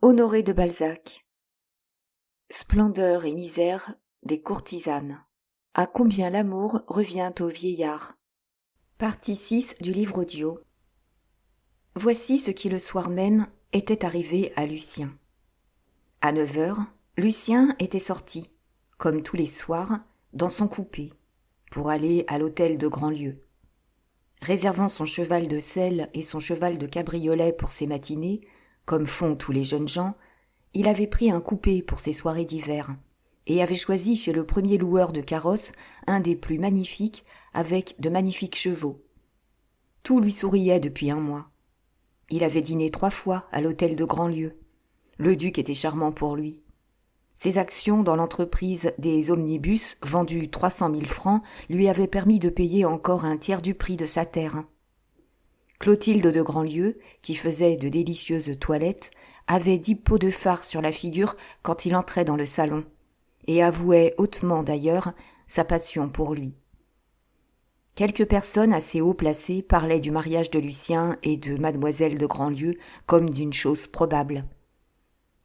Honoré de Balzac. Splendeur et misère des courtisanes. À combien l'amour revient au vieillard. Partie 6 du livre audio. Voici ce qui le soir même était arrivé à Lucien. À 9h, Lucien était sorti, comme tous les soirs, dans son coupé, pour aller à l'hôtel de Grandlieu. Réservant son cheval de selle et son cheval de cabriolet pour ses matinées, comme font tous les jeunes gens, il avait pris un coupé pour ses soirées d'hiver, et avait choisi chez le premier loueur de carrosses un des plus magnifiques, avec de magnifiques chevaux. Tout lui souriait depuis un mois. Il avait dîné 3 fois à l'hôtel de Grandlieu. Le duc était charmant pour lui. Ses actions dans l'entreprise des omnibus, vendus 300 000 francs, lui avaient permis de payer encore un tiers du prix de sa terre. Clotilde de Grandlieu, qui faisait de délicieuses toilettes, avait 10 pots de fard sur la figure quand il entrait dans le salon, et avouait hautement d'ailleurs sa passion pour lui. Quelques personnes assez haut placées parlaient du mariage de Lucien et de mademoiselle de Grandlieu comme d'une chose probable.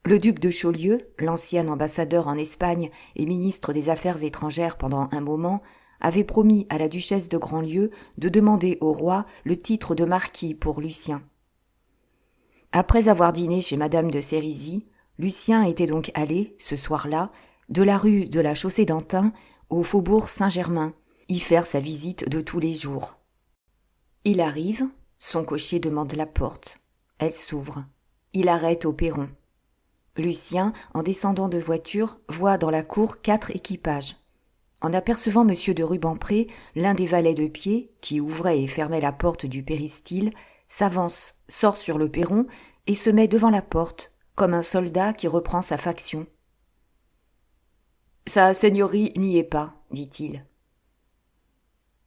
Le duc de Chaulieu, l'ancien ambassadeur en Espagne et ministre des Affaires étrangères pendant un moment, avait promis à la duchesse de Grandlieu de demander au roi le titre de marquis pour Lucien. Après avoir dîné chez madame de Sérisy, Lucien était donc allé, ce soir-là, de la rue de la Chaussée-d'Antin au faubourg Saint-Germain, y faire sa visite de tous les jours. Il arrive, son cocher demande la porte. Elle s'ouvre. Il arrête au perron. Lucien, en descendant de voiture, voit dans la cour 4 équipages. En apercevant M. de Rubempré, l'un des valets de pied, qui ouvrait et fermait la porte du péristyle, s'avance, sort sur le perron et se met devant la porte, comme un soldat qui reprend sa faction. « Sa seigneurie n'y est pas, dit-il. »«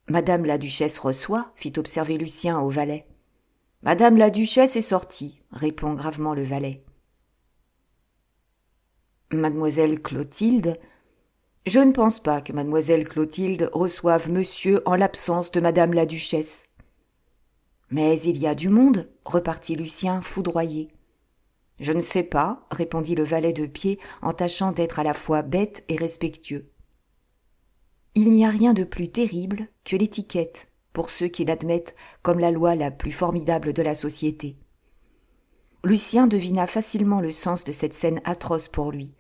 Madame la duchesse reçoit, fit observer Lucien au valet. »« Madame la duchesse est sortie, répond gravement le valet. »« Mademoiselle Clotilde, je ne pense pas que mademoiselle Clotilde reçoive monsieur en l'absence de madame la duchesse. »« Mais il y a du monde, repartit Lucien foudroyé. »« Je ne sais pas, répondit le valet de pied en tâchant d'être à la fois bête et respectueux. Il n'y a rien de plus terrible que l'étiquette pour ceux qui l'admettent comme la loi la plus formidable de la société. Lucien devina facilement le sens de cette scène atroce pour lui.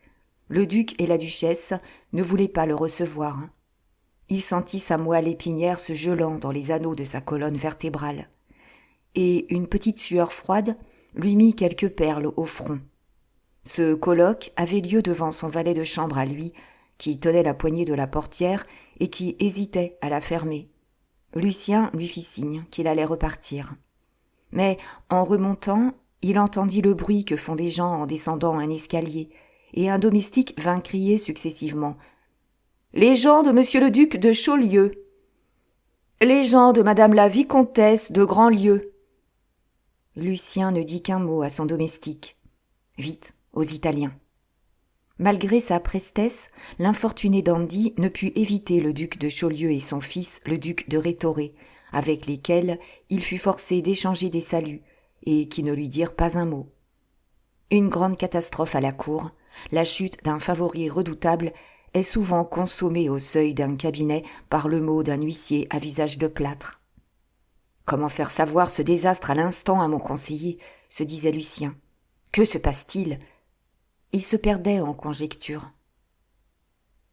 Le duc et la duchesse ne voulaient pas le recevoir. Il sentit sa moelle épinière se gelant dans les anneaux de sa colonne vertébrale. Et une petite sueur froide lui mit quelques perles au front. Ce colloque avait lieu devant son valet de chambre à lui, qui tenait la poignée de la portière et qui hésitait à la fermer. Lucien lui fit signe qu'il allait repartir. Mais, en remontant, il entendit le bruit que font des gens en descendant un escalier, et un domestique vint crier successivement « Les gens de monsieur le duc de Chaulieu !»« Les gens de madame la vicomtesse de Grandlieu !» Lucien ne dit qu'un mot à son domestique. Vite, aux Italiens. Malgré sa prestesse, l'infortuné dandy ne put éviter le duc de Chaulieu et son fils, le duc de Rhétoré, avec lesquels il fut forcé d'échanger des saluts, et qui ne lui dirent pas un mot. Une grande catastrophe à la cour, la chute d'un favori redoutable, est souvent consommée au seuil d'un cabinet par le mot d'un huissier à visage de plâtre. Comment faire savoir ce désastre à l'instant à mon conseiller, se disait Lucien. Que se passe-t-il ? Il se perdait en conjectures.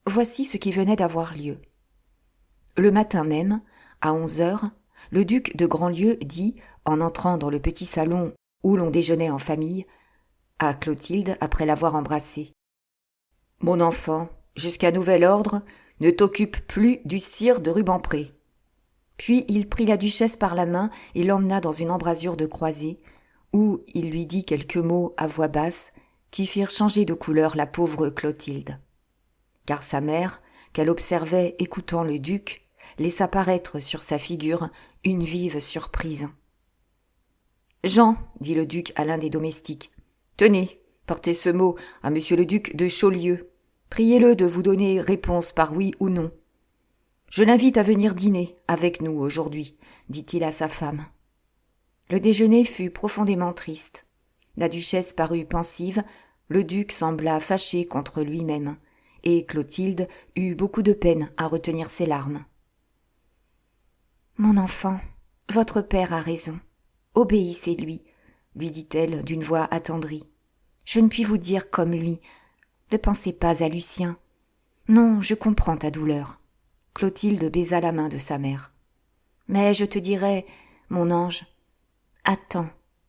Voici ce qui venait d'avoir lieu. Le matin même, à 11h, le duc de Grandlieu dit, en entrant dans le petit salon où l'on déjeunait en famille, à Clotilde après l'avoir embrassée. « Mon enfant, jusqu'à nouvel ordre, ne t'occupe plus du sire de Rubempré. » Puis il prit la duchesse par la main et l'emmena dans une embrasure de croisée, où il lui dit quelques mots à voix basse qui firent changer de couleur la pauvre Clotilde. Car sa mère, qu'elle observait écoutant le duc, laissa paraître sur sa figure une vive surprise. « Jean, dit le duc à l'un des domestiques, tenez, portez ce mot à monsieur le duc de Chaulieu. Priez-le de vous donner réponse par oui ou non. Je l'invite à venir dîner avec nous aujourd'hui, dit-il à sa femme. Le déjeuner fut profondément triste. La duchesse parut pensive, le duc sembla fâché contre lui-même, et Clotilde eut beaucoup de peine à retenir ses larmes. « Mon enfant, votre père a raison. Obéissez-lui, lui dit-elle d'une voix attendrie. Je ne puis vous dire comme lui. Ne pensez pas à Lucien. Non, je comprends ta douleur. » Clotilde baisa la main de sa mère. « Mais je te dirai, mon ange, attends,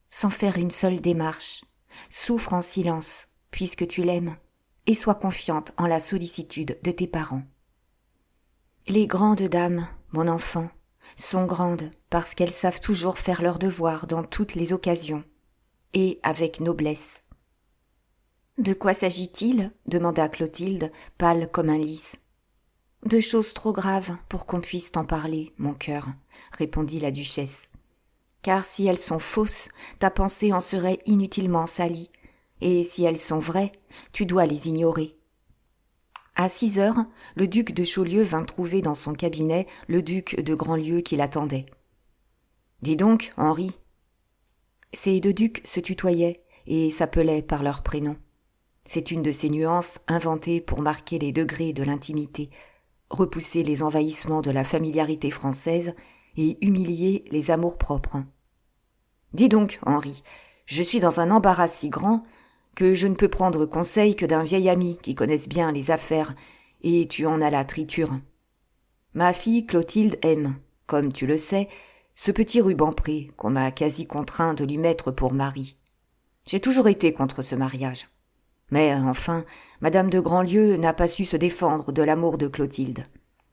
sans faire une seule démarche. Souffre en silence, puisque tu l'aimes, et sois confiante en la sollicitude de tes parents. Les grandes dames, mon enfant, sont grandes parce qu'elles savent toujours faire leur devoir dans toutes les occasions, et avec noblesse. »« De quoi s'agit-il » demanda Clotilde, pâle comme un lys. « De choses trop graves pour qu'on puisse t'en parler, mon cœur, » répondit la duchesse. « Car si elles sont fausses, ta pensée en serait inutilement salie, et si elles sont vraies, tu dois les ignorer. » À 6 heures, le duc de Chaulieu vint trouver dans son cabinet le duc de Grandlieu qui l'attendait. « Dis donc, Henri. » Ces deux ducs se tutoyaient et s'appelaient par leur prénom. C'est une de ces nuances inventées pour marquer les degrés de l'intimité, repousser les envahissements de la familiarité française et humilier les amours-propres. « Dis donc, Henri, je suis dans un embarras si grand que je ne peux prendre conseil que d'un vieil ami qui connaisse bien les affaires, et tu en as la triture. Ma fille Clotilde aime, comme tu le sais, ce petit Rubempré qu'on m'a quasi contraint de lui mettre pour mari. J'ai toujours été contre ce mariage. Mais enfin, Madame de Grandlieu n'a pas su se défendre de l'amour de Clotilde.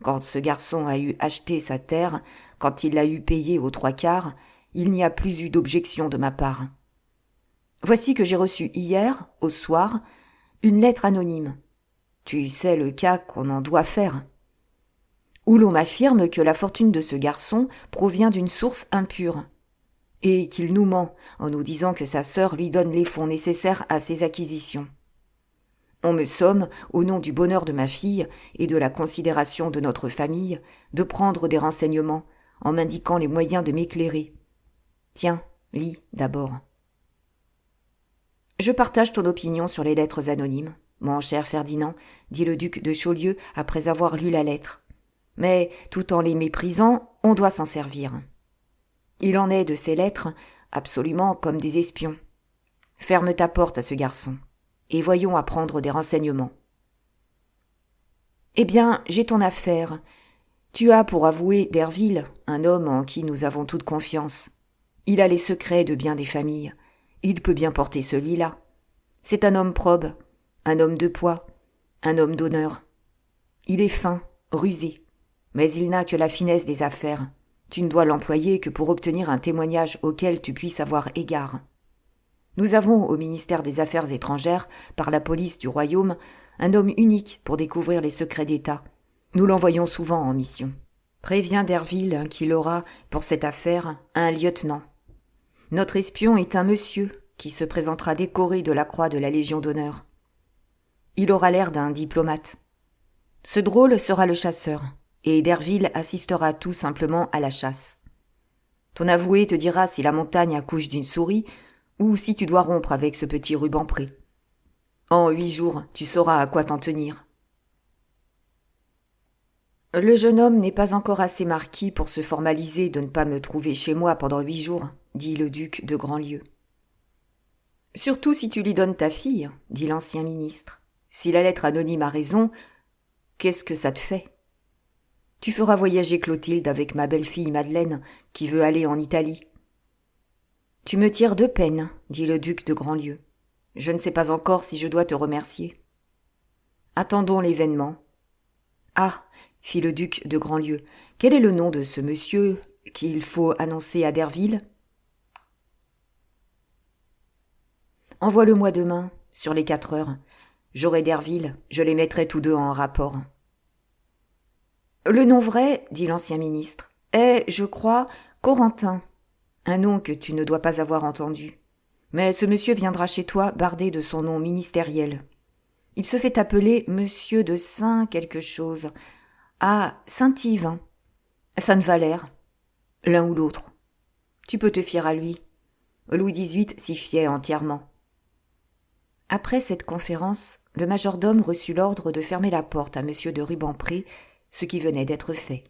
Quand ce garçon a eu acheté sa terre, quand il l'a eu payée aux 3/4, il n'y a plus eu d'objection de ma part. Voici que j'ai reçu hier, au soir, une lettre anonyme. Tu sais le cas qu'on en doit faire. Où l'on m'affirme que la fortune de ce garçon provient d'une source impure, et qu'il nous ment en nous disant que sa sœur lui donne les fonds nécessaires à ses acquisitions. On me somme, au nom du bonheur de ma fille et de la considération de notre famille, de prendre des renseignements, en m'indiquant les moyens de m'éclairer. Tiens, lis d'abord. « Je partage ton opinion sur les lettres anonymes, mon cher Ferdinand, dit le duc de Chaulieu après avoir lu la lettre. Mais, tout en les méprisant, on doit s'en servir. Il en est de ces lettres, absolument comme des espions. Ferme ta porte à ce garçon, et voyons à prendre des renseignements. Eh bien, j'ai ton affaire. Tu as pour avoué Derville, un homme en qui nous avons toute confiance. Il a les secrets de bien des familles. Il peut bien porter celui-là. C'est un homme probe, un homme de poids, un homme d'honneur. Il est fin, rusé, mais il n'a que la finesse des affaires. Tu ne dois l'employer que pour obtenir un témoignage auquel tu puisses avoir égard. Nous avons au ministère des Affaires étrangères, par la police du royaume, un homme unique pour découvrir les secrets d'État. Nous l'envoyons souvent en mission. Préviens Derville qu'il aura, pour cette affaire, un lieutenant. Notre espion est un monsieur qui se présentera décoré de la croix de la Légion d'honneur. Il aura l'air d'un diplomate. Ce drôle sera le chasseur, et Derville assistera tout simplement à la chasse. Ton avoué te dira si la montagne accouche d'une souris ou si tu dois rompre avec ce petit Rubempré. En 8 jours, tu sauras à quoi t'en tenir. Le jeune homme n'est pas encore assez marquis pour se formaliser de ne pas me trouver chez moi pendant 8 jours, dit le duc de Grandlieu. Surtout si tu lui donnes ta fille, dit l'ancien ministre. Si la lettre anonyme a raison, qu'est-ce que ça te fait? Tu feras voyager Clotilde avec ma belle-fille Madeleine, qui veut aller en Italie. Tu me tires de peine, dit le duc de Grandlieu. Je ne sais pas encore si je dois te remercier. Attendons l'événement. Ah, fit le duc de Grandlieu, quel est le nom de ce monsieur qu'il faut annoncer à Derville? Envoie-le-moi demain, sur les 4 heures. J'aurai Derville, je les mettrai tous deux en rapport. Le nom vrai, dit l'ancien ministre, est, je crois, Corentin, un nom que tu ne dois pas avoir entendu. Mais ce monsieur viendra chez toi bardé de son nom ministériel. Il se fait appeler Monsieur de Saint quelque chose. Ah, Saint-Yves, hein. Sainte-Valère. L'un ou l'autre. Tu peux te fier à lui. Louis XVIII s'y fiait entièrement. Après cette conférence, le majordome reçut l'ordre de fermer la porte à M. de Rubempré, ce qui venait d'être fait.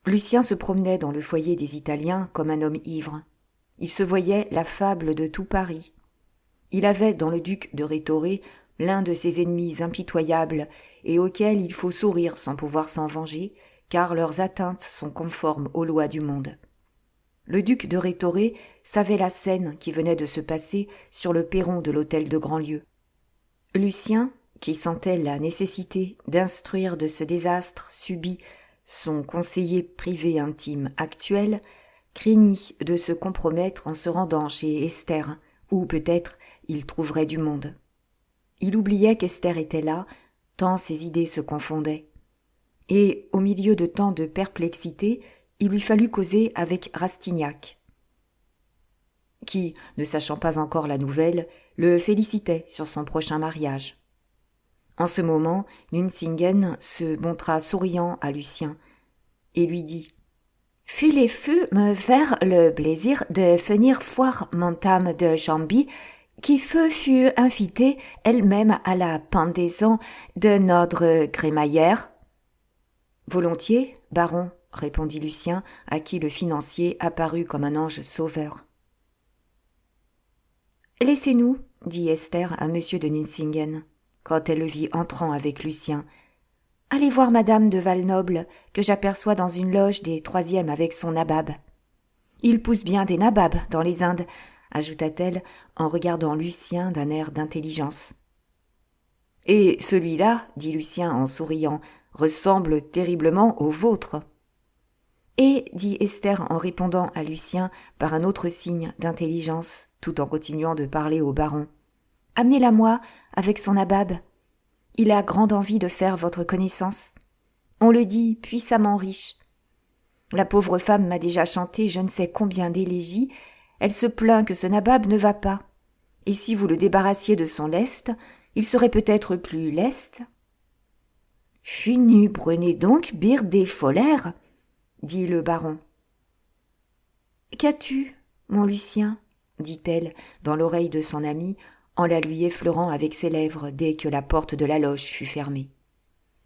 Lucien se promenait dans le foyer des Italiens comme un homme ivre. Il se voyait la fable de tout Paris. Il avait dans le duc de Rhétoré l'un de ses ennemis impitoyables et auxquels il faut sourire sans pouvoir s'en venger, car leurs atteintes sont conformes aux lois du monde. Le duc de Rhétoré savait la scène qui venait de se passer sur le perron de l'hôtel de Grandlieu. Lucien, qui sentait la nécessité d'instruire de ce désastre subit son conseiller privé intime actuel, craignit de se compromettre en se rendant chez Esther, où peut-être il trouverait du monde. Il oubliait qu'Esther était là, tant ses idées se confondaient. Et, au milieu de tant de perplexité, il lui fallut causer avec Rastignac, qui, ne sachant pas encore la nouvelle, le félicitait sur son prochain mariage. En ce moment, Nucingen se montra souriant à Lucien et lui dit « Voulez-vous me faire le plaisir de venir voir Madame de Chambly, qui fut invitée elle-même à la pendaison de notre crémaillère ?»« Volontiers, baron, » répondit Lucien, à qui le financier apparut comme un ange sauveur. « Laissez-nous, » dit Esther à M. de Nucingen, quand elle le vit entrant avec Lucien. « Allez voir madame de Valnoble, que j'aperçois dans une loge des troisièmes avec son nabab. Il pousse bien des nababs dans les Indes, » ajouta-t-elle en regardant Lucien d'un air d'intelligence. « Et celui-là, » dit Lucien en souriant, « ressemble terriblement au vôtre. » Et, dit Esther en répondant à Lucien par un autre signe d'intelligence, tout en continuant de parler au baron, « amenez-la-moi avec son nabab. Il a grande envie de faire votre connaissance. On le dit puissamment riche. La pauvre femme m'a déjà chanté je ne sais combien d'élégies. Elle se plaint que ce nabab ne va pas. Et si vous le débarrassiez de son lest, il serait peut-être plus leste. »« Funu prenez donc bir des folaires, » dit le baron. « Qu'as-tu, mon Lucien ?» dit-elle dans l'oreille de son ami, en la lui effleurant avec ses lèvres dès que la porte de la loge fut fermée.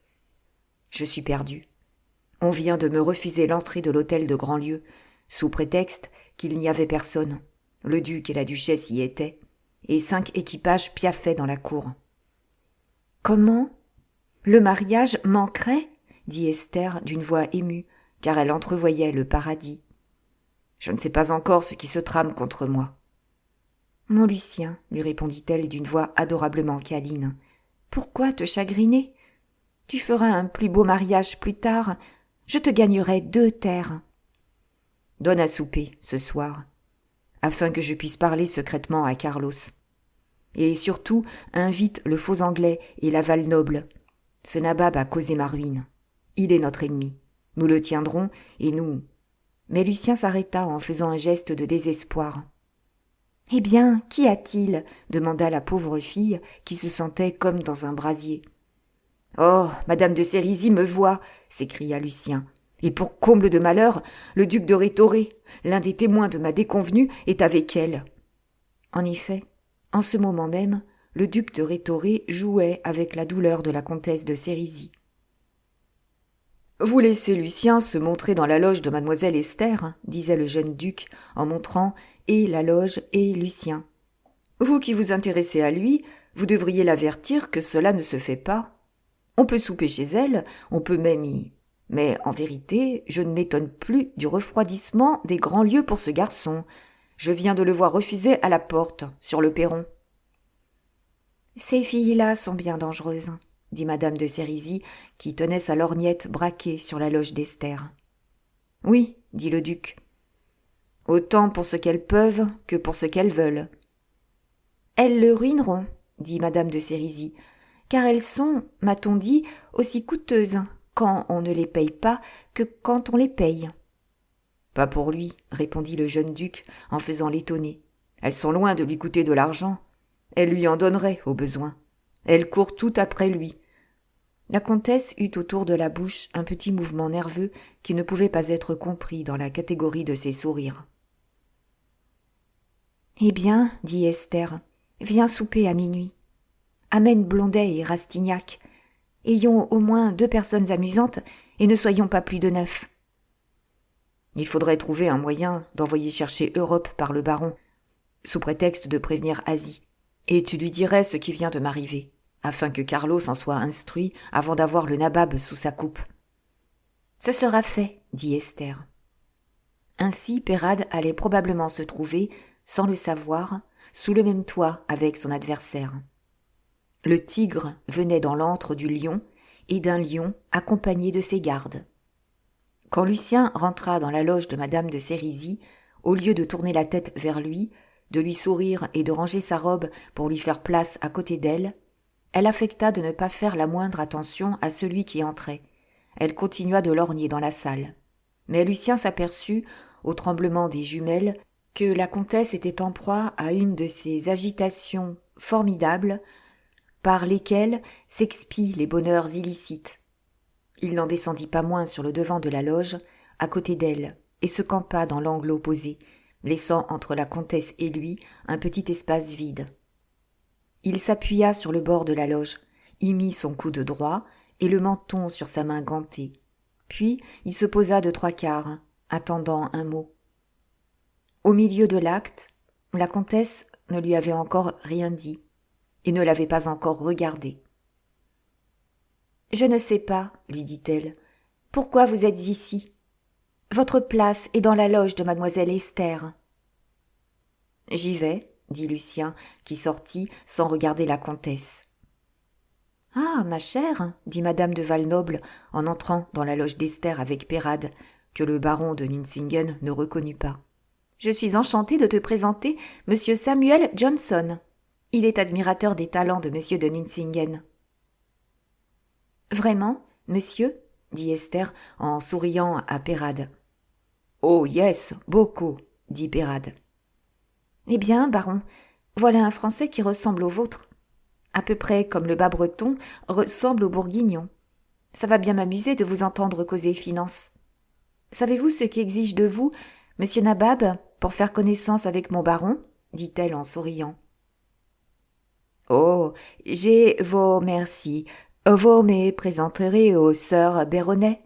« Je suis perdu. On vient de me refuser l'entrée de l'hôtel de Grandlieu, sous prétexte qu'il n'y avait personne. Le duc et la duchesse y étaient, et 5 équipages piaffaient dans la cour. »« Comment ? Le mariage manquerait ?» dit Esther d'une voix émue, car elle entrevoyait le paradis. « Je ne sais pas encore ce qui se trame contre moi. »« Mon Lucien, » lui répondit-elle d'une voix adorablement câline, « pourquoi te chagriner ? Tu feras un plus beau mariage plus tard. Je te gagnerai 2 terres. » « Donne à souper, ce soir, afin que je puisse parler secrètement à Carlos. Et surtout, invite le faux anglais et la Valnoble. Ce nabab a causé ma ruine. Il est notre ennemi. Nous le tiendrons, et nous... » Mais Lucien s'arrêta en faisant un geste de désespoir. « Eh bien, qu'y a-t-il » demanda la pauvre fille, qui se sentait comme dans un brasier. « Oh, madame de Sérisy me voit » s'écria Lucien. « Et pour comble de malheur, le duc de Rhétoré, l'un des témoins de ma déconvenue, est avec elle. » En effet, en ce moment même, le duc de Rhétoré jouait avec la douleur de la comtesse de Sérisy. « Vous laissez Lucien se montrer dans la loge de mademoiselle Esther, » disait le jeune duc en montrant et la loge et Lucien. « Vous qui vous intéressez à lui, vous devriez l'avertir que cela ne se fait pas. On peut souper chez elle, on peut même y... Mais en vérité, je ne m'étonne plus du refroidissement des grands lieux pour ce garçon. Je viens de le voir refuser à la porte, sur le perron. »« Ces filles-là sont bien dangereuses, » dit madame de Sérisy, qui tenait sa lorgnette braquée sur la loge d'Esther. « Oui, » dit le duc. « Autant pour ce qu'elles peuvent que pour ce qu'elles veulent. »« Elles le ruineront, » dit madame de Sérisy, « car elles sont, m'a-t-on dit, aussi coûteuses quand on ne les paye pas que quand on les paye. »« Pas pour lui, » répondit le jeune duc en faisant l'étonné. « Elles sont loin de lui coûter de l'argent. Elle lui en donnerait au besoin. Elle court tout après lui. » La comtesse eut autour de la bouche un petit mouvement nerveux qui ne pouvait pas être compris dans la catégorie de ses sourires. Eh bien, dit Esther, viens souper à minuit. Amène Blondet et Rastignac. Ayons au moins 2 personnes amusantes et ne soyons pas plus de 9. Il faudrait trouver un moyen d'envoyer chercher Europe par le baron, sous prétexte de prévenir Asie. Et tu lui dirais ce qui vient de m'arriver, afin que Carlos en soit instruit avant d'avoir le nabab sous sa coupe. Ce sera fait, dit Esther. Ainsi Peyrade allait probablement se trouver, sans le savoir, sous le même toit avec son adversaire. Le tigre venait dans l'antre du lion et d'un lion accompagné de ses gardes. Quand Lucien rentra dans la loge de madame de Sérisy, au lieu de tourner la tête vers lui, de lui sourire et de ranger sa robe pour lui faire place à côté d'elle, elle affecta de ne pas faire la moindre attention à celui qui entrait. Elle continua de lorgner dans la salle. Mais Lucien s'aperçut, au tremblement des jumelles, que la comtesse était en proie à une de ces agitations formidables par lesquelles s'expient les bonheurs illicites. Il n'en descendit pas moins sur le devant de la loge, à côté d'elle, et se campa dans l'angle opposé, laissant entre la comtesse et lui un petit espace vide. Il s'appuya sur le bord de la loge, y mit son coude droit et le menton sur sa main gantée. Puis il se posa de 3/4, attendant un mot. Au milieu de l'acte, la comtesse ne lui avait encore rien dit et ne l'avait pas encore regardé. « Je ne sais pas, lui dit-elle, pourquoi vous êtes ici. Votre place est dans la loge de mademoiselle Esther. »« J'y vais, » dit Lucien, qui sortit sans regarder la comtesse. « Ah, ma chère, » dit madame de Valnoble en entrant dans la loge d'Esther avec Peyrade, que le baron de Nucingen ne reconnut pas. « Je suis enchantée de te présenter monsieur Samuel Johnson. Il est admirateur des talents de monsieur de Nucingen. »« Vraiment, monsieur ?» dit Esther en souriant à Peyrade. « Oh, yes, beaucoup, » dit Peyrade. « Eh bien, baron, voilà un Français qui ressemble au vôtre. À peu près comme le bas breton ressemble au bourguignon. Ça va bien m'amuser de vous entendre causer finance. Savez-vous ce qu'exige de vous, monsieur Nabab, pour faire connaissance avec mon baron ?» dit-elle en souriant. « Oh, j'ai vos merci. Vous me présenterez aux sœurs Béronnet ?»«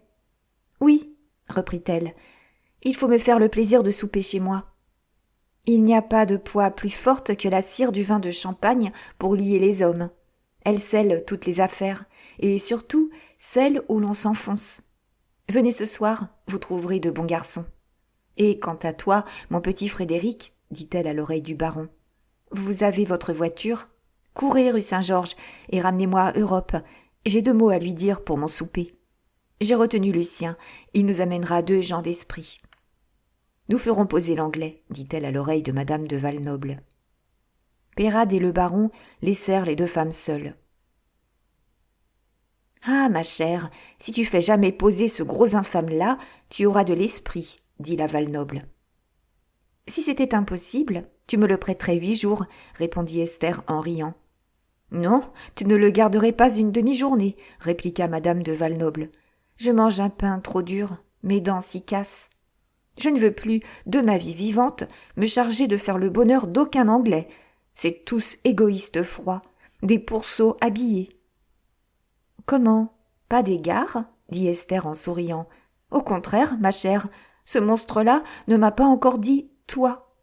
Oui, » reprit-elle, « il faut me faire le plaisir de souper chez moi. Il n'y a pas de poids plus forte que la cire du vin de Champagne pour lier les hommes. Elle scelle toutes les affaires, et surtout celles où l'on s'enfonce. Venez ce soir, vous trouverez de bons garçons. Et quant à toi, mon petit Frédéric, dit-elle à l'oreille du baron, vous avez votre voiture. Courez rue Saint-Georges et ramenez-moi Europe. J'ai 2 mots à lui dire pour mon souper. J'ai retenu Lucien, il nous amènera 2 gens d'esprit. Nous ferons poser l'anglais, dit-elle à l'oreille de madame de Valnoble. Peyrade et le baron laissèrent les 2 femmes seules. « Ah, ma chère, si tu fais jamais poser ce gros infâme-là, tu auras de l'esprit, » dit la Valnoble. « Si c'était impossible, tu me le prêterais 8 jours, » répondit Esther en riant. « Non, tu ne le garderais pas une demi-journée, » répliqua madame de Valnoble. « Je mange un pain trop dur, mes dents s'y cassent. Je ne veux plus, de ma vie vivante, me charger de faire le bonheur d'aucun Anglais. C'est tous égoïstes froids, des pourceaux habillés. »« Comment, pas d'égard ?» dit Esther en souriant. « Au contraire, ma chère, ce monstre-là ne m'a pas encore dit « toi ». »«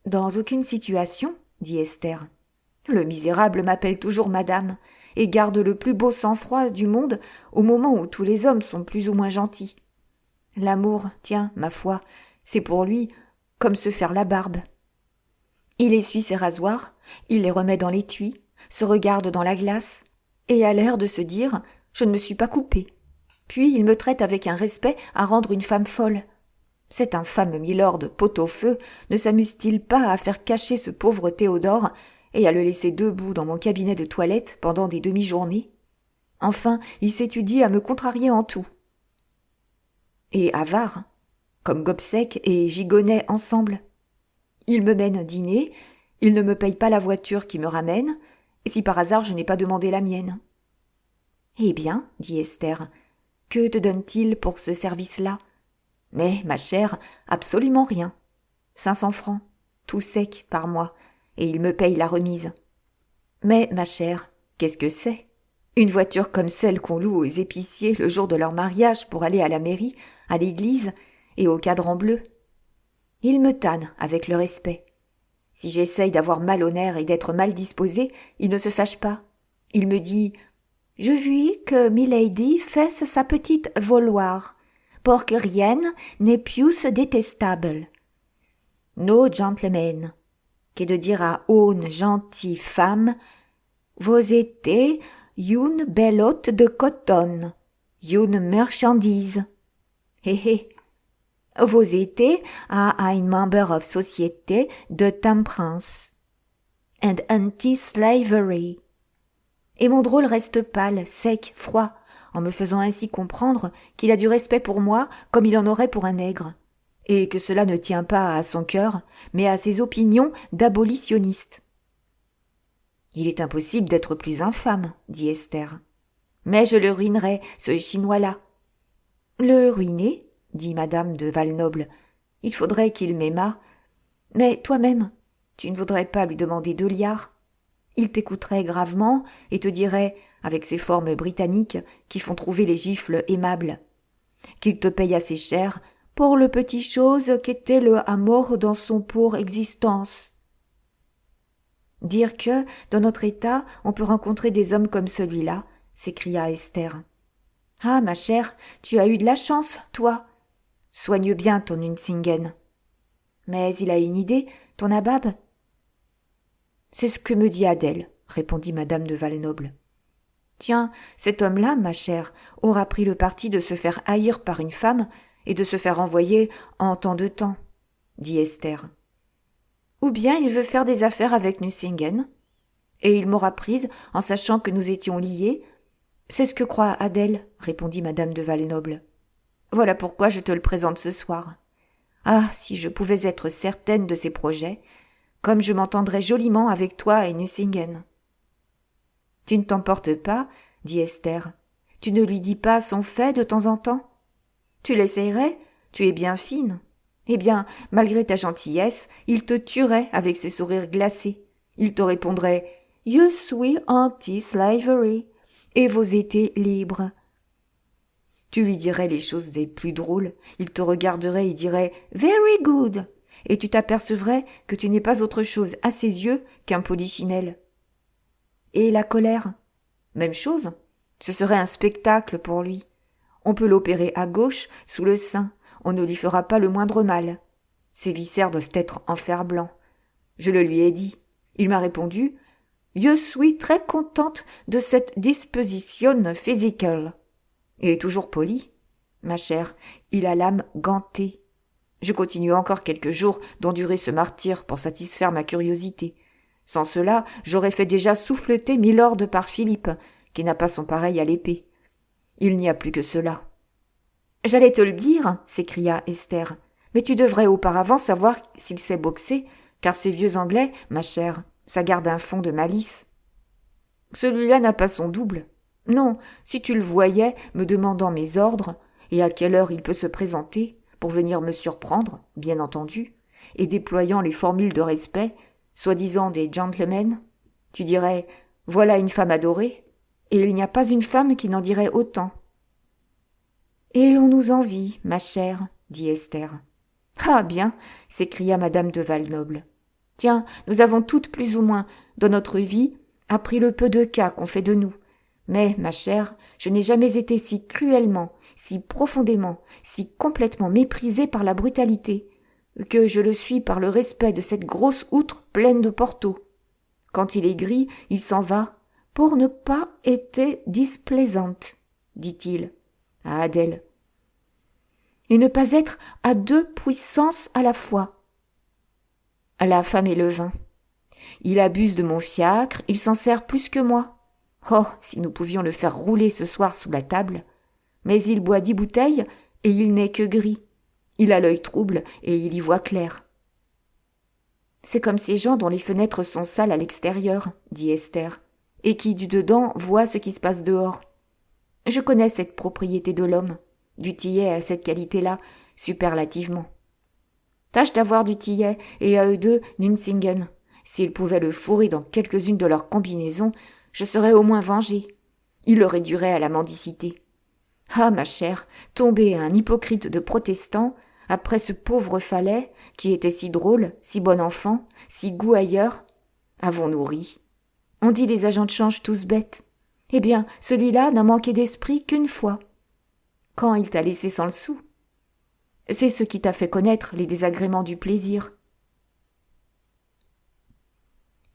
Dans aucune situation, » dit Esther. « Le misérable m'appelle toujours madame et garde le plus beau sang-froid du monde au moment où tous les hommes sont plus ou moins gentils. L'amour, tiens, ma foi, c'est pour lui comme se faire la barbe. Il essuie ses rasoirs, il les remet dans l'étui, se regarde dans la glace, et a l'air de se dire « je ne me suis pas coupé ». Puis il me traite avec un respect à rendre une femme folle. Cet infâme milord pot-au-feu ne s'amuse-t-il pas à faire cacher ce pauvre Théodore et à le laisser debout dans mon cabinet de toilette pendant des demi-journées ? Enfin, il s'étudie à me contrarier en tout. Et avare, comme Gobseck et Gigonnet ensemble. Il me mène dîner, il ne me paye pas la voiture qui me ramène, si par hasard je n'ai pas demandé la mienne. « Eh bien, dit Esther, que te donne-t-il pour ce service-là ? Mais, ma chère, absolument rien. 500 francs. tout sec par mois, et il me paye la remise. Mais, ma chère, qu'est-ce que c'est? Une voiture comme celle qu'on loue aux épiciers le jour de leur mariage pour aller à la mairie, à l'église et au cadran bleu. Il me tanne avec le respect. Si j'essaye d'avoir mal au nerf et d'être mal disposée, il ne se fâche pas. Il me dit « Je vis que Milady fasse sa petite vouloir, pour que rien n'est plus détestable. » No gentlemen, qu'est de dire à une gentille femme « Vous étiez une belle hôte de coton, une marchandise. » Hé hé. Vous étiez à un member of société de temperance and anti-slavery. Et mon drôle reste pâle, sec, froid, en me faisant ainsi comprendre qu'il a du respect pour moi comme il en aurait pour un nègre, et que cela ne tient pas à son cœur, mais à ses opinions d'abolitionniste. Il est impossible d'être plus infâme, dit Esther. Mais je le ruinerai, ce Chinois-là. Le ruiner, dit madame de Valnoble. Il faudrait qu'il m'aimât. Mais toi-même, tu ne voudrais pas lui demander 2 liards? Il t'écouterait gravement et te dirait, avec ses formes britanniques qui font trouver les gifles aimables, qu'il te paye assez cher pour le petit chose qu'était le amour dans son pour existence. Dire que, dans notre état, on peut rencontrer des hommes comme celui-là, s'écria Esther. Ah, ma chère, tu as eu de la chance, toi. Soigne bien ton Nucingen. Mais il a une idée, ton Abab. C'est ce que me dit Adèle, répondit madame de Valnoble. Tiens, cet homme-là, ma chère, aura pris le parti de se faire haïr par une femme et de se faire envoyer en tant de temps, dit Esther. Ou bien il veut faire des affaires avec Nucingen, et il m'aura prise en sachant que nous étions liés. C'est ce que croit Adèle, répondit madame de Valnoble. Voilà pourquoi je te le présente ce soir. Ah, si je pouvais être certaine de ses projets, comme je m'entendrais joliment avec toi et Nucingen. Tu ne t'emportes pas, dit Esther. Tu ne lui dis pas son fait de temps en temps? Tu l'essayerais? Tu es bien fine. Eh bien, malgré ta gentillesse, il te tuerait avec ses sourires glacés. Il te répondrait « Je suis anti-slavery et vous étiez libre ». Tu lui dirais les choses les plus drôles. Il te regarderait et dirait « Very good » et tu t'apercevrais que tu n'es pas autre chose à ses yeux qu'un polichinelle. Et la colère? Même chose. Ce serait un spectacle pour lui. On peut l'opérer à gauche, sous le sein. On ne lui fera pas le moindre mal. Ses viscères doivent être en fer blanc. Je le lui ai dit. Il m'a répondu « Je suis très contente de cette disposition physique. » Et toujours poli. Ma chère, il a l'âme gantée. Je continue encore quelques jours d'endurer ce martyre pour satisfaire ma curiosité. Sans cela, j'aurais fait déjà souffleter Milord par Philippe, qui n'a pas son pareil à l'épée. Il n'y a plus que cela. « J'allais te le dire, » s'écria Esther, « mais tu devrais auparavant savoir s'il sait boxer, car ces vieux Anglais, ma chère, ça garde un fond de malice. » Celui-là n'a pas son double. Non, si tu le voyais me demandant mes ordres, et à quelle heure il peut se présenter, pour venir me surprendre, bien entendu, et déployant les formules de respect, soi-disant des gentlemen, tu dirais « Voilà une femme adorée », et il n'y a pas une femme qui n'en dirait autant. « Et l'on nous envie, ma chère, » dit Esther. « Ah bien » s'écria madame de Valnoble. « Tiens, nous avons toutes plus ou moins, dans notre vie, appris le peu de cas qu'on fait de nous. Mais, ma chère, je n'ai jamais été si cruellement, si profondément, si complètement méprisée par la brutalité, que je le suis par le respect de cette grosse outre pleine de portos. Quand il est gris, il s'en va, pour ne pas être displaisante, dit-il à Adèle, et ne pas être à 2 puissances à la fois. La femme et le vin. Il abuse de mon fiacre, il s'en sert plus que moi. Oh, si nous pouvions le faire rouler ce soir sous la table. Mais il boit 10 bouteilles et il n'est que gris. Il a l'œil trouble et il y voit clair. C'est comme ces gens dont les fenêtres sont sales à l'extérieur, dit Esther, et qui du dedans voient ce qui se passe dehors. Je connais cette propriété de l'homme. Du Tillet a cette qualité-là, superlativement. Tâche d'avoir du Tillet et à eux deux Nuncingen. S'ils pouvaient le fourrer dans quelques-unes de leurs combinaisons, je serais au moins vengée. Il le réduirait à la mendicité. Ah, ma chère, tomber un hypocrite de protestant, après ce pauvre Fallet, qui était si drôle, si bon enfant, si gouailleur. Avons-nous ri? On dit les agents de change tous bêtes. Eh bien, celui-là n'a manqué d'esprit qu'une fois. Quand il t'a laissé sans le sou. C'est ce qui t'a fait connaître les désagréments du plaisir.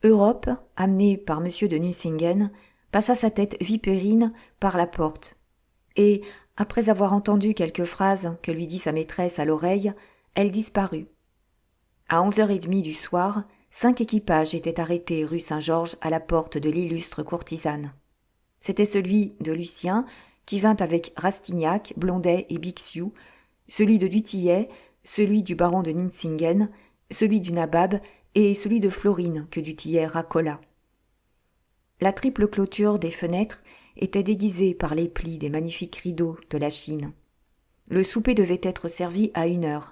Europe, amenée par M. de Nucingen, passa sa tête vipérine par la porte, et, après avoir entendu quelques phrases que lui dit sa maîtresse à l'oreille, elle disparut. À 11h30 du soir, 5 équipages étaient arrêtés rue Saint-Georges à la porte de l'illustre courtisane. C'était celui de Lucien, qui vint avec Rastignac, Blondet et Bixiou, celui de Dutillet, celui du baron de Nucingen, celui du nabab et celui de Florine que Dutillet racola. La triple clôture des fenêtres était déguisée par les plis des magnifiques rideaux de la Chine. Le souper devait être servi à 1h.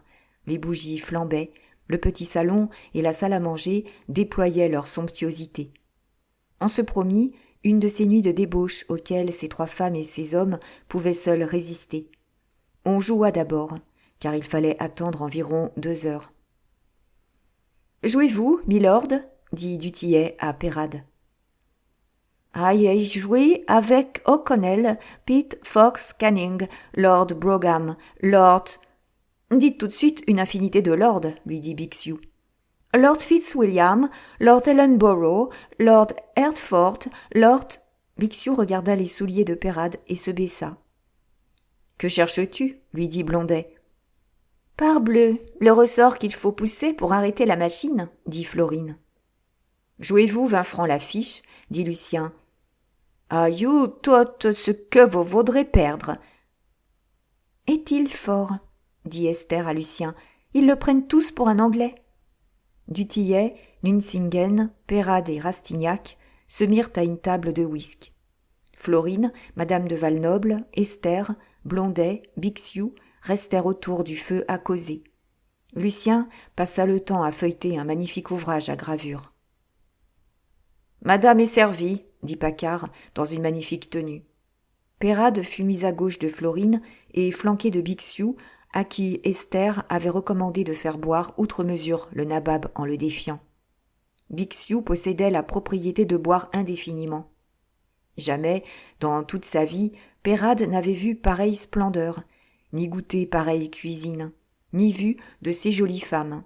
Les bougies flambaient, le petit salon et la salle à manger déployaient leur somptuosité. On se promit une de ces nuits de débauche auxquelles ces 3 femmes et ces hommes pouvaient seuls résister. On joua d'abord, car il fallait attendre environ 2 heures. « Jouez-vous, milord » dit Dutillet à Peyrade. « Ai joué avec O'Connell, Pitt, Fox, Canning, Lord Brougham, Lord… » « Dites tout de suite une infinité de lords, » lui dit Bixiou. « Lord Fitzwilliam, Lord Ellenborough, Lord Hertford, Lord… » Bixiou regarda les souliers de Peyrade et se baissa. « Que cherches-tu » lui dit Blondet. « Parbleu, le ressort qu'il faut pousser pour arrêter la machine, » dit Florine. « Jouez-vous 20 francs la fiche, » dit Lucien. « À you tout ce que vous voudrez perdre. »« Est-il fort ?» dit Esther à Lucien. « Ils le prennent tous pour un Anglais. » Dutillet, Nuncingen, Peyrade et Rastignac se mirent à une table de whist. Florine, Madame de Valnoble, Esther, Blondet, Bixiou restèrent autour du feu à causer. Lucien passa le temps à feuilleter un magnifique ouvrage à gravure. « Madame est servie, » dit Paccard, dans une magnifique tenue. Peyrade fut mise à gauche de Florine et flanquée de Bixiou, à qui Esther avait recommandé de faire boire outre mesure le nabab en le défiant. Bixiou possédait la propriété de boire indéfiniment. Jamais, dans toute sa vie, Peyrade n'avait vu pareille splendeur, ni goûté pareille cuisine, ni vu de ces jolies femmes.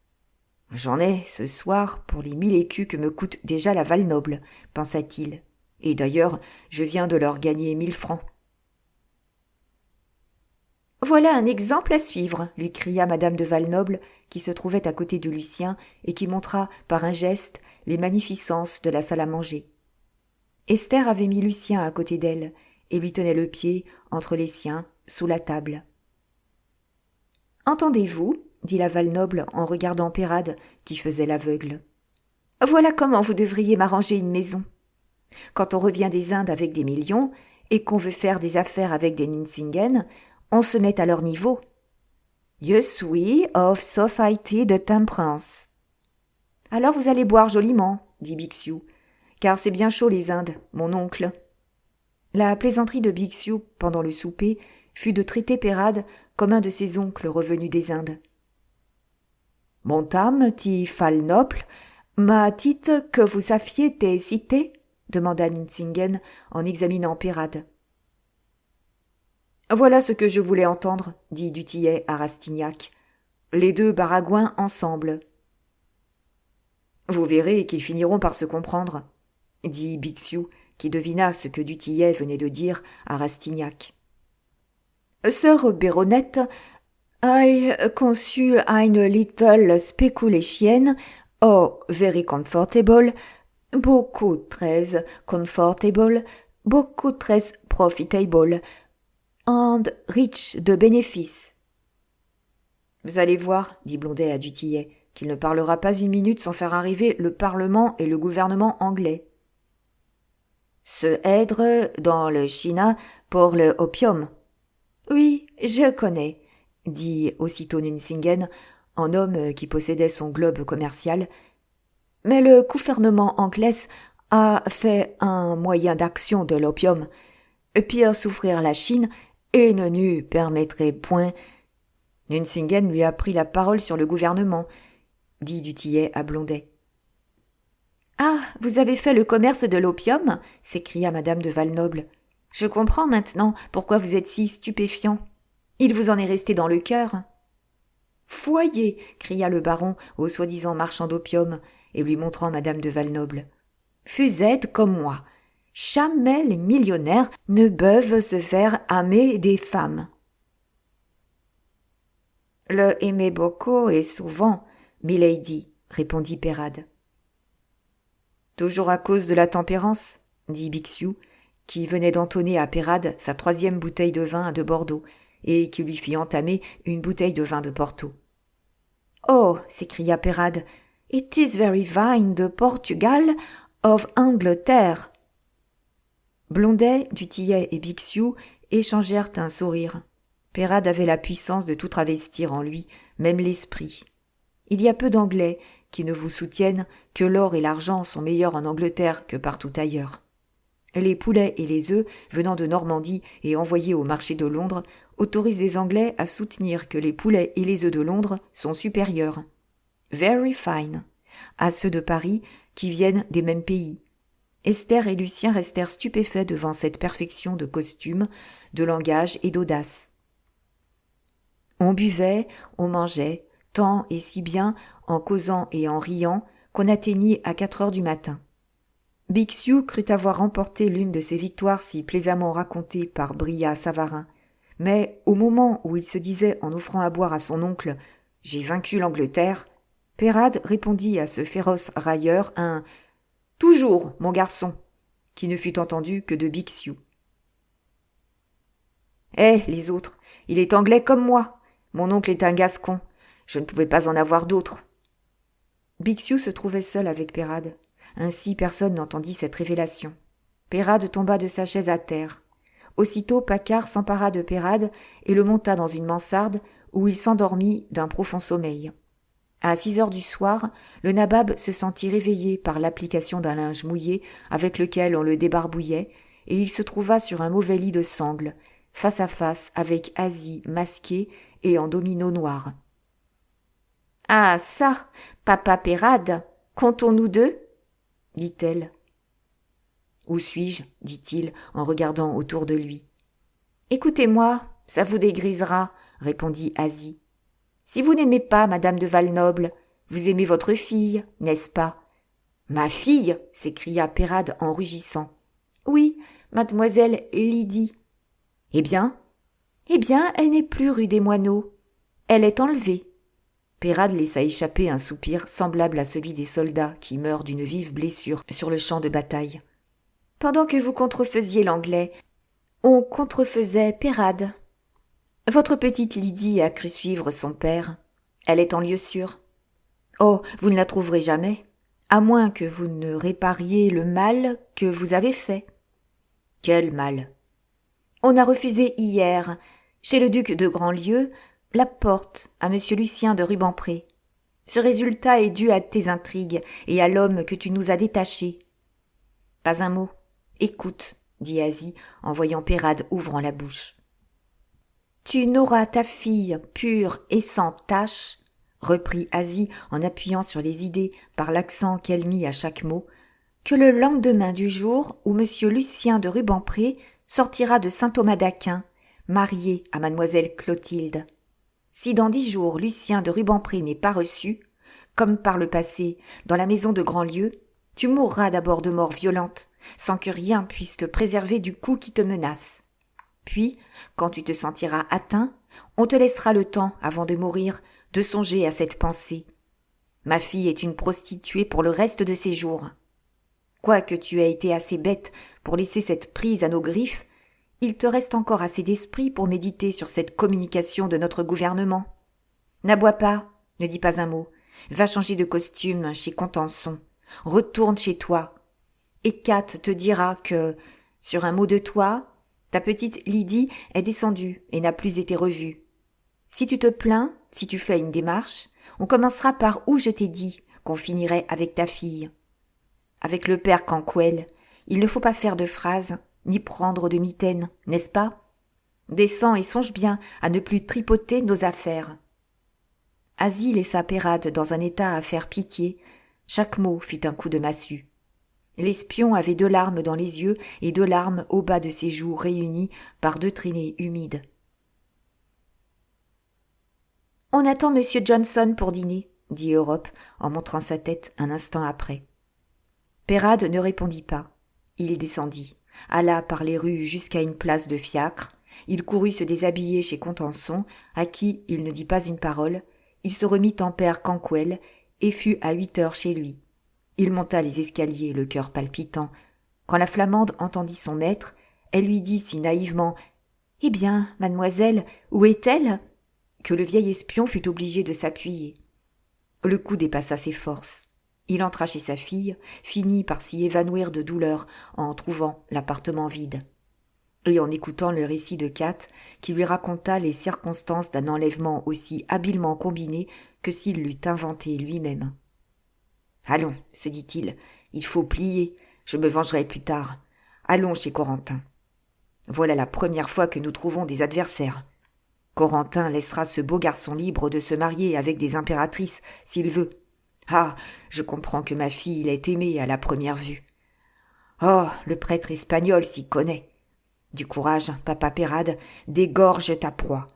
« J'en ai, ce soir, pour les 1000 écus que me coûte déjà la Valnoble, » pensa-t-il. « Et d'ailleurs, je viens de leur gagner 1000 francs. » « Voilà un exemple à suivre, » lui cria Madame de Valnoble, qui se trouvait à côté de Lucien et qui montra, par un geste, les magnificences de la salle à manger. Esther avait mis Lucien à côté d'elle et lui tenait le pied entre les siens, sous la table. « Entendez-vous » dit la Valnoble en regardant Peyrade, qui faisait l'aveugle. « Voilà comment vous devriez m'arranger une maison. Quand on revient des Indes avec des millions et qu'on veut faire des affaires avec des Nuncingen, on se met à leur niveau. Je suis of Society de Temperance. »« Alors vous allez boire joliment, » dit Bixiou, « car c'est bien chaud les Indes, mon oncle. » La plaisanterie de Bixiou pendant le souper fut de traiter Peyrade comme un de ses oncles revenus des Indes. « Mon âme, ti Valnoble, m'a dit que vous aviez des cités ?» demanda Nuncingen en examinant Peyrade. « Voilà ce que je voulais entendre, » dit Dutillet à Rastignac. « Les 2 baragouins ensemble. »« Vous verrez qu'ils finiront par se comprendre, » dit Bixiou, qui devina ce que Dutillet venait de dire à Rastignac. « Sir Baronet, I conçu eine little speculation, oh, very comfortable, beaucoup très comfortable, beaucoup très profitable, and rich de bénéfices. »« Vous allez voir, » dit Blondet à Dutillet, « qu'il ne parlera pas une minute sans faire arriver le Parlement et le gouvernement anglais. »« Se aidre dans le China pour le opium. »« Oui, je connais, » dit aussitôt Nuncingen, en homme qui possédait son globe commercial. Mais le gouvernement anglais a fait un moyen d'action de l'opium, pire souffrir la Chine, et ne nous permettrait point. Nucingen lui a pris la parole sur le gouvernement, dit du Tillet à Blondet. Ah, vous avez fait le commerce de l'opium s'écria madame de Valnoble. Je comprends maintenant pourquoi vous êtes si stupéfiant. Il vous en est resté dans le cœur. Foyez cria le baron au soi-disant marchand d'opium, et lui montrant madame de Valnoble. Vous êtes comme moi. Jamais les millionnaires ne peuvent se faire aimer des femmes. Le aimer beaucoup et souvent, milady, répondit Peyrade. Toujours à cause de la tempérance, dit Bixiou, qui venait d'entonner à Peyrade sa 3e bouteille de vin de Bordeaux, et qui lui fit entamer une bouteille de vin de Porto. Oh, s'écria Peyrade, it is very fine de Portugal, of Angleterre. Blondet, du Tillet et Bixiou échangèrent un sourire. Peyrade avait la puissance de tout travestir en lui, même l'esprit. Il y a peu d'Anglais qui ne vous soutiennent que l'or et l'argent sont meilleurs en Angleterre que partout ailleurs. Les poulets et les œufs venant de Normandie et envoyés au marché de Londres autorisent les Anglais à soutenir que les poulets et les œufs de Londres sont supérieurs, very fine, à ceux de Paris qui viennent des mêmes pays. Esther et Lucien restèrent stupéfaits devant cette perfection de costume, de langage et d'audace. On buvait, on mangeait, tant et si bien, en causant et en riant, qu'on atteignit à 4 heures du matin. Bixiou crut avoir remporté l'une de ces victoires si plaisamment racontées par Brillat Savarin, mais au moment où il se disait en offrant à boire à son oncle « J'ai vaincu l'Angleterre », Peyrade répondit à ce féroce railleur un « Toujours, mon garçon », qui ne fut entendu que de Bixiou. « Eh, les autres, il est anglais comme moi. Mon oncle est un gascon. Je ne pouvais pas en avoir d'autres. » Bixiou se trouvait seul avec Peyrade. Ainsi personne n'entendit cette révélation. Peyrade tomba de sa chaise à terre. Aussitôt Paccard s'empara de Peyrade et le monta dans une mansarde où il s'endormit d'un profond sommeil. À 6 heures du soir, le nabab se sentit réveillé par l'application d'un linge mouillé avec lequel on le débarbouillait, et il se trouva sur un mauvais lit de sangle, face à face avec Asie masquée et en domino noir. « Ah ça, papa Peyrade, comptons-nous deux ?» dit-elle. « Où suis-je » dit-il en regardant autour de lui. « Écoutez-moi, ça vous dégrisera, » répondit Asie. « Si vous n'aimez pas madame de Valnoble, vous aimez votre fille, n'est-ce pas ?»« Ma fille » s'écria Peyrade en rugissant. « Oui, mademoiselle Lydie. »« Eh bien ?»« Eh bien, elle n'est plus rue des Moineaux. Elle est enlevée. » Peyrade laissa échapper un soupir semblable à celui des soldats qui meurent d'une vive blessure sur le champ de bataille. « Pendant que vous contrefaisiez l'anglais, on contrefaisait Peyrade. Votre petite Lydie a cru suivre son père. Elle est en lieu sûr. Oh, vous ne la trouverez jamais, à moins que vous ne répariez le mal que vous avez fait. » »« Quel mal ?»« On a refusé hier, chez le duc de Grandlieu, la porte à monsieur Lucien de Rubempré. Ce résultat est dû à tes intrigues et à l'homme que tu nous as détaché. »« Pas un mot. Écoute, » dit Asie en voyant Peyrade ouvrant la bouche. « Tu n'auras ta fille pure et sans tache, » reprit Asie en appuyant sur les idées par l'accent qu'elle mit à chaque mot, « que le lendemain du jour où monsieur Lucien de Rubempré sortira de Saint-Thomas d'Aquin, marié à mademoiselle Clotilde. Si dans 10 jours Lucien de Rubempré n'est pas reçu, comme par le passé, dans la maison de Grandlieu, tu mourras d'abord de mort violente, sans que rien puisse te préserver du coup qui te menace. Puis, quand tu te sentiras atteint, on te laissera le temps, avant de mourir, de songer à cette pensée. Ma fille est une prostituée pour le reste de ses jours. Quoique tu aies été assez bête pour laisser cette prise à nos griffes, il te reste encore assez d'esprit pour méditer sur cette communication de notre gouvernement. N'aboie pas, ne dis pas un mot, va changer de costume chez Contenson, retourne chez toi. Et Kat te dira que, sur un mot de toi, ta petite Lydie est descendue et n'a plus été revue. Si tu te plains, si tu fais une démarche, On commencera par où je t'ai dit qu'on finirait avec ta fille. Avec le père Canquoëlle, il ne faut pas faire de phrases, ni prendre de mitaines, n'est-ce pas? Descends et songe bien à ne plus tripoter nos affaires. Asie laissa Peyrade dans un état à faire pitié. Chaque mot fut un coup de massue. L'espion avait 2 larmes dans les yeux et 2 larmes au bas de ses joues réunies par 2 traînées humides. « On attend Monsieur Johnson pour dîner, » dit Europe en montrant sa tête un instant après. Peyrade ne répondit pas. Il descendit, alla par les rues jusqu'à une place de fiacre. Il courut se déshabiller chez Contenson, à qui il ne dit pas une parole. Il se remit en père Canquoëlle et fut à 8 heures chez lui. Il monta les escaliers, le cœur palpitant. Quand la Flamande entendit son maître, elle lui dit si naïvement « Eh bien, mademoiselle, où est-elle ?» que le vieil espion fut obligé de s'appuyer. Le coup dépassa ses forces. Il entra chez sa fille, finit par s'y évanouir de douleur en trouvant l'appartement vide. Et en écoutant le récit de Kat, qui lui raconta les circonstances d'un enlèvement aussi habilement combiné que s'il l'eût inventé lui-même. « Allons, se dit-il, il faut plier, je me vengerai plus tard. Allons chez Corentin. Voilà la première fois que nous trouvons des adversaires. Corentin laissera ce beau garçon libre de se marier avec des impératrices, s'il veut. Ah, je comprends que ma fille l'ait aimé à la première vue. Oh, le prêtre espagnol s'y connaît. Du courage, papa Peyrade, dégorge ta proie. »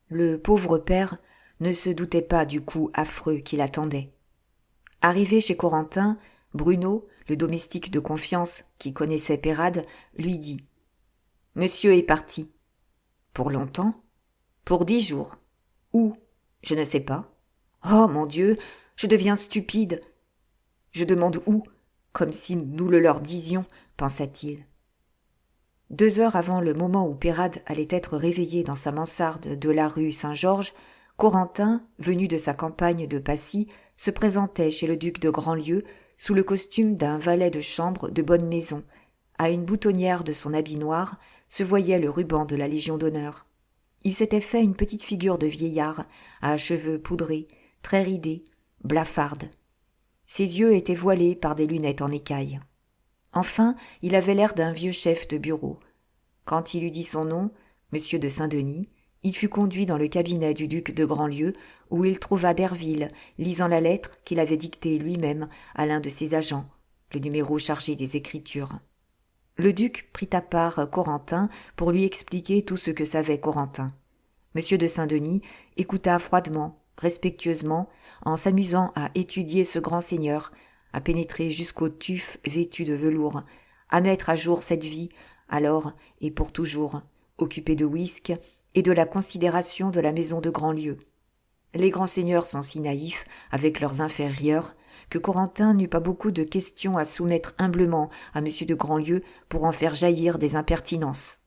Le pauvre père ne se doutait pas du coup affreux qui l'attendait. Arrivé chez Corentin, Bruno, le domestique de confiance qui connaissait Peyrade, lui dit « Monsieur est parti. »« Pour longtemps ? » ?»« Pour 10 jours. »« Où ? » ?»« Je ne sais pas. »« Oh, mon Dieu, je deviens stupide. »« Je demande où, comme si nous le leur disions, pensa-t-il. 2 heures avant le moment où Peyrade allait être réveillé dans sa mansarde de la rue Saint-Georges, Corentin, venu de sa campagne de Passy, se présentait chez le duc de Grandlieu sous le costume d'un valet de chambre de bonne maison. À une boutonnière de son habit noir se voyait le ruban de la Légion d'honneur. Il s'était fait une petite figure de vieillard, à cheveux poudrés, très ridés, blafarde. Ses yeux étaient voilés par des lunettes en écaille. Enfin, il avait l'air d'un vieux chef de bureau. Quand il eut dit son nom, Monsieur de Saint-Denis, il fut conduit dans le cabinet du duc de Grandlieu, où il trouva Derville, lisant la lettre qu'il avait dictée lui-même à l'un de ses agents, le numéro chargé des écritures. Le duc prit à part Corentin pour lui expliquer tout ce que savait Corentin. Monsieur de Saint-Denis écouta froidement, respectueusement, en s'amusant à étudier ce grand seigneur, à pénétrer jusqu'au tuf vêtu de velours, à mettre à jour cette vie, alors et pour toujours, occupée de whist et de la considération de la maison de Grandlieu. Les grands seigneurs sont si naïfs avec leurs inférieurs que Corentin n'eut pas beaucoup de questions à soumettre humblement à monsieur de Grandlieu pour en faire jaillir des impertinences.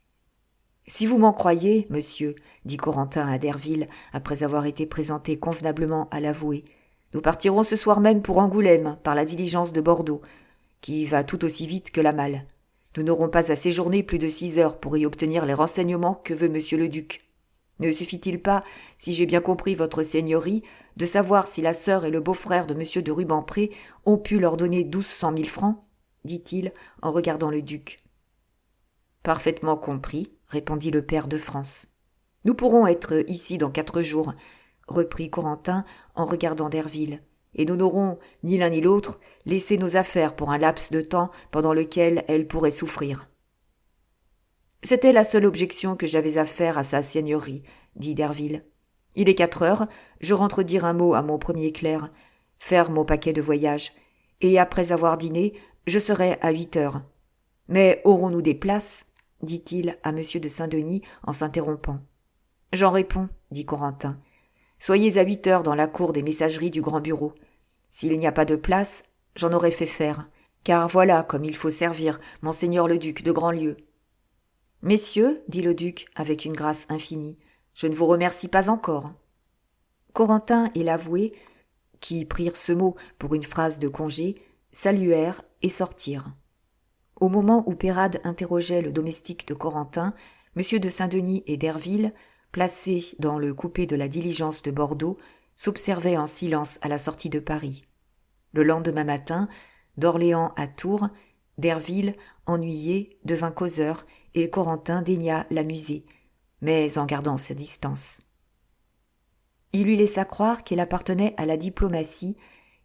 « Si vous m'en croyez, monsieur, » dit Corentin à Derville, après avoir été présenté convenablement à l'avoué, « nous partirons ce soir même pour Angoulême par la diligence de Bordeaux, qui va tout aussi vite que la malle. Nous n'aurons pas à séjourner plus de 6 heures pour y obtenir les renseignements que veut monsieur le duc. Ne suffit-il pas, si j'ai bien compris votre seigneurie, de savoir si la sœur et le beau-frère de monsieur de Rubempré ont pu leur donner 1200 000 francs, dit-il en regardant le duc. Parfaitement compris, répondit le pair de France. Nous pourrons être ici dans 4 jours, reprit Corentin en regardant Derville, et nous n'aurons, ni l'un ni l'autre, laissé nos affaires pour un laps de temps pendant lequel elles pourraient souffrir. C'était la seule objection que j'avais à faire à sa seigneurie, dit Derville. Il est 4 heures, je rentre dire un mot à mon premier clerc, faire mon paquet de voyage, et après avoir dîné, je serai à 8 heures. Mais aurons-nous des places ? Dit-il à monsieur de Saint-Denis en s'interrompant. J'en réponds, dit Corentin. Soyez à 8 heures dans la cour des messageries du grand bureau. S'il n'y a pas de place, j'en aurai fait faire, car voilà comme il faut servir monseigneur le duc de Grandlieu. Messieurs, dit le duc avec une grâce infinie, je ne vous remercie pas encore. Corentin et l'avoué, qui prirent ce mot pour une phrase de congé, saluèrent et sortirent. Au moment où Peyrade interrogeait le domestique de Corentin, monsieur de Saint-Denis et Derville, placés dans le coupé de la diligence de Bordeaux, s'observaient en silence à la sortie de Paris. Le lendemain matin, d'Orléans à Tours, Derville, ennuyé, devint causeur et Corentin daigna l'amuser, mais en gardant sa distance. Il lui laissa croire qu'il appartenait à la diplomatie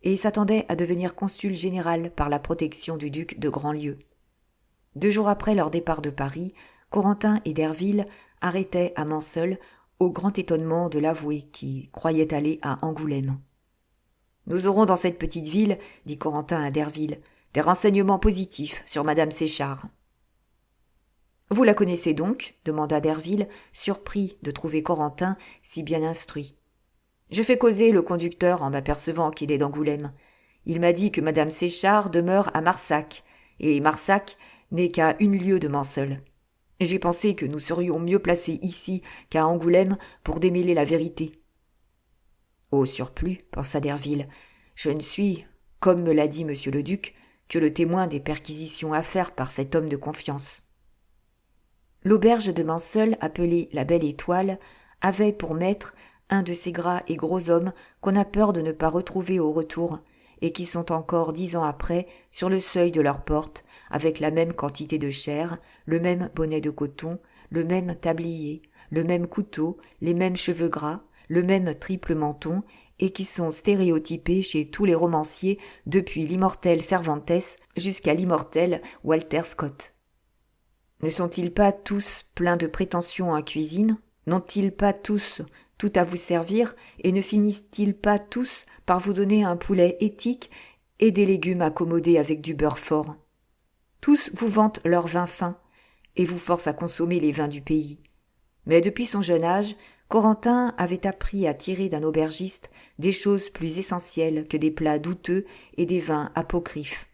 et s'attendait à devenir consul général par la protection du duc de Grandlieu. 2 jours après leur départ de Paris, Corentin et Derville arrêtaient à Manseul, au grand étonnement de l'avoué qui croyait aller à Angoulême. « Nous aurons dans cette petite ville, dit Corentin à Derville, des renseignements positifs sur madame Séchard. »« Vous la connaissez donc ?» demanda Derville, surpris de trouver Corentin si bien instruit. « Je fais causer le conducteur en m'apercevant qu'il est d'Angoulême. Il m'a dit que madame Séchard demeure à Marsac, et Marsac n'est qu'à 1 lieue de Manseul. Et j'ai pensé que nous serions mieux placés ici qu'à Angoulême pour démêler la vérité. » Au surplus, pensa Derville, je ne suis, comme me l'a dit monsieur le duc, que le témoin des perquisitions à faire par cet homme de confiance. L'auberge de Manseul, appelée la Belle Étoile, avait pour maître un de ces gras et gros hommes qu'on a peur de ne pas retrouver au retour, et qui sont encore 10 ans après sur le seuil de leur porte, avec la même quantité de chair, le même bonnet de coton, le même tablier, le même couteau, les mêmes cheveux gras, le même triple menton, et qui sont stéréotypés chez tous les romanciers depuis l'immortel Cervantes jusqu'à l'immortel Walter Scott. Ne sont-ils pas tous pleins de prétentions en cuisine? N'ont-ils pas tous tout à vous servir, et ne finissent-ils pas tous par vous donner un poulet éthique et des légumes accommodés avec du beurre fort? Tous vous vantent leur vin fin, et vous forcent à consommer les vins du pays. Mais depuis son jeune âge, Corentin avait appris à tirer d'un aubergiste des choses plus essentielles que des plats douteux et des vins apocryphes.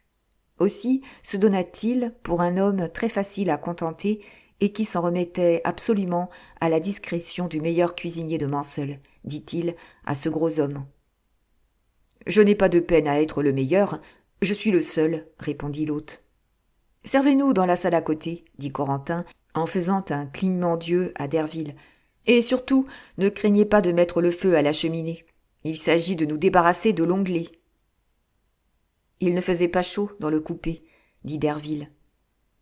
Aussi se donna-t-il pour un homme très facile à contenter et qui s'en remettait absolument à la discrétion du meilleur cuisinier de Manseul, dit-il à ce gros homme. « Je n'ai pas de peine à être le meilleur, je suis le seul, répondit l'hôte. « Servez-nous dans la salle à côté, dit Corentin, en faisant un clignement d'yeux à Derville. Et surtout, ne craignez pas de mettre le feu à la cheminée. Il s'agit de nous débarrasser de l'onglet. » Il ne faisait pas chaud dans le coupé, dit Derville.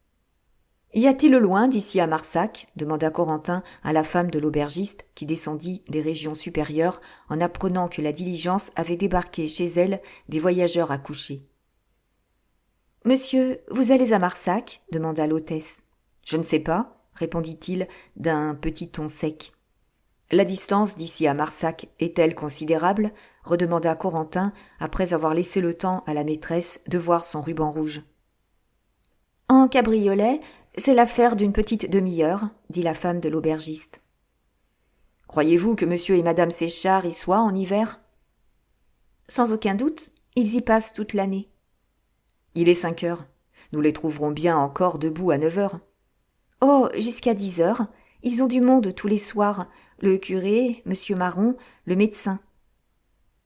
« Y a-t-il loin d'ici à Marsac ?» demanda Corentin à la femme de l'aubergiste qui descendit des régions supérieures en apprenant que la diligence avait débarqué chez elle des voyageurs à coucher. « Monsieur, vous allez à Marsac ?» demanda l'hôtesse. « Je ne sais pas, » répondit-il d'un petit ton sec. « La distance d'ici à Marsac est-elle considérable ?» redemanda Corentin après avoir laissé le temps à la maîtresse de voir son ruban rouge. « En cabriolet, c'est l'affaire d'une petite demi-heure, » dit la femme de l'aubergiste. « Croyez-vous que monsieur et madame Séchard y soient en hiver ?»« Sans aucun doute, ils y passent toute l'année. »« Il est 5 heures. Nous les trouverons bien encore debout à 9 heures. »« Oh, jusqu'à 10 heures. Ils ont du monde tous les soirs. Le curé, monsieur Marron, le médecin. »«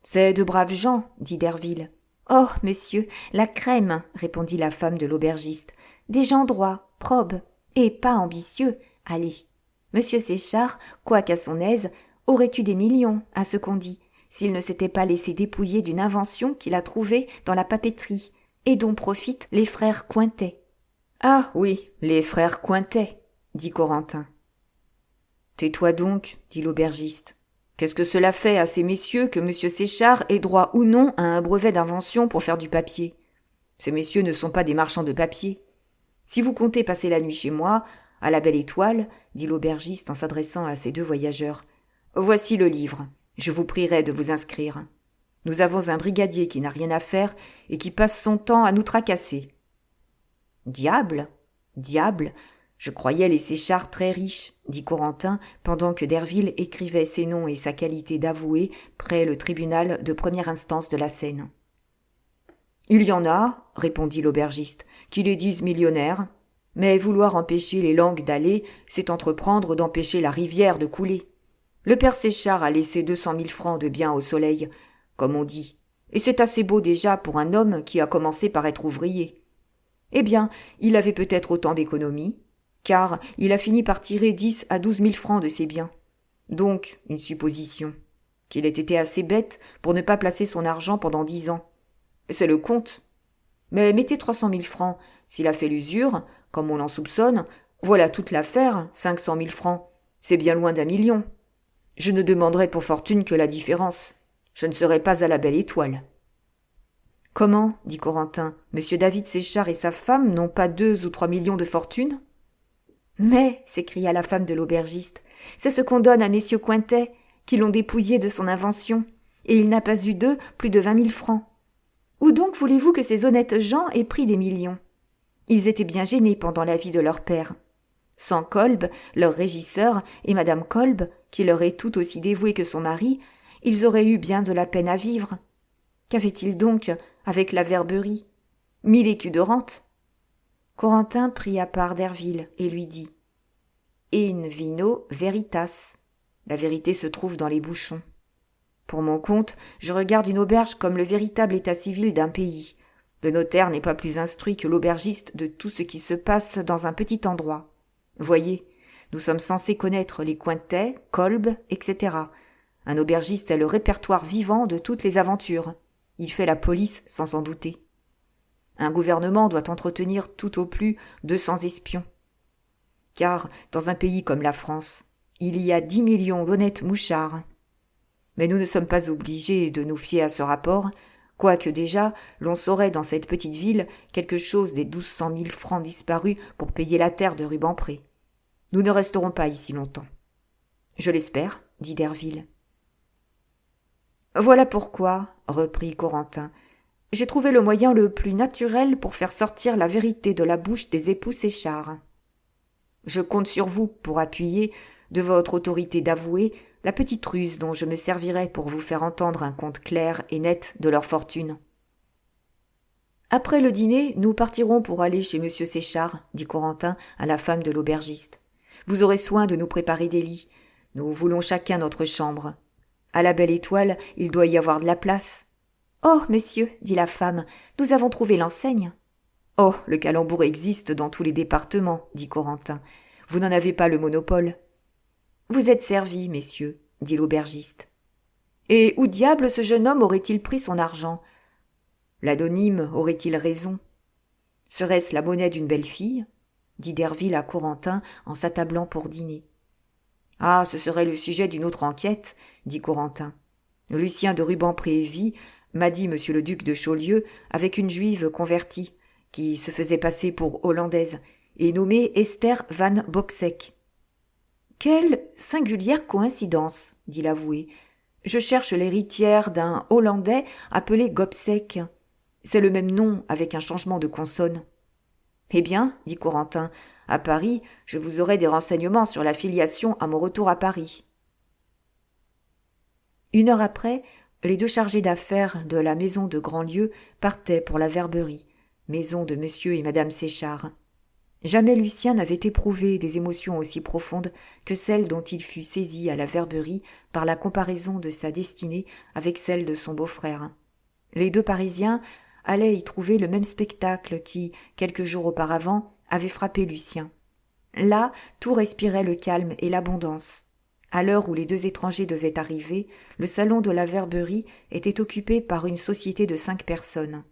C'est de braves gens, » dit Derville. « Oh, monsieur, la crème, » répondit la femme de l'aubergiste. « Des gens droits, probes, et pas ambitieux. Allez, monsieur Séchard, quoiqu'à son aise, aurait eu des millions, à ce qu'on dit, s'il ne s'était pas laissé dépouiller d'une invention qu'il a trouvée dans la papeterie, et dont profitent les frères Cointet. »« Ah oui, les frères Cointet, » dit Corentin. « Tais-toi donc, » dit l'aubergiste. « Qu'est-ce que cela fait à ces messieurs que monsieur Séchard ait droit ou non à un brevet d'invention pour faire du papier? Ces messieurs ne sont pas des marchands de papier. Si vous comptez passer la nuit chez moi, à la Belle Étoile, dit l'aubergiste en s'adressant à ses 2 voyageurs, voici le livre. Je vous prierai de vous inscrire. Nous avons un brigadier qui n'a rien à faire et qui passe son temps à nous tracasser. »« Diable, diable, je croyais les Séchard très riches, » dit Corentin pendant que Derville écrivait ses noms et sa qualité d'avoué près le tribunal de première instance de la Seine. « Il y en a, » répondit l'aubergiste, « qui les disent millionnaires. Mais vouloir empêcher les langues d'aller, c'est entreprendre d'empêcher la rivière de couler. Le père Séchard a laissé 200 000 francs de biens au soleil, comme on dit, et c'est assez beau déjà pour un homme qui a commencé par être ouvrier. Eh bien, il avait peut-être autant d'économies, car il a fini par tirer 10 à 12 000 francs de ses biens. Donc, une supposition. qu'il ait été assez bête pour ne pas placer son argent pendant 10 ans. C'est le compte. Mais mettez 300 000 francs. S'il a fait l'usure, comme on l'en soupçonne, voilà toute l'affaire, 500 000 francs. C'est bien loin d'1 million. Je ne demanderai pour fortune que la différence. Je ne serai pas à la Belle Étoile. Comment, dit Corentin, monsieur David Séchard et sa femme n'ont pas 2 ou 3 millions de fortune? Mais, s'écria la femme de l'aubergiste, c'est ce qu'on donne à messieurs Cointet, qui l'ont dépouillé de son invention, et il n'a pas eu d'eux plus de 20 000 francs. Où donc voulez-vous que ces honnêtes gens aient pris des millions? Ils étaient bien gênés pendant la vie de leur père. Sans Kolb, leur régisseur, et madame Kolb, qui leur est tout aussi dévouée que son mari, ils auraient eu bien de la peine à vivre. Qu'avait-il donc avec la Verberie? 1000 écus de rente. Corentin prit à part Derville et lui dit « In vino veritas ». La vérité se trouve dans les bouchons. Pour mon compte, je regarde une auberge comme le véritable état civil d'un pays. Le notaire n'est pas plus instruit que l'aubergiste de tout ce qui se passe dans un petit endroit. Voyez, nous sommes censés connaître les Cointet, Kolb, etc. Un aubergiste est le répertoire vivant de toutes les aventures. Il fait la police sans s'en douter. Un gouvernement doit entretenir tout au plus 200 espions. Car, dans un pays comme la France, il y a 10 millions d'honnêtes mouchards. Mais nous ne sommes pas obligés de nous fier à ce rapport, quoique déjà l'on saurait dans cette petite ville quelque chose des 1200 000 francs disparus pour payer la terre de Rubempré. Nous ne resterons pas ici longtemps. Je l'espère, dit Derville. Voilà pourquoi, reprit Corentin, j'ai trouvé le moyen le plus naturel pour faire sortir la vérité de la bouche des époux Séchard. Je compte sur vous pour appuyer, de votre autorité d'avoué, la petite ruse dont je me servirai pour vous faire entendre un compte clair et net de leur fortune. Après le dîner, nous partirons pour aller chez monsieur Séchard, dit Corentin à la femme de l'aubergiste. Vous aurez soin de nous préparer des lits. Nous voulons chacun notre chambre. À la Belle Étoile, il doit y avoir de la place. Oh, monsieur, dit la femme, nous avons trouvé l'enseigne. Oh, le calembour existe dans tous les départements, dit Corentin. Vous n'en avez pas le monopole. Vous êtes servis, messieurs, dit l'aubergiste. Et où diable ce jeune homme aurait-il pris son argent? L'anonyme aurait-il raison? Serait-ce la monnaie d'une belle fille? Dit Derville à Corentin en s'attablant pour dîner. Ah, ce serait le sujet d'une autre enquête, dit Corentin. Lucien de Rubempré vit, m'a dit monsieur le duc de Chaulieu, avec une juive convertie, qui se faisait passer pour hollandaise, et nommée Esther van Boxek. Quelle singulière coïncidence, dit l'avoué. Je cherche l'héritière d'un Hollandais appelé Gobseck. C'est le même nom avec un changement de consonne. Eh bien, dit Corentin, à Paris, je vous aurai des renseignements sur la filiation à mon retour à Paris. 1 heure après, les 2 chargés d'affaires de la maison de Grandlieu partaient pour la Verberie, maison de monsieur et madame Séchard. Jamais Lucien n'avait éprouvé des émotions aussi profondes que celles dont il fut saisi à la Verberie par la comparaison de sa destinée avec celle de son beau-frère. Les 2 Parisiens allaient y trouver le même spectacle qui, quelques jours auparavant, avait frappé Lucien. Là, tout respirait le calme et l'abondance. À l'heure où les 2 étrangers devaient arriver, le salon de la Verberie était occupé par une société de 5 personnes.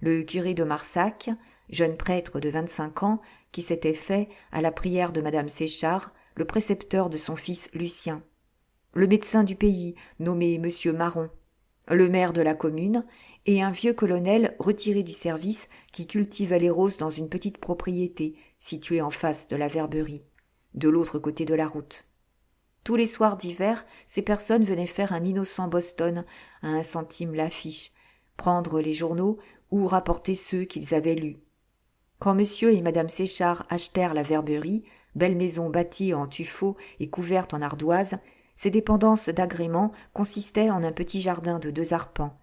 Le curé de Marsac, jeune prêtre de 25 ans, qui s'était fait, à la prière de madame Séchard, le précepteur de son fils Lucien. Le médecin du pays, nommé monsieur Marron. Le maire de la commune, et un vieux colonel retiré du service qui cultivait les roses dans une petite propriété située en face de la Verberie, de l'autre côté de la route. Tous les soirs d'hiver, ces personnes venaient faire un innocent Boston à 1 centime l'affiche, prendre les journaux ou rapporter ceux qu'ils avaient lus. Quand monsieur et madame Séchard achetèrent la Verberie, belle maison bâtie en tuffeau et couverte en ardoise, ses dépendances d'agrément consistaient en un petit jardin de 2 arpents.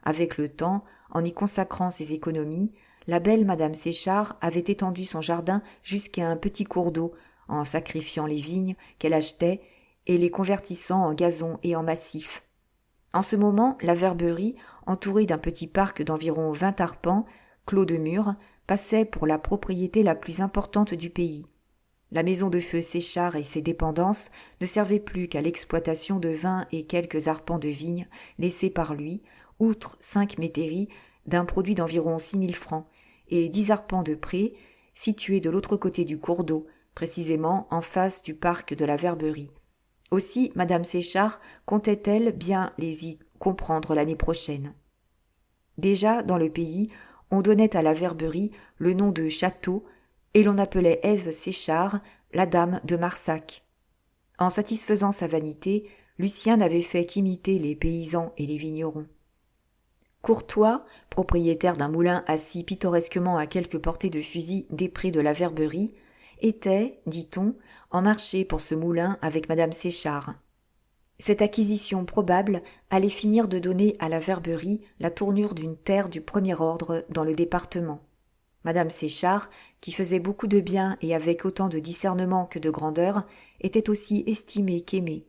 Avec le temps, en y consacrant ses économies, la belle madame Séchard avait étendu son jardin jusqu'à un petit cours d'eau, en sacrifiant les vignes qu'elle achetait et les convertissant en gazon et en massif. En ce moment, la Verberie, entourée d'un petit parc d'environ 20 arpents, clos de murs, passait pour la propriété la plus importante du pays. La maison de feu Séchard et ses dépendances ne servaient plus qu'à l'exploitation de 20 et quelques arpents de vignes laissés par lui, outre 5 métairies d'un produit d'environ 6 000 francs, et 10 arpents de prés situés de l'autre côté du cours d'eau, précisément en face du parc de la Verberie. Aussi madame Séchard comptait-elle bien les y comprendre l'année prochaine. Déjà, dans le pays, on donnait à la Verberie le nom de château, et l'on appelait Ève Séchard la dame de Marsac. En satisfaisant sa vanité, Lucien n'avait fait qu'imiter les paysans et les vignerons. Courtois, propriétaire d'un moulin assis pittoresquement à quelques portées de fusil des prés de la Verberie, était, dit-on, en marché pour ce moulin avec madame Séchard. Cette acquisition probable allait finir de donner à la Verberie la tournure d'une terre du premier ordre dans le département. Madame Séchard, qui faisait beaucoup de bien et avec autant de discernement que de grandeur, était aussi estimée qu'aimée.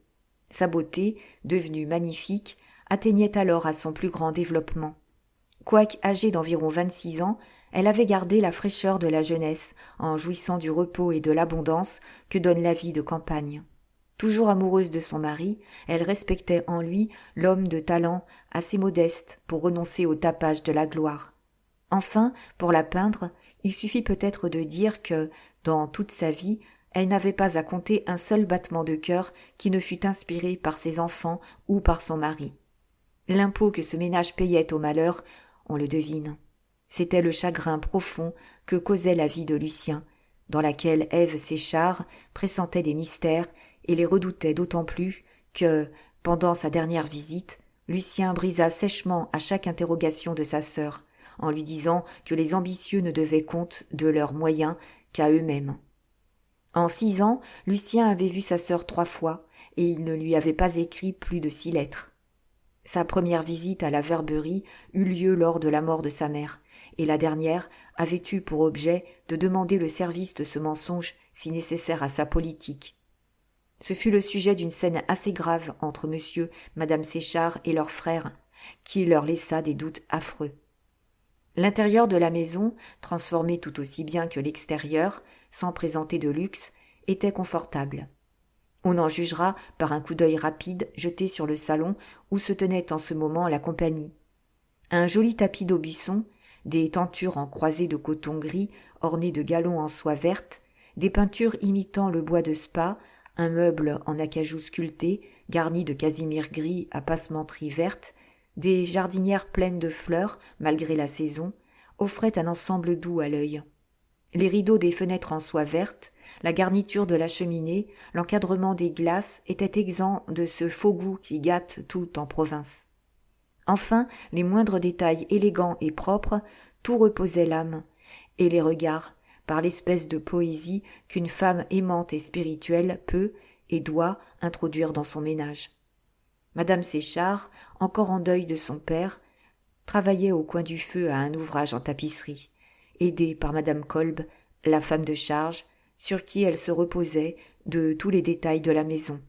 Sa beauté, devenue magnifique, atteignait alors à son plus grand développement. Quoique âgée d'environ 26 ans, elle avait gardé la fraîcheur de la jeunesse en jouissant du repos et de l'abondance que donne la vie de campagne. Toujours amoureuse de son mari, elle respectait en lui l'homme de talent assez modeste pour renoncer au tapage de la gloire. Enfin, pour la peindre, il suffit peut-être de dire que, dans toute sa vie, elle n'avait pas à compter un seul battement de cœur qui ne fût inspiré par ses enfants ou par son mari. L'impôt que ce ménage payait au malheur, on le devine. C'était le chagrin profond que causait la vie de Lucien, dans laquelle Ève Séchard pressentait des mystères et les redoutait d'autant plus que, pendant sa dernière visite, Lucien brisa sèchement à chaque interrogation de sa sœur, en lui disant que les ambitieux ne devaient compte de leurs moyens qu'à eux-mêmes. En 6 ans, Lucien avait vu sa sœur 3 fois, et il ne lui avait pas écrit plus de 6 lettres. Sa première visite à la Verberie eut lieu lors de la mort de sa mère, et la dernière avait eu pour objet de demander le service de ce mensonge si nécessaire à sa politique. Ce fut le sujet d'une scène assez grave entre monsieur, madame Séchard et leur frère, qui leur laissa des doutes affreux. L'intérieur de la maison, transformé tout aussi bien que l'extérieur, sans présenter de luxe, était confortable. On en jugera par un coup d'œil rapide jeté sur le salon où se tenait en ce moment la compagnie. Un joli tapis d'aubusson, des tentures en croisée de coton gris ornées de galons en soie verte, des peintures imitant le bois de Spa, un meuble en acajou sculpté garni de casimir gris à passementerie verte, des jardinières pleines de fleurs, malgré la saison, offraient un ensemble doux à l'œil. Les rideaux des fenêtres en soie verte, la garniture de la cheminée, l'encadrement des glaces étaient exempts de ce faux goût qui gâte tout en province. Enfin, les moindres détails élégants et propres, tout reposait l'âme, et les regards, par l'espèce de poésie qu'une femme aimante et spirituelle peut et doit introduire dans son ménage. Madame Séchard, encore en deuil de son père, travaillait au coin du feu à un ouvrage en tapisserie, aidée par madame Kolb, la femme de charge, sur qui elle se reposait de tous les détails de la maison.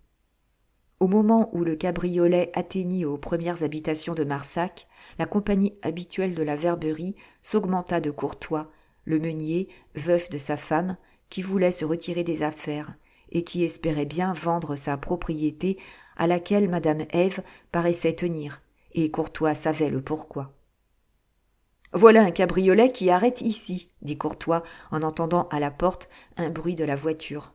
Au moment où le cabriolet atteignit aux premières habitations de Marsac, la compagnie habituelle de la Verberie s'augmenta de Courtois, le meunier, veuf de sa femme, qui voulait se retirer des affaires et qui espérait bien vendre sa propriété à laquelle madame Ève paraissait tenir, et Courtois savait le pourquoi. « Voilà un cabriolet qui arrête ici, » dit Courtois en entendant à la porte un bruit de la voiture.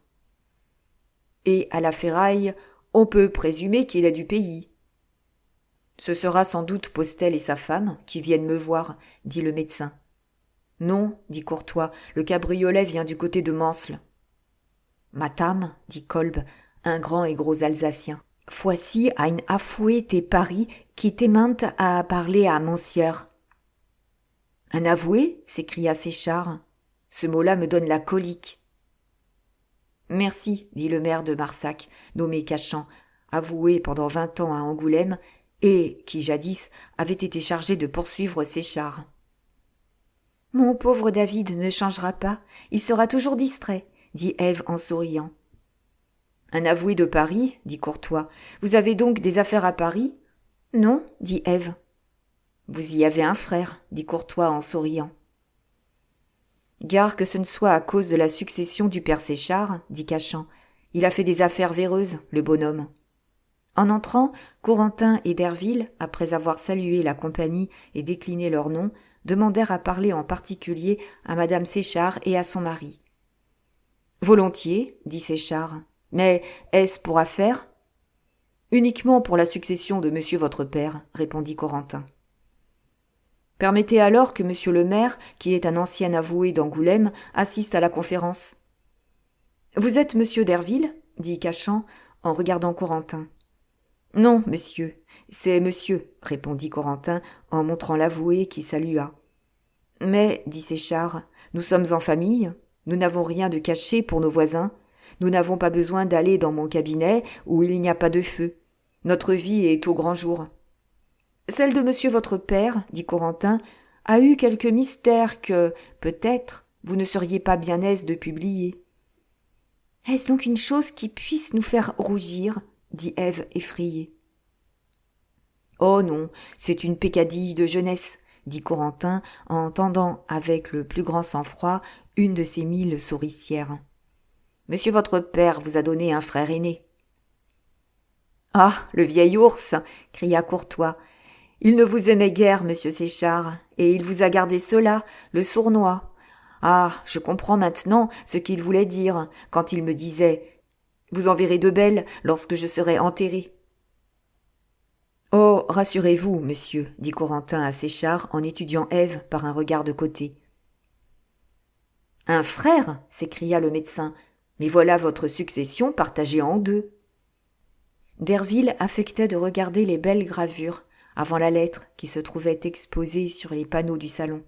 « Et à la ferraille, on peut présumer qu'il est du pays. »« Ce sera sans doute Postel et sa femme qui viennent me voir, » dit le médecin. « Non, » dit Courtois, « le cabriolet vient du côté de Mansle. »« Madame, » dit Kolb, un grand et gros Alsacien, « voici ein Afoué de Paris qui t'aimante à parler à monsieur. »« Un avoué » s'écria Séchard. « Ce mot-là me donne la colique. »« Merci, » dit le maire de Marsac, nommé Cachan, avoué pendant 20 ans à Angoulême, et qui, jadis, avait été chargé de poursuivre Séchard. « Mon pauvre David ne changera pas, il sera toujours distrait, » dit Ève en souriant. « Un avoué de Paris, » dit Courtois. « Vous avez donc des affaires à Paris ?»« Non, » dit Ève. « Vous y avez un frère, » dit Courtois en souriant. Gare que ce ne soit à cause de la succession du père Séchard, dit Cachan. Il a fait des affaires véreuses, le bonhomme. En entrant, Corentin et Derville, après avoir salué la compagnie et décliné leurs noms, demandèrent à parler en particulier à madame Séchard et à son mari. Volontiers, dit Séchard. Mais est-ce pour affaire ? Uniquement pour la succession de monsieur votre père, répondit Corentin. Permettez alors que monsieur le maire, qui est un ancien avoué d'Angoulême, assiste à la conférence. Vous êtes monsieur Derville ? Dit Cachan en regardant Corentin. Non, monsieur, c'est monsieur, répondit Corentin en montrant l'avoué qui salua. Mais, dit Séchard, nous sommes en famille, nous n'avons rien de caché pour nos voisins, nous n'avons pas besoin d'aller dans mon cabinet où il n'y a pas de feu. Notre vie est au grand jour. Celle de monsieur votre père, dit Corentin, a eu quelques mystères que, peut-être, vous ne seriez pas bien aise de publier. Est-ce donc une chose qui puisse nous faire rougir ? Dit Ève effrayée. Oh non, c'est une peccadille de jeunesse, dit Corentin en tendant avec le plus grand sang-froid une de ses 1000 souricières. Monsieur votre père vous a donné un frère aîné. Ah, le vieil ours, cria Courtois. Il ne vous aimait guère, monsieur Séchard, et il vous a gardé cela, le sournois. Ah, je comprends maintenant ce qu'il voulait dire quand il me disait « Vous en verrez de belles lorsque je serai enterré. » Oh, rassurez-vous, monsieur, dit Corentin à Séchard en étudiant Ève par un regard de côté. Un frère, s'écria le médecin, mais voilà votre succession partagée en deux. Derville affectait de regarder les belles gravures avant la lettre qui se trouvait exposée sur les panneaux du salon.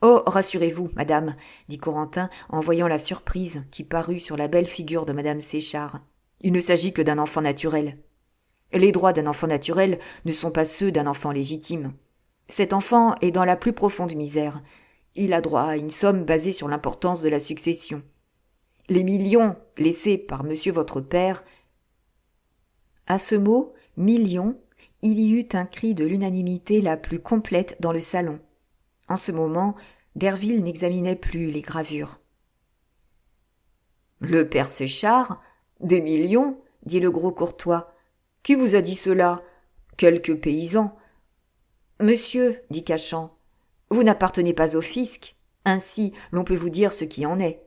Oh, rassurez-vous, madame, dit Corentin en voyant la surprise qui parut sur la belle figure de madame Séchard. Il ne s'agit que d'un enfant naturel. Les droits d'un enfant naturel ne sont pas ceux d'un enfant légitime. Cet enfant est dans la plus profonde misère. Il a droit à une somme basée sur l'importance de la succession. Les millions laissés par monsieur votre père. À ce mot, millions, il y eut un cri de l'unanimité la plus complète dans le salon. En ce moment, Derville n'examinait plus les gravures. Le père Séchard, des millions, dit le gros Courtois. Qui vous a dit cela ? Quelques paysans. Monsieur, dit Cachan, vous n'appartenez pas au fisc. Ainsi, l'on peut vous dire ce qui en est.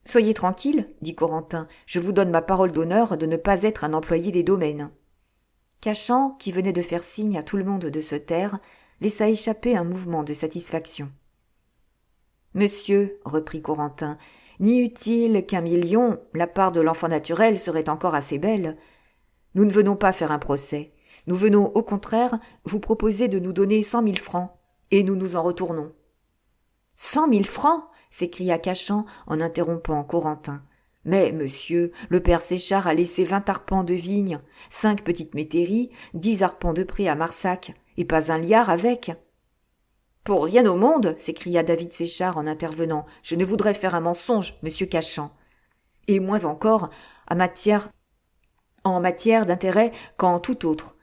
Soyez tranquille, dit Corentin, je vous donne ma parole d'honneur de ne pas être un employé des domaines. Cachan, qui venait de faire signe à tout le monde de se taire, laissa échapper un mouvement de satisfaction. Monsieur, reprit Corentin, n'y eût-il qu'1 million, la part de l'enfant naturel serait encore assez belle. Nous ne venons pas faire un procès. Nous venons, au contraire, vous proposer de nous donner 100 000 francs, et nous nous en retournons. 100 000 francs s'écria Cachan en interrompant Corentin. Mais, monsieur, le père Séchard a laissé 20 arpents de vignes, 5 petites métairies, 10 arpents de pré à Marsac, et pas un liard avec. Pour rien au monde, s'écria David Séchard en intervenant, je ne voudrais faire un mensonge, monsieur Cachan. Et moins encore, en matière d'intérêt qu'en tout autre.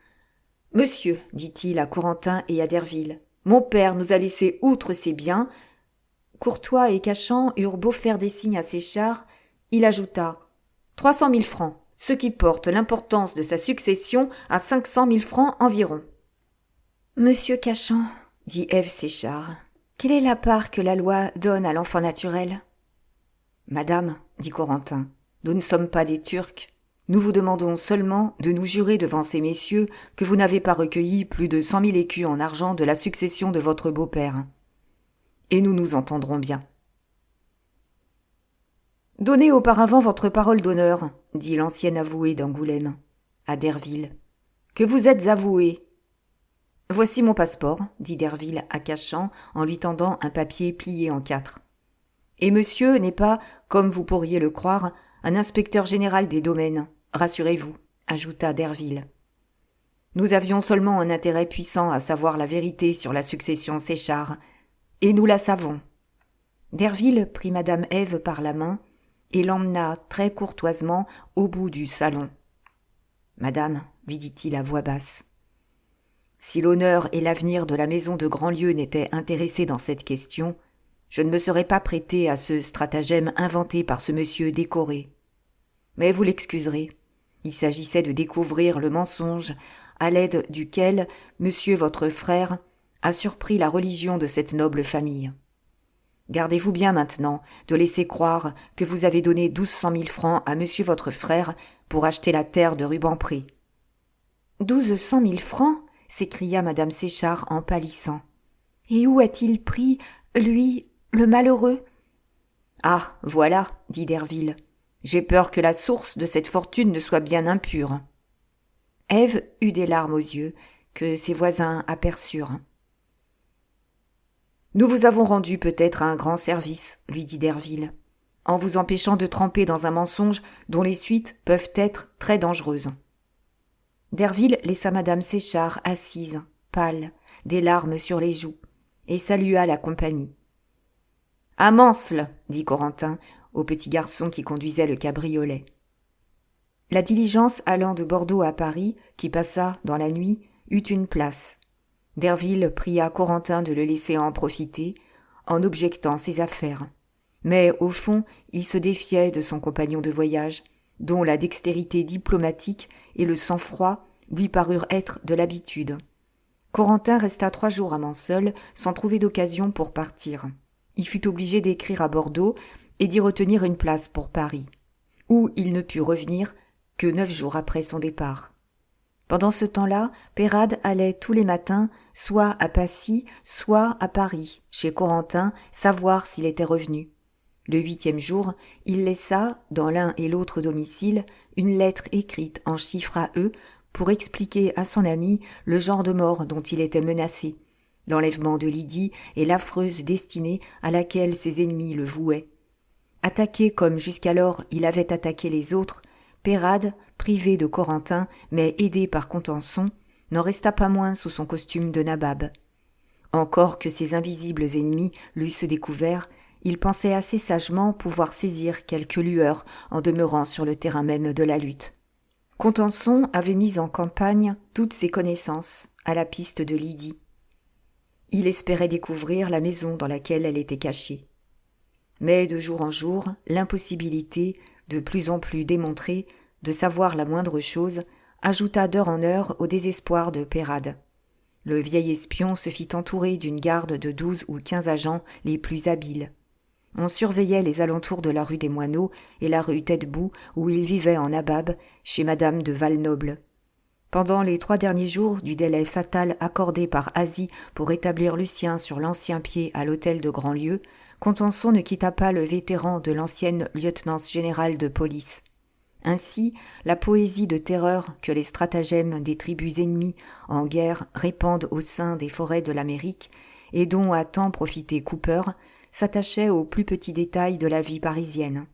Monsieur, dit-il à Corentin et à Derville, mon père nous a laissé outre ses biens. Courtois et Cachan eurent beau faire des signes à Séchard, il ajouta 300 000 francs, ce qui porte l'importance de sa succession à 500 000 francs environ. Monsieur Cachan, dit Ève Séchard, quelle est la part que la loi donne à l'enfant naturel ? Madame, dit Corentin, nous ne sommes pas des Turcs. Nous vous demandons seulement de nous jurer devant ces messieurs que vous n'avez pas recueilli plus de 100 000 écus en argent de la succession de votre beau-père. Et nous nous entendrons bien. Donnez auparavant votre parole d'honneur, dit l'ancien avoué d'Angoulême, à Derville. Que vous êtes avoué. Voici mon passeport, dit Derville à Cachan en lui tendant un papier plié en 4. Et monsieur n'est pas, comme vous pourriez le croire, un inspecteur général des domaines. Rassurez-vous, ajouta Derville. Nous avions seulement un intérêt puissant à savoir la vérité sur la succession Séchard, et nous la savons. Derville prit madame Ève par la main et l'emmena très courtoisement au bout du salon. Madame, lui dit-il à voix basse, si l'honneur et l'avenir de la maison de Grandlieu n'étaient intéressés dans cette question, Je ne me serais pas prêté à ce stratagème inventé par ce monsieur décoré. Mais vous l'excuserez. Il s'agissait de découvrir le mensonge à l'aide duquel monsieur votre frère a surpris la religion de cette noble famille. Gardez-vous bien maintenant de laisser croire que vous avez donné 1200 000 francs à monsieur votre frère pour acheter la terre de Rubempré. 1200 000 francs s'écria madame Séchard en pâlissant. Et où a-t-il pris, lui, le malheureux? Ah, voilà, dit Derville. J'ai peur que la source de cette fortune ne soit bien impure. Ève eut des larmes aux yeux, que ses voisins aperçurent. Nous vous avons rendu peut-être un grand service, lui dit Derville, en vous empêchant de tremper dans un mensonge dont les suites peuvent être très dangereuses. Derville laissa madame Séchard assise, pâle, des larmes sur les joues, et salua la compagnie. « À Mansle, dit Corentin au petit garçon qui conduisait le cabriolet. La diligence allant de Bordeaux à Paris, qui passa dans la nuit, eut une place. Derville pria Corentin de le laisser en profiter, en objectant ses affaires. Mais, au fond, il se défiait de son compagnon de voyage, dont la dextérité diplomatique et le sang-froid lui parurent être de l'habitude. Corentin resta 3 jours à Manseul sans trouver d'occasion pour partir. Il fut obligé d'écrire à Bordeaux et d'y retenir une place pour Paris, où il ne put revenir que 9 jours après son départ. Pendant ce temps-là, Peyrade allait tous les matins, soit à Passy, soit à Paris, chez Corentin, savoir s'il était revenu. Le 8e jour, il laissa, dans l'un et l'autre domicile, une lettre écrite en chiffres à E pour expliquer à son ami le genre de mort dont il était menacé, l'enlèvement de Lydie et l'affreuse destinée à laquelle ses ennemis le vouaient. Attaqué comme jusqu'alors il avait attaqué les autres, Peyrade, privé de Corentin, mais aidé par Contenson, n'en resta pas moins sous son costume de nabab. Encore que ses invisibles ennemis l'eussent découvert, il pensait assez sagement pouvoir saisir quelques lueurs en demeurant sur le terrain même de la lutte. Contenson avait mis en campagne toutes ses connaissances à la piste de Lydie. Il espérait découvrir la maison dans laquelle elle était cachée. Mais de jour en jour, l'impossibilité, de plus en plus démontrée, de savoir la moindre chose, ajouta d'heure en heure au désespoir de Peyrade. Le vieil espion se fit entourer d'une garde de 12 ou 15 agents les plus habiles. On surveillait les alentours de la rue des Moineaux et la rue Taitbout où il vivait en nabab, chez madame de Valnoble. Pendant les 3 derniers jours du délai fatal accordé par Asie pour rétablir Lucien sur l'ancien pied à l'hôtel de Grandlieu, Contenson ne quitta pas le vétéran de l'ancienne lieutenance générale de police. Ainsi, la poésie de terreur que les stratagèmes des tribus ennemies en guerre répandent au sein des forêts de l'Amérique, et dont a tant profité Cooper, s'attachait aux plus petits détails de la vie parisienne.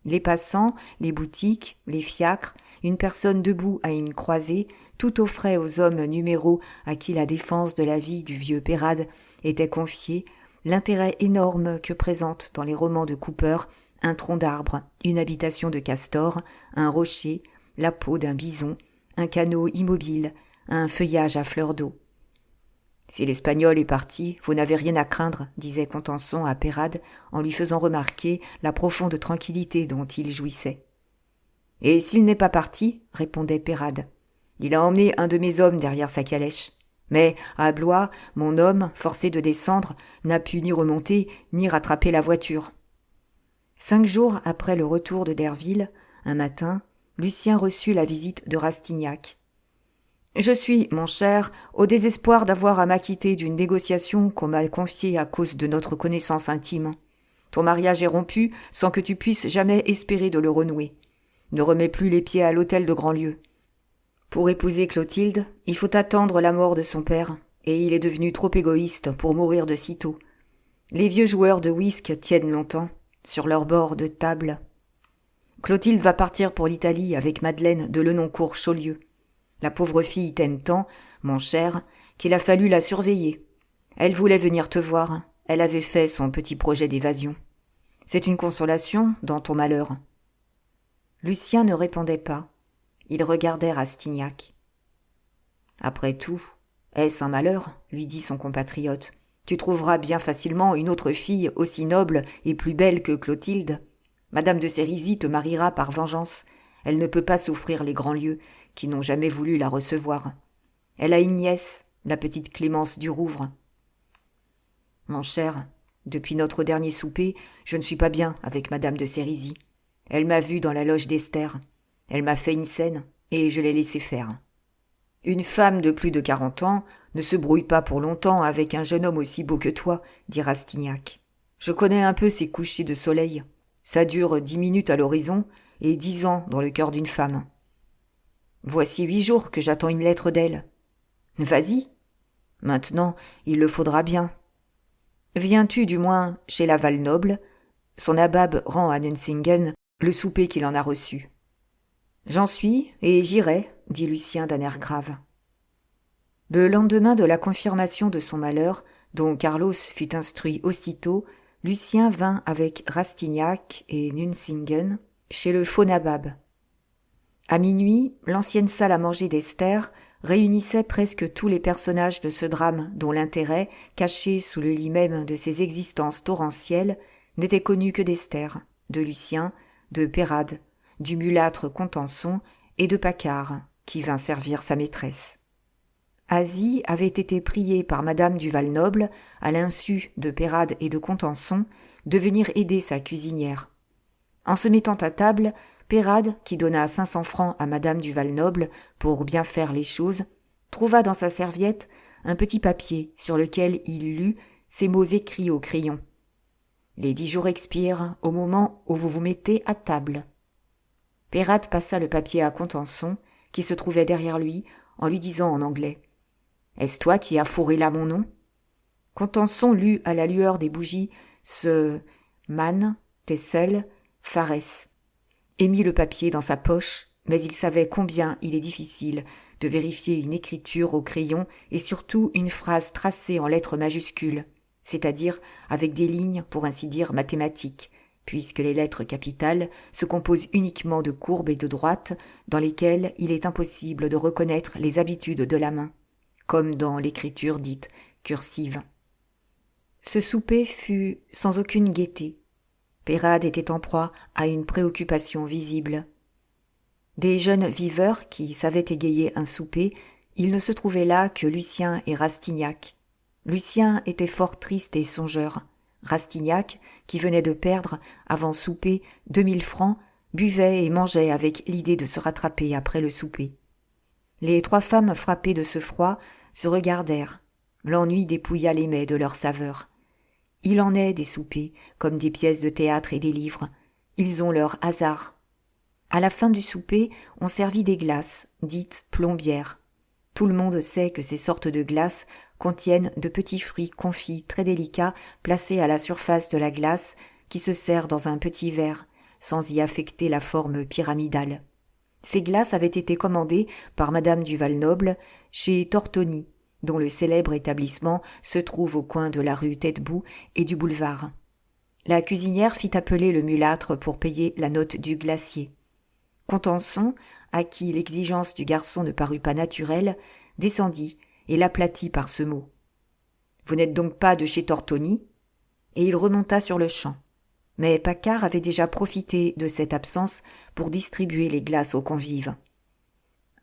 Les passants, les boutiques, les fiacres, une personne debout à une croisée, tout offrait aux hommes numéraux à qui la défense de la vie du vieux Peyrade était confiée, l'intérêt énorme que présente dans les romans de Cooper un tronc d'arbre, une habitation de castor, un rocher, la peau d'un bison, un canot immobile, un feuillage à fleur d'eau. « Si l'Espagnol est parti, vous n'avez rien à craindre, » disait Contenson à Peyrade en lui faisant remarquer la profonde tranquillité dont il jouissait. « Et s'il n'est pas parti, » répondait Peyrade, « il a emmené un de mes hommes derrière sa calèche. Mais, à Blois, mon homme, forcé de descendre, n'a pu ni remonter, ni rattraper la voiture. » 5 jours après le retour de Derville, un matin, Lucien reçut la visite de Rastignac. « Je suis, mon cher, au désespoir d'avoir à m'acquitter d'une négociation qu'on m'a confiée à cause de notre connaissance intime. Ton mariage est rompu sans que tu puisses jamais espérer de le renouer. Ne remets plus les pieds à l'hôtel de Grandlieu. Pour épouser Clotilde, il faut attendre la mort de son père, et il est devenu trop égoïste pour mourir de sitôt. Les vieux joueurs de whist tiennent longtemps, sur leur bord de table. Clotilde va partir pour l'Italie avec Madeleine de Lenoncourt-Chaulieu. La pauvre fille t'aime tant, mon cher, qu'il a fallu la surveiller. Elle voulait venir te voir, elle avait fait son petit projet d'évasion. C'est une consolation dans ton malheur. » Lucien ne répondait pas. Il regardait Rastignac. « Après tout, est-ce un malheur ?» lui dit son compatriote. Tu trouveras bien facilement une autre fille aussi noble et plus belle que Clotilde. Madame de Sérisy te mariera par vengeance. Elle ne peut pas souffrir les grands lieux, qui n'ont jamais voulu la recevoir. Elle a une nièce, la petite Clémence du Rouvre. Mon cher, depuis notre dernier souper, je ne suis pas bien avec Madame de Sérisy. Elle m'a vu dans la loge d'Esther. Elle m'a fait une scène, et je l'ai laissée faire. Une femme de plus de 40 ans ne se brouille pas pour longtemps avec un jeune homme aussi beau que toi, dit Rastignac. Je connais un peu ces couchers de soleil. Ça dure 10 minutes à l'horizon et 10 ans dans le cœur d'une femme. Voici 8 jours que j'attends une lettre d'elle. Vas-y. Maintenant, il le faudra bien. Viens-tu du moins chez la Val-Noble? Son nabab rend à Nuncingen le souper qu'il en a reçu. J'en suis, et j'irai, dit Lucien d'un air grave. Le lendemain de la confirmation de son malheur, dont Carlos fut instruit aussitôt, Lucien vint avec Rastignac et Nuncingen chez le faux nabab. À minuit, l'ancienne salle à manger d'Esther réunissait presque tous les personnages de ce drame dont l'intérêt, caché sous le lit même de ces existences torrentielles, n'était connu que d'Esther, de Lucien, de Peyrade, du mulâtre Contenson et de Paccard, qui vint servir sa maîtresse. Asie avait été priée par madame du Val-Noble, à l'insu de Peyrade et de Contenson, de venir aider sa cuisinière. En se mettant à table, Peyrade, qui donna 500 francs à madame du Val-Noble pour bien faire les choses, trouva dans sa serviette un petit papier sur lequel il lut ces mots écrits au crayon. « Les 10 jours expirent au moment où vous vous mettez à table. » Peyrade passa le papier à Contenson, qui se trouvait derrière lui, en lui disant en anglais « Est-ce toi qui as fourré là mon nom ?» Contenson lut à la lueur des bougies ce « Man, Tessel, Pharès » et mit le papier dans sa poche, mais il savait combien il est difficile de vérifier une écriture au crayon et surtout une phrase tracée en lettres majuscules, c'est-à-dire avec des lignes, pour ainsi dire, mathématiques, puisque les lettres capitales se composent uniquement de courbes et de droites dans lesquelles il est impossible de reconnaître les habitudes de la main, comme dans l'écriture dite cursive. Ce souper fut sans aucune gaieté. Peyrade était en proie à une préoccupation visible. Des jeunes viveurs qui savaient égayer un souper, il ne se trouvait là que Lucien et Rastignac. Lucien était fort triste et songeur. Rastignac, qui venait de perdre, avant souper, 2000 francs, buvait et mangeait avec l'idée de se rattraper après le souper. Les 3 femmes frappées de ce froid se regardèrent. L'ennui dépouilla les mets de leur saveur. Il en est des soupers, comme des pièces de théâtre et des livres. Ils ont leur hasard. À la fin du souper, on servit des glaces, dites plombières. Tout le monde sait que ces sortes de glaces contiennent de petits fruits confits très délicats placés à la surface de la glace qui se sert dans un petit verre, sans y affecter la forme pyramidale. Ces glaces avaient été commandées par madame du Val-Noble chez Tortoni, dont le célèbre établissement se trouve au coin de la rue Taitbout et du boulevard. La cuisinière fit appeler le mulâtre pour payer la note du glacier. Contenson, à qui l'exigence du garçon ne parut pas naturelle, descendit et l'aplatit par ce mot. « Vous n'êtes donc pas de chez Tortoni ?» Et il remonta sur le champ. Mais Paccard avait déjà profité de cette absence pour distribuer les glaces aux convives.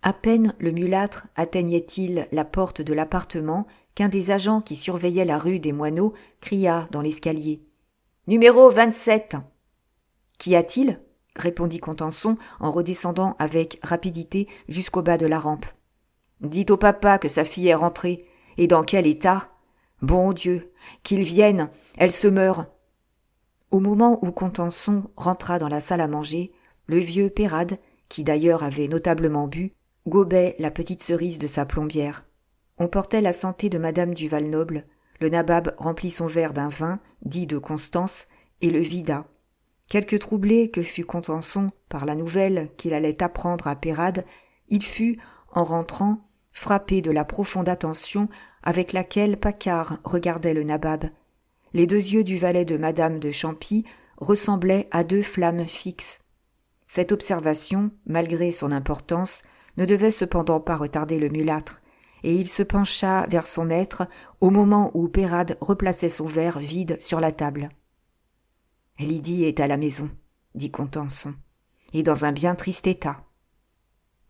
À peine le mulâtre atteignait-il la porte de l'appartement qu'un des agents qui surveillait la rue des Moineaux cria dans l'escalier. « Numéro 27 !»« Qu'y a-t-il » répondit Contenson en redescendant avec rapidité jusqu'au bas de la rampe. « Dites au papa que sa fille est rentrée. Et dans quel état ? Bon Dieu, qu'il vienne, elle se meurt !» Au moment où Contenson rentra dans la salle à manger, le vieux Peyrade, qui d'ailleurs avait notablement bu, gobait la petite cerise de sa plombière. On portait la santé de madame du Val-Noble. Le nabab remplit son verre d'un vin, dit de Constance, et le vida. Quelque troublé que fût Contenson par la nouvelle qu'il allait apprendre à Peyrade, il fut, en rentrant, frappé de la profonde attention avec laquelle Paccard regardait le nabab. Les 2 yeux du valet de madame de Champy ressemblaient à 2 flammes fixes. Cette observation, malgré son importance, ne devait cependant pas retarder le mulâtre, et il se pencha vers son maître au moment où Peyrade replaçait son verre vide sur la table. « Lydie est à la maison, » dit Contenson, « et dans un bien triste état. »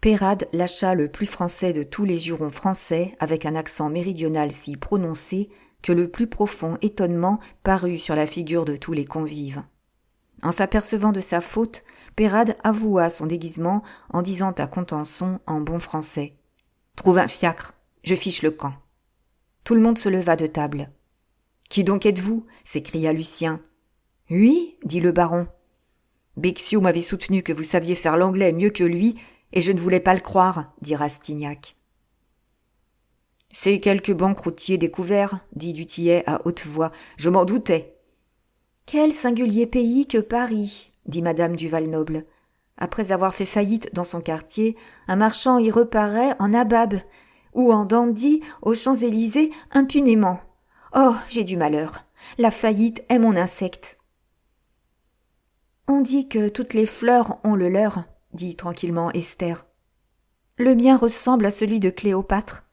Peyrade lâcha le plus français de tous les jurons français avec un accent méridional si prononcé que le plus profond étonnement parut sur la figure de tous les convives. En s'apercevant de sa faute, Peyrade avoua son déguisement en disant à Contenson en bon français « Trouve un fiacre, je fiche le camp. » Tout le monde se leva de table. « Qui donc êtes-vous » s'écria Lucien. « Oui, dit le baron. Bixiou m'avait soutenu que vous saviez faire l'anglais mieux que lui, et je ne voulais pas le croire, dit Rastignac. « C'est quelque banqueroutier découvert, dit du Tillet à haute voix, je m'en doutais. »« Quel singulier pays que Paris, dit madame du Val-Noble. Après avoir fait faillite dans son quartier, un marchand y reparaît en nabab, ou en dandy aux Champs-Élysées impunément. Oh, j'ai du malheur. La faillite est mon insecte. »« On dit que toutes les fleurs ont le leur, dit tranquillement Esther. Le mien ressemble à celui de Cléopâtre.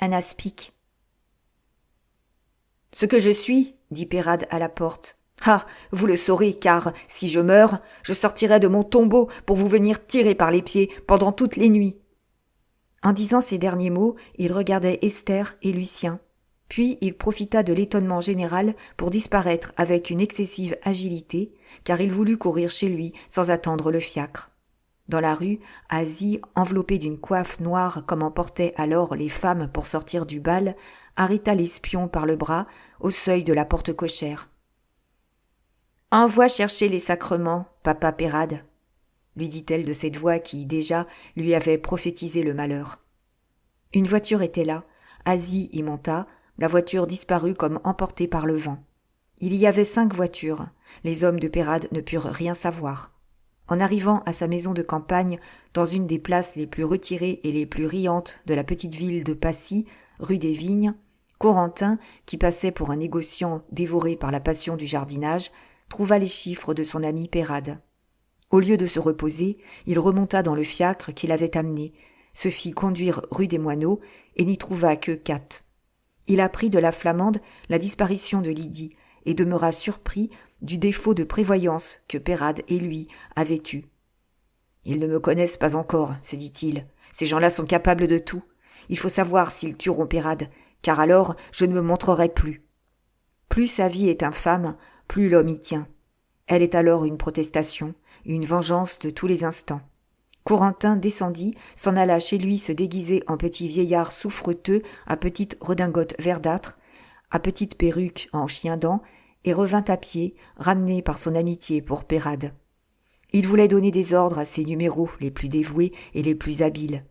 Un aspic. »« Ce que je suis, dit Peyrade à la porte. Ah, vous le saurez, car, si je meurs, je sortirai de mon tombeau pour vous venir tirer par les pieds pendant toutes les nuits. » En disant ces derniers mots, il regardait Esther et Lucien. Puis il profita de l'étonnement général pour disparaître avec une excessive agilité, car il voulut courir chez lui sans attendre le fiacre. Dans la rue, Asie, enveloppée d'une coiffe noire comme en portaient alors les femmes pour sortir du bal, arrêta l'espion par le bras au seuil de la porte cochère. « Envoie chercher les sacrements, papa Peyrade, » lui dit-elle de cette voix qui, déjà, lui avait prophétisé le malheur. Une voiture était là, Asie y monta, la voiture disparut comme emportée par le vent. Il y avait 5 voitures, les hommes de Peyrade ne purent rien savoir. En arrivant à sa maison de campagne, dans une des places les plus retirées et les plus riantes de la petite ville de Passy, rue des Vignes, Corentin, qui passait pour un négociant dévoré par la passion du jardinage, trouva les chiffres de son ami Peyrade. Au lieu de se reposer, il remonta dans le fiacre qu'il avait amené, se fit conduire rue des Moineaux et n'y trouva que 4. Il apprit de la Flamande la disparition de Lydie et demeura surpris du défaut de prévoyance que Peyrade et lui avaient eu. « Ils ne me connaissent pas encore, se dit-il. Ces gens-là sont capables de tout. Il faut savoir s'ils tueront Peyrade, car alors je ne me montrerai plus. » Plus sa vie est infâme, plus l'homme y tient. Elle est alors une protestation, une vengeance de tous les instants. Corentin descendit, s'en alla chez lui se déguiser en petit vieillard souffreteux à petite redingote verdâtre, à petite perruque en chien-dent, et revint à pied, ramené par son amitié pour Peyrade. Il voulait donner des ordres à ses numéros les plus dévoués et les plus habiles.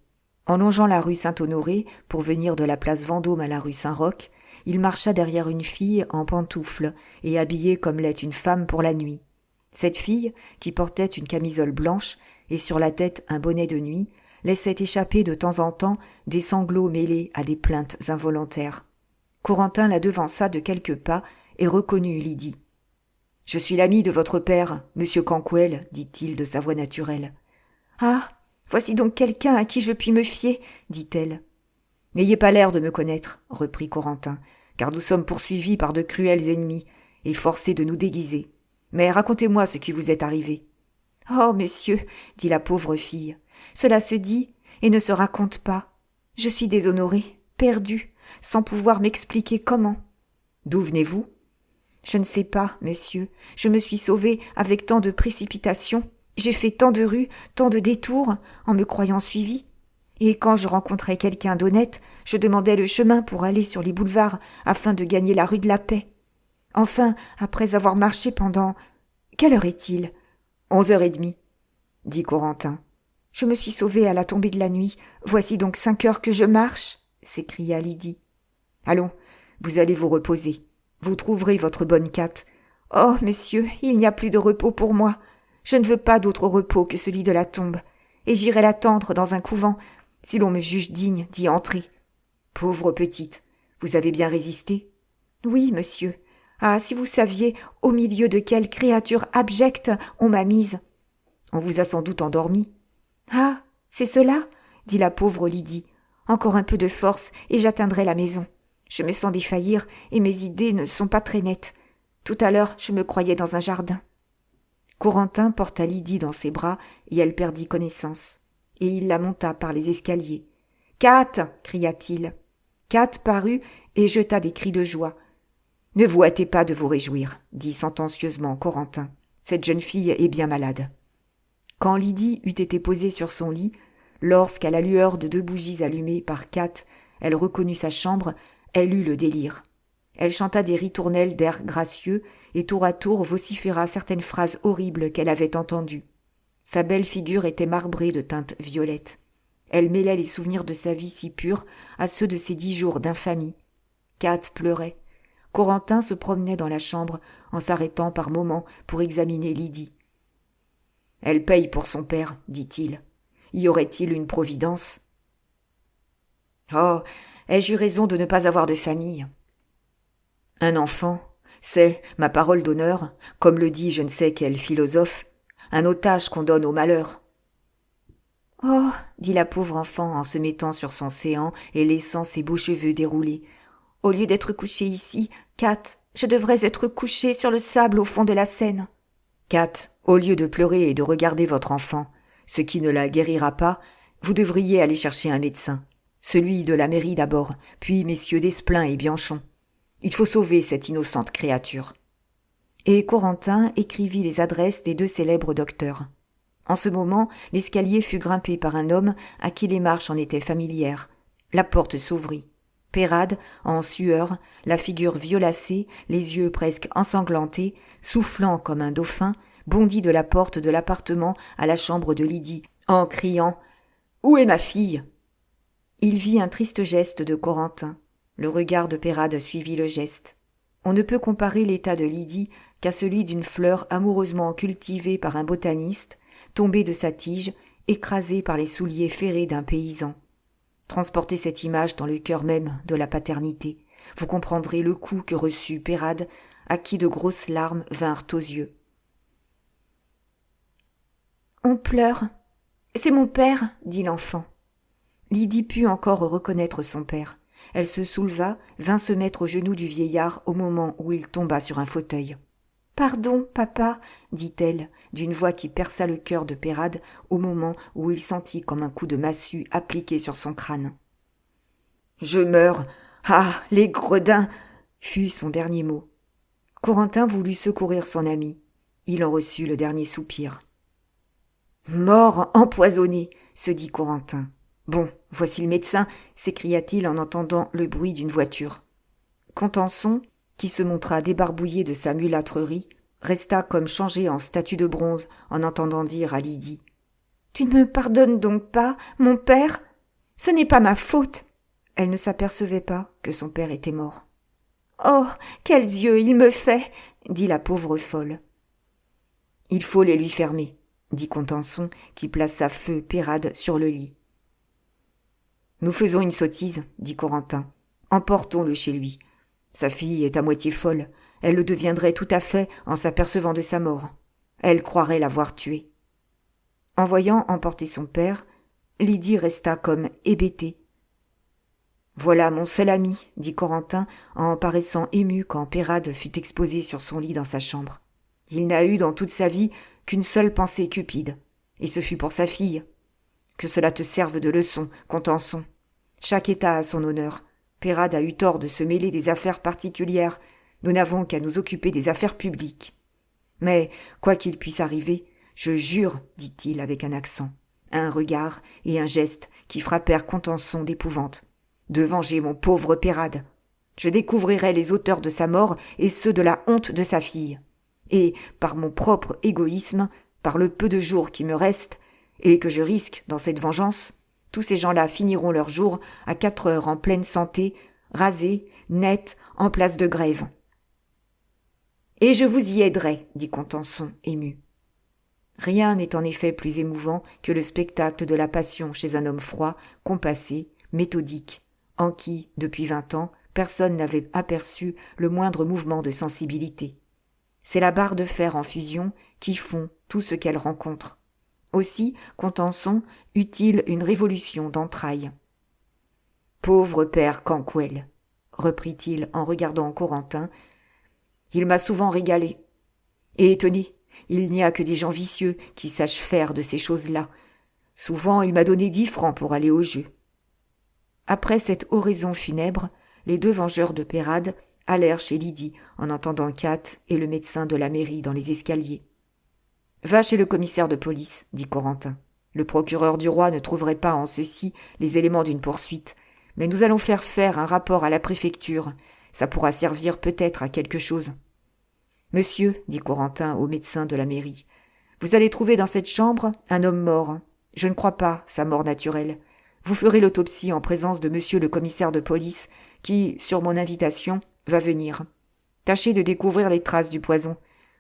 En longeant la rue Saint-Honoré pour venir de la place Vendôme à la rue Saint-Roch, il marcha derrière une fille en pantoufles et habillée comme l'est une femme pour la nuit. Cette fille, qui portait une camisole blanche et sur la tête un bonnet de nuit, laissait échapper de temps en temps des sanglots mêlés à des plaintes involontaires. Corentin la devança de quelques pas et reconnut Lydie. « Je suis l'ami de votre père, monsieur Canquoëlle, dit-il de sa voix naturelle. « Ah, voici donc quelqu'un à qui je puis me fier, dit-elle. « N'ayez pas l'air de me connaître, reprit Corentin, car nous sommes poursuivis par de cruels ennemis et forcés de nous déguiser. Mais racontez-moi ce qui vous est arrivé. »« Oh, monsieur, dit la pauvre fille, cela se dit et ne se raconte pas. Je suis déshonorée, perdue, sans pouvoir m'expliquer comment. »« D'où venez-vous ?»« Je ne sais pas, monsieur. Je me suis sauvée avec tant de précipitation. J'ai fait tant de rues, tant de détours, en me croyant suivie. Et quand je rencontrais quelqu'un d'honnête, je demandais le chemin pour aller sur les boulevards afin de gagner la rue de la Paix. Enfin, après avoir marché pendant... Quelle heure est-il ? 11h30, dit Corentin. Je me suis sauvée à la tombée de la nuit. Voici donc 5 heures que je marche, s'écria Lydie. Allons, vous allez vous reposer. Vous trouverez votre bonne Cat. Oh, monsieur, il n'y a plus de repos pour moi. Je ne veux pas d'autre repos que celui de la tombe. Et j'irai l'attendre dans un couvent, si l'on me juge digne d'y entrer. Pauvre petite, vous avez bien résisté ? Oui, monsieur. Ah, si vous saviez au milieu de quelle créature abjecte on m'a mise. On vous a sans doute endormi. Ah, c'est cela, dit la pauvre Lydie. Encore un peu de force et j'atteindrai la maison. Je me sens défaillir et mes idées ne sont pas très nettes. Tout à l'heure, je me croyais dans un jardin. Corentin porta Lydie dans ses bras et elle perdit connaissance. Et il la monta par les escaliers. « Kat !» cria-t-il. Kat parut et jeta des cris de joie. « Ne vous hâtez pas de vous réjouir, » dit sentencieusement Corentin. « Cette jeune fille est bien malade. » Quand Lydie eut été posée sur son lit, lorsqu'à la lueur de 2 bougies allumées par Kat, elle reconnut sa chambre, elle eut le délire. Elle chanta des ritournelles d'airs gracieux et tour à tour vociféra certaines phrases horribles qu'elle avait entendues. Sa belle figure était marbrée de teintes violettes. Elle mêlait les souvenirs de sa vie si pure à ceux de ses 10 jours d'infamie. Kat pleurait. Corentin se promenait dans la chambre en s'arrêtant par moments pour examiner Lydie. « Elle paye pour son père, dit-il. Y aurait-il une providence ? » « Oh, ai-je eu raison de ne pas avoir de famille ? Un enfant, c'est, ma parole d'honneur, comme le dit je ne sais quel philosophe, un otage qu'on donne au malheur. »« Oh, dit la pauvre enfant en se mettant sur son séant et laissant ses beaux cheveux déroulés, au lieu d'être couchée ici, Kat, je devrais être couchée sur le sable au fond de la Seine. »« Kat, au lieu de pleurer et de regarder votre enfant, ce qui ne la guérira pas, vous devriez aller chercher un médecin. Celui de la mairie d'abord, puis messieurs Desplin et Bianchon. Il faut sauver cette innocente créature. » Et Corentin écrivit les adresses des 2 célèbres docteurs. En ce moment, l'escalier fut grimpé par un homme à qui les marches en étaient familières. La porte s'ouvrit. Peyrade, en sueur, la figure violacée, les yeux presque ensanglantés, soufflant comme un dauphin, bondit de la porte de l'appartement à la chambre de Lydie, en criant « Où est ma fille ?» Il vit un triste geste de Corentin. Le regard de Peyrade suivit le geste. On ne peut comparer l'état de Lydie qu'à celui d'une fleur amoureusement cultivée par un botaniste, tombée de sa tige, écrasée par les souliers ferrés d'un paysan. Transportez cette image dans le cœur même de la paternité. Vous comprendrez le coup que reçut Peyrade, à qui de grosses larmes vinrent aux yeux. « On pleure. C'est mon père, dit l'enfant. » Lydie put encore reconnaître son père. Elle se souleva, vint se mettre aux genoux du vieillard au moment où il tomba sur un fauteuil. « Pardon, papa, dit-elle, d'une voix qui perça le cœur de Peyrade au moment où il sentit comme un coup de massue appliqué sur son crâne. « Je meurs. Ah, les gredins !» fut son dernier mot. Corentin voulut secourir son ami. Il en reçut le dernier soupir. « Mort empoisonné !» se dit Corentin. « Bon, voici le médecin !» s'écria-t-il en entendant le bruit d'une voiture. Contenson, qui se montra débarbouillé de sa mulâtrerie, resta comme changé en statue de bronze en entendant dire à Lydie « Tu ne me pardonnes donc pas, mon père ? Ce n'est pas ma faute !» Elle ne s'apercevait pas que son père était mort. « Oh, quels yeux il me fait !» dit la pauvre folle. « Il faut les lui fermer !» dit Contenson, qui plaça feu Peyrade sur le lit. « Nous faisons une sottise, » dit Corentin. « Emportons-le chez lui. Sa fille est à moitié folle. Elle le deviendrait tout à fait en s'apercevant de sa mort. Elle croirait l'avoir tué. » En voyant emporter son père, Lydie resta comme hébétée. « Voilà mon seul ami, » dit Corentin en paraissant ému quand Peyrade fut exposé sur son lit dans sa chambre. Il n'a eu dans toute sa vie qu'une seule pensée cupide, et ce fut pour sa fille. Que cela te serve de leçon, Contenson. Chaque État a son honneur. Peyrade a eu tort de se mêler des affaires particulières. Nous n'avons qu'à nous occuper des affaires publiques. Mais, quoi qu'il puisse arriver, je jure, dit-il avec un accent, un regard et un geste qui frappèrent Contenson d'épouvante, de venger mon pauvre Peyrade. Je découvrirai les auteurs de sa mort et ceux de la honte de sa fille. Et, par mon propre égoïsme, par le peu de jours qui me restent, et que je risque dans cette vengeance, tous ces gens-là finiront leur jour à 4 heures en pleine santé, rasés, nets, en place de grève. « Et je vous y aiderai, » dit Contenson, ému. Rien n'est en effet plus émouvant que le spectacle de la passion chez un homme froid, compassé, méthodique, en qui, depuis 20 ans, personne n'avait aperçu le moindre mouvement de sensibilité. C'est la barre de fer en fusion qui fond tout ce qu'elle rencontre. Aussi, Contenson eut-il une révolution d'entrailles. Pauvre père Canquoëlle, reprit-il en regardant Corentin, il m'a souvent régalé. Et tenez, il n'y a que des gens vicieux qui sachent faire de ces choses-là. Souvent, il m'a donné 10 francs pour aller au jeu. Après cette oraison funèbre, les 2 vengeurs de Peyrade allèrent chez Lydie en entendant Kat et le médecin de la mairie dans les escaliers. « Va chez le commissaire de police, dit Corentin. Le procureur du roi ne trouverait pas en ceci les éléments d'une poursuite, mais nous allons faire un rapport à la préfecture. Ça pourra servir peut-être à quelque chose. »« Monsieur, dit Corentin au médecin de la mairie, vous allez trouver dans cette chambre un homme mort. Je ne crois pas sa mort naturelle. Vous ferez l'autopsie en présence de monsieur le commissaire de police, qui, sur mon invitation, va venir. Tâchez de découvrir les traces du poison.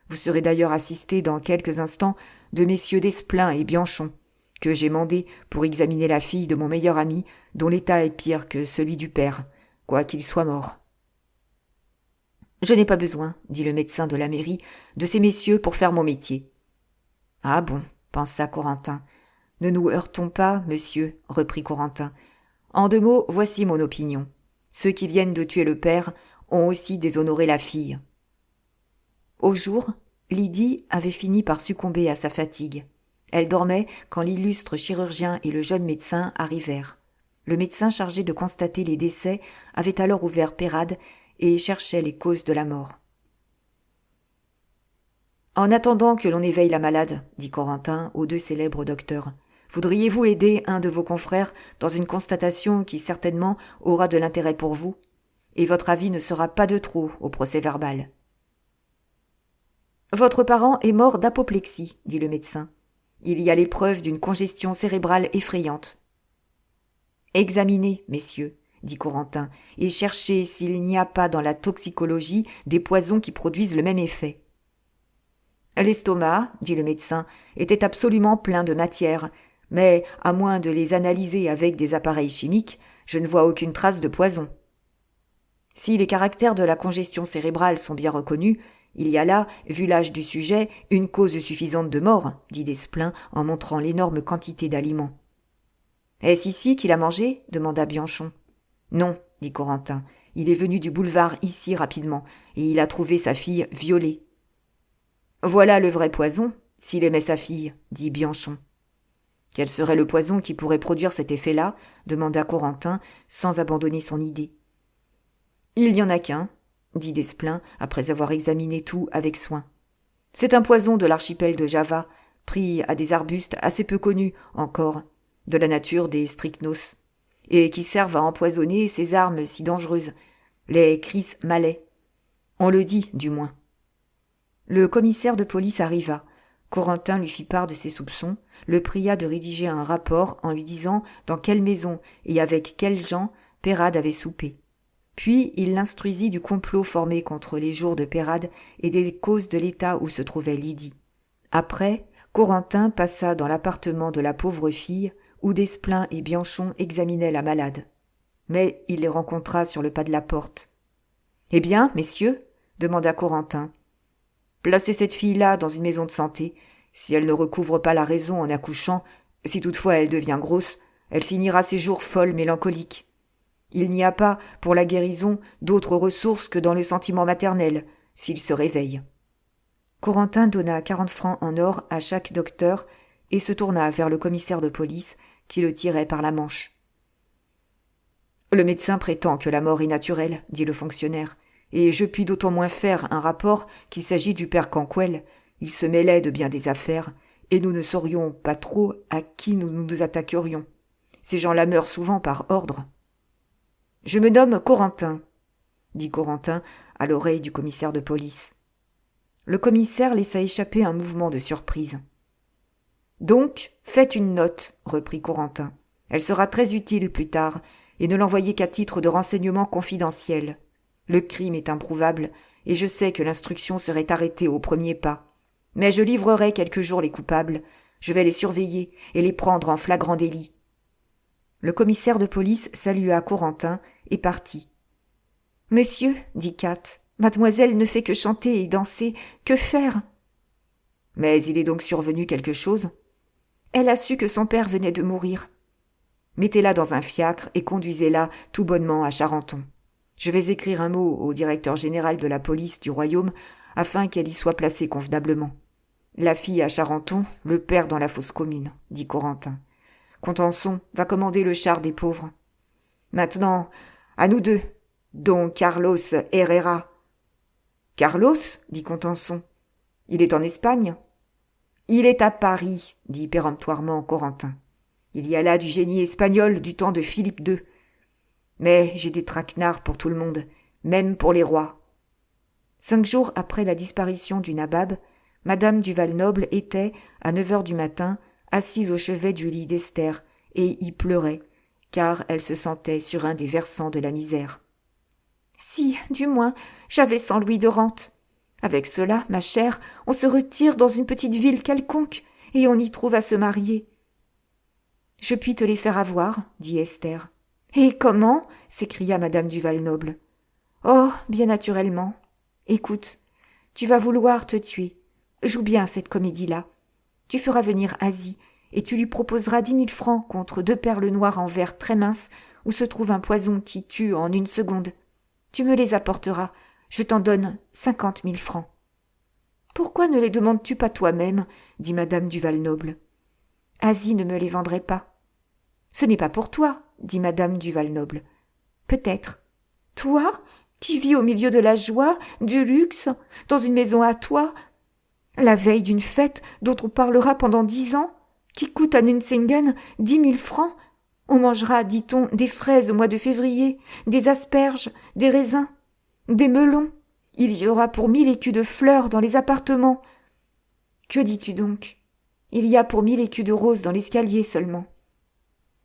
Vous serez d'ailleurs assisté dans quelques instants de messieurs Desplein et Bianchon, que j'ai mandés pour examiner la fille de mon meilleur ami, dont l'état est pire que celui du père, quoiqu'il soit mort. « Je n'ai pas besoin, dit le médecin de la mairie, de ces messieurs pour faire mon métier. »« Ah bon, pensa Corentin. Ne nous heurtons pas, monsieur, reprit Corentin. En 2 mots, voici mon opinion. Ceux qui viennent de tuer le père ont aussi déshonoré la fille. » Au jour, Lydie avait fini par succomber à sa fatigue. Elle dormait quand l'illustre chirurgien et le jeune médecin arrivèrent. Le médecin chargé de constater les décès avait alors ouvert Peyrade et cherchait les causes de la mort. « En attendant que l'on éveille la malade, dit Corentin aux 2 célèbres docteurs, voudriez-vous aider un de vos confrères dans une constatation qui certainement aura de l'intérêt pour vous, et votre avis ne sera pas de trop au procès-verbal. »« Votre parent est mort d'apoplexie, dit le médecin. Il y a les preuves d'une congestion cérébrale effrayante. »« Examinez, messieurs, dit Corentin, et cherchez s'il n'y a pas dans la toxicologie des poisons qui produisent le même effet. » L'estomac, dit le médecin, était absolument plein de matière, mais, à moins de les analyser avec des appareils chimiques, je ne vois aucune trace de poison. Si les caractères de la congestion cérébrale sont bien reconnus, il y a là, vu l'âge du sujet, une cause suffisante de mort, dit Desplein en montrant l'énorme quantité d'aliments. « Est-ce ici qu'il a mangé » demanda Bianchon. « Non, dit Corentin, il est venu du boulevard ici rapidement, et il a trouvé sa fille violée. »« Voilà le vrai poison, s'il aimait sa fille, dit Bianchon. »« Quel serait le poison qui pourrait produire cet effet-là » demanda Corentin, sans abandonner son idée. « Il n'y en a qu'un, » dit Desplein, après avoir examiné tout avec soin. « C'est un poison de l'archipel de Java, pris à des arbustes assez peu connus encore, de la nature des strychnos, et qui servent à empoisonner ces armes si dangereuses, les cris malais. On le dit, du moins. » Le commissaire de police arriva. Corentin lui fit part de ses soupçons, le pria de rédiger un rapport en lui disant dans quelle maison et avec quels gens Peyrade avait soupé. Puis il l'instruisit du complot formé contre les jours de Peyrade et des causes de l'état où se trouvait Lydie. Après, Corentin passa dans l'appartement de la pauvre fille, où Desplein et Bianchon examinaient la malade. Mais il les rencontra sur le pas de la porte. « Eh bien, messieurs » demanda Corentin. « Placez cette fille-là dans une maison de santé. Si elle ne recouvre pas la raison en accouchant, si toutefois elle devient grosse, elle finira ses jours folle, mélancolique. Il n'y a pas, pour la guérison, d'autres ressources que dans le sentiment maternel, s'il se réveille. » Corentin donna 40 francs en or à chaque docteur et se tourna vers le commissaire de police qui le tirait par la manche. « Le médecin prétend que la mort est naturelle, dit le fonctionnaire, et je puis d'autant moins faire un rapport qu'il s'agit du père Canquoëlle. Il se mêlait de bien des affaires, et nous ne saurions pas trop à qui nous nous attaquerions. Ces gens-là meurent souvent par ordre. »« Je me nomme Corentin, » dit Corentin à l'oreille du commissaire de police. Le commissaire laissa échapper un mouvement de surprise. « Donc, faites une note, » reprit Corentin. « Elle sera très utile plus tard, et ne l'envoyez qu'à titre de renseignement confidentiel. Le crime est improuvable, et je sais que l'instruction serait arrêtée au premier pas. Mais je livrerai quelque jours les coupables, je vais les surveiller et les prendre en flagrant délit. » Le commissaire de police salua Corentin et partit. « Monsieur, dit Kat, mademoiselle ne fait que chanter et danser, que faire ?»« Mais il est donc survenu quelque chose ? » « Elle a su que son père venait de mourir. » Mettez-la dans un fiacre et conduisez-la tout bonnement à Charenton. Je vais écrire un mot au directeur général de la police du royaume afin qu'elle y soit placée convenablement. La fille à Charenton, le père dans la fosse commune, dit Corentin. Contenson va commander le char des pauvres. Maintenant, à nous deux, don Carlos Herrera. Carlos, dit Contenson. Il est en Espagne. Il est à Paris, dit péremptoirement Corentin. Il y a là du génie espagnol du temps de Philippe II. Mais j'ai des traquenards pour tout le monde, même pour les rois. 5 jours après la disparition du nabab, Madame du Val-Noble était, à 9 heures du matin, assise au chevet du lit d'Esther, et y pleurait, car elle se sentait sur un des versants de la misère. « Si, du moins, j'avais 100 louis de rente. Avec cela, ma chère, on se retire dans une petite ville quelconque, et on y trouve à se marier. »« Je puis te les faire avoir, » dit Esther. « Et comment » s'écria Madame du Val-Noble. « Oh, bien naturellement. Écoute, tu vas vouloir te tuer. Joue bien cette comédie-là. Tu feras venir Asie, et tu lui proposeras 10 000 francs contre 2 perles noires en verre très minces, où se trouve un poison qui tue en 1 seconde. Tu me les apporteras. Je t'en donne 50 000 francs. « Pourquoi ne les demandes-tu pas toi-même » dit Madame du Val-Noble. « Asie ne me les vendrait pas. »« Ce n'est pas pour toi » dit Madame du Val-Noble. « Peut-être. Toi, qui vis au milieu de la joie, du luxe, dans une maison à toi, la veille d'une fête dont on parlera pendant 10 ans, qui coûte à Nuncingen 10 000 francs, on mangera, dit-on, des fraises au mois de février, des asperges, des raisins, des melons. Il y aura pour 1000 écus de fleurs dans les appartements. Que dis-tu donc ? Il y a pour 1000 écus de roses dans l'escalier seulement.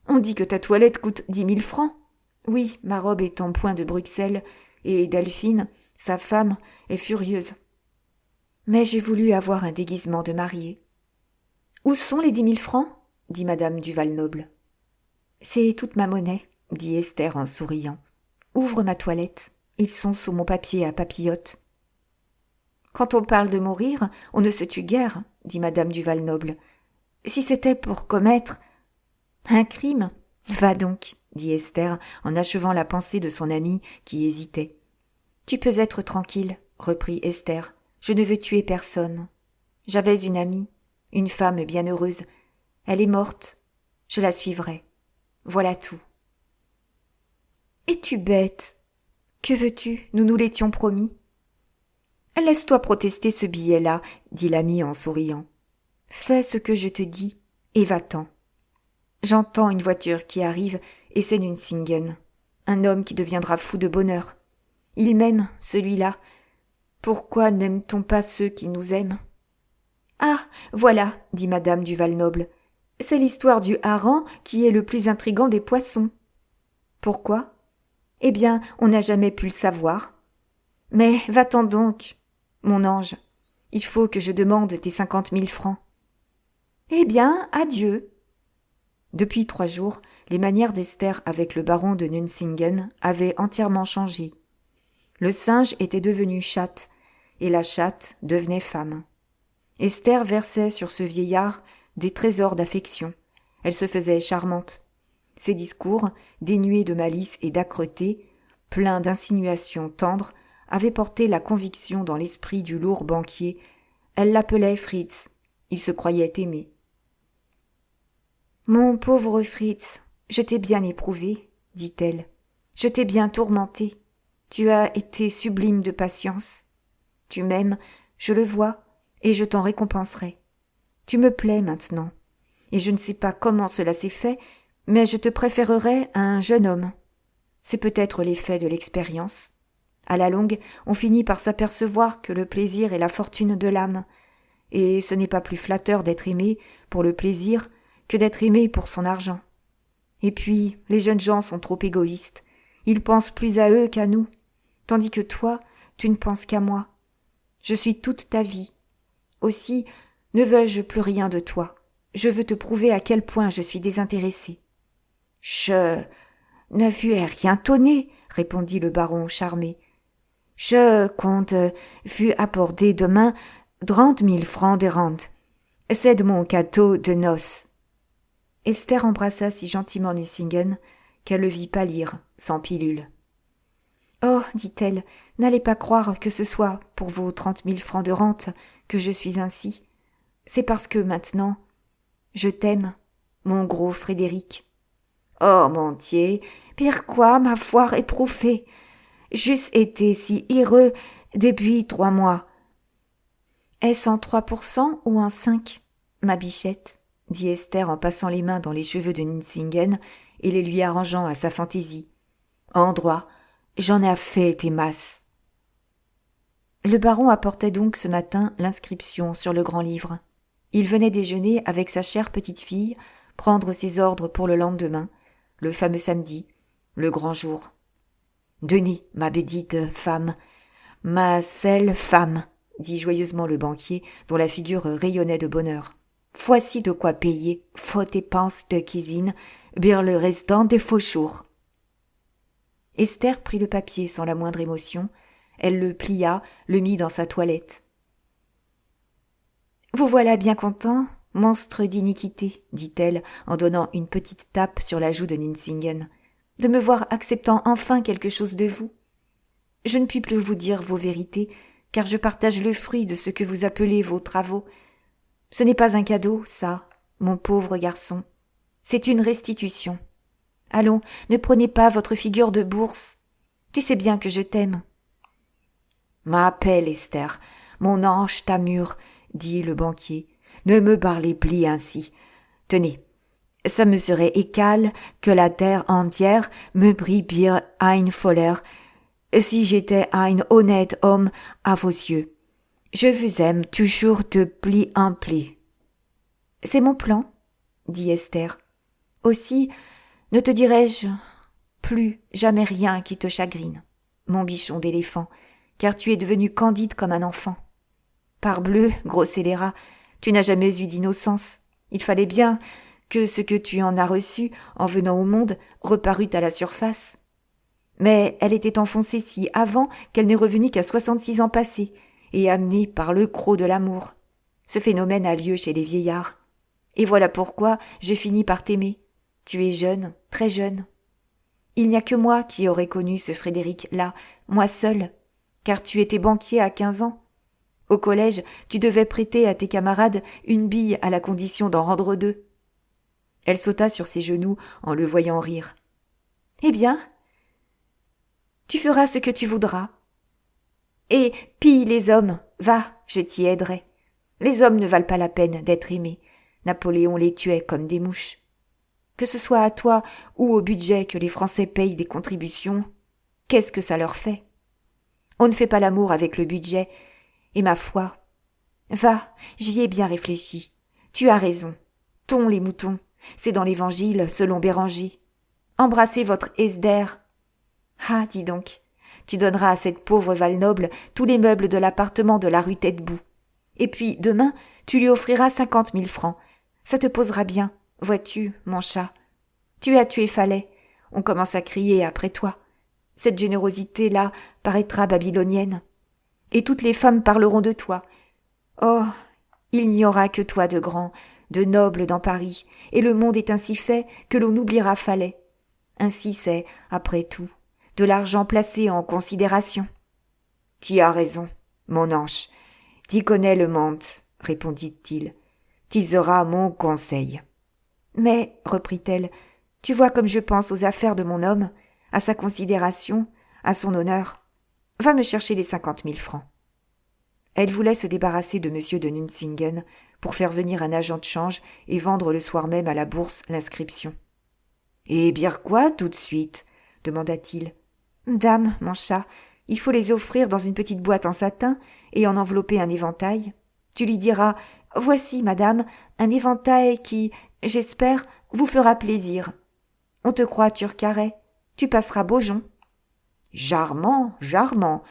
On dit que ta toilette coûte 10 000 francs. Oui, ma robe est en point de Bruxelles, et Delphine, sa femme, est furieuse. Mais j'ai voulu avoir un déguisement de mariée. « Où sont les 10 000 francs ?» dit Madame du Val-Noble. « C'est toute ma monnaie, » dit Esther en souriant. « Ouvre ma toilette. Ils sont sous mon papier à papillotes. »« Quand on parle de mourir, on ne se tue guère, » dit Madame du Val-Noble. « Si c'était pour commettre... »« Un crime ? Va donc, » dit Esther en achevant la pensée de son amie qui hésitait. « Tu peux être tranquille, » reprit Esther. « Je ne veux tuer personne. J'avais une amie, une femme bien heureuse. Elle est morte. Je la suivrai. Voilà tout. »« Es-tu bête ? Que veux-tu ? Nous nous l'étions promis. »« Laisse-toi protester ce billet-là, » dit l'ami en souriant. « Fais ce que je te dis et va-t'en. J'entends une voiture qui arrive et c'est Nuncingen. Un homme qui deviendra fou de bonheur. Il m'aime, celui-là. Pourquoi n'aime-t-on pas ceux qui nous aiment ? » « Ah, voilà, » dit Madame du Val-Noble. « C'est l'histoire du hareng qui est le plus intrigant des poissons. »« Pourquoi ? Eh bien, on n'a jamais pu le savoir. Mais va-t'en donc, mon ange. Il faut que je demande tes 50 000 francs. »« Eh bien, adieu. » Depuis 3 jours, les manières d'Esther avec le baron de Nuncingen avaient entièrement changé. Le singe était devenu chatte, et la chatte devenait femme. Esther versait sur ce vieillard des trésors d'affection. Elle se faisait charmante. Ses discours, dénués de malice et d'âcreté, pleins d'insinuations tendres, avaient porté la conviction dans l'esprit du lourd banquier. Elle l'appelait Fritz. Il se croyait aimé. « Mon pauvre Fritz, je t'ai bien éprouvé, » dit-elle. « Je t'ai bien tourmenté. Tu as été sublime de patience. Tu m'aimes, je le vois, et je t'en récompenserai. Tu me plais maintenant, et je ne sais pas comment cela s'est fait, mais je te préférerais à un jeune homme. C'est peut-être l'effet de l'expérience. À la longue, on finit par s'apercevoir que le plaisir est la fortune de l'âme, et ce n'est pas plus flatteur d'être aimé pour le plaisir que d'être aimé pour son argent. Et puis, les jeunes gens sont trop égoïstes. Ils pensent plus à eux qu'à nous, tandis que toi, tu ne penses qu'à moi. Je suis toute ta vie. Aussi, ne veux-je plus rien de toi. Je veux te prouver à quel point je suis désintéressée. « Je ne veux rien tonner, » répondit le baron charmé. « Je compte vous apporter demain 30 000 francs de rente. C'est de mon cadeau de noces. » Esther embrassa si gentiment Nucingen qu'elle le vit pâlir, sans pilule. « Oh, dit-elle, n'allez pas croire que ce soit pour vos 30 000 francs de rente que je suis ainsi. C'est parce que maintenant, je t'aime, mon gros Frédéric. Oh, mon Dieu, pourquoi m'avoir éprouvé? J'eusse été si heureux depuis 3 mois. Est-ce en 3% ou en 5, ma bichette? Dit Esther en passant les mains dans les cheveux de Nucingen et les lui arrangeant à sa fantaisie. En droit, j'en ai fait tes masses. Le baron apportait donc ce matin l'inscription sur le grand livre. Il venait déjeuner avec sa chère petite-fille, prendre ses ordres pour le lendemain, le fameux samedi, le grand jour. « Denis, ma bédite femme, ma selle femme, dit joyeusement le banquier, dont la figure rayonnait de bonheur. Voici de quoi payer vos dépenses de cuisine, bien le restant des faux jours. Esther prit le papier sans la moindre émotion. Elle le plia, le mit dans sa toilette. « Vous voilà bien content, monstre d'iniquité, dit-elle en donnant une petite tape sur la joue de Nucingen, de me voir acceptant enfin quelque chose de vous. Je ne puis plus vous dire vos vérités, car je partage le fruit de ce que vous appelez vos travaux. Ce n'est pas un cadeau, ça, mon pauvre garçon. C'est une restitution. Allons, ne prenez pas votre figure de bourse. Tu sais bien que je t'aime. »« Ma belle Esther, mon ange t'amour, dit le banquier. Ne me parlez plus ainsi. Tenez, ça me serait égal que la terre entière me brille bien une foleur, si j'étais un honnête homme à vos yeux. Je vous aime toujours de pli en pli. »« C'est mon plan, dit Esther. Aussi, ne te dirai-je plus jamais rien qui te chagrine, mon bichon d'éléphant, car tu es devenu candide comme un enfant. Parbleu, gros scélérat, tu n'as jamais eu d'innocence. Il fallait bien que ce que tu en as reçu en venant au monde reparût à la surface. Mais elle était enfoncée si avant qu'elle n'est revenue qu'à 66 ans passés, et amenée par le croc de l'amour. Ce phénomène a lieu chez les vieillards. Et voilà pourquoi j'ai fini par t'aimer. Tu es jeune, très jeune. Il n'y a que moi qui aurais connu ce Frédéric-là, moi seule, car tu étais banquier à 15 ans. Au collège, tu devais prêter à tes camarades une bille à la condition d'en rendre 2. Elle sauta sur ses genoux en le voyant rire. « Eh bien, tu feras ce que tu voudras. Et pille les hommes, va, je t'y aiderai. Les hommes ne valent pas la peine d'être aimés. Napoléon les tuait comme des mouches. Que ce soit à toi ou au budget que les Français payent des contributions, qu'est-ce que ça leur fait? On ne fait pas l'amour avec le budget, et ma foi. Va, j'y ai bien réfléchi. Tu as raison. Tons les moutons, c'est dans l'Évangile selon Béranger. Embrassez votre Esder. Ah, dis donc, tu donneras à cette pauvre Valnoble tous les meubles de l'appartement de la rue Taitbout. Et puis, demain, tu lui offriras 50 000 francs. Ça te posera bien, vois-tu, mon chat. Tu as tué Falais. On commence à crier après toi. Cette générosité-là paraîtra babylonienne. Et toutes les femmes parleront de toi. Oh, il n'y aura que toi de grand, de noble dans Paris, et le monde est ainsi fait que l'on oubliera Falais. Ainsi c'est, après tout, de l'argent placé en considération. « Tu as raison, mon ange. T'y connais le monde, répondit-il. T'y auras mon conseil. Mais, reprit-elle, tu vois comme je pense aux affaires de mon homme, à sa considération, à son honneur. Va me chercher les 50 000 francs. Elle voulait se débarrasser de M. de Nucingen pour faire venir un agent de change et vendre le soir même à la bourse l'inscription. « Et bien quoi tout de suite ?» demanda-t-il. « Dame, mon chat, il faut les offrir dans une petite boîte en satin et en envelopper un éventail. Tu lui diras « Voici, madame, un éventail qui, j'espère, vous fera plaisir. On te croit turcaret, tu passeras Beaujon. »« Jarrement, jarrement !»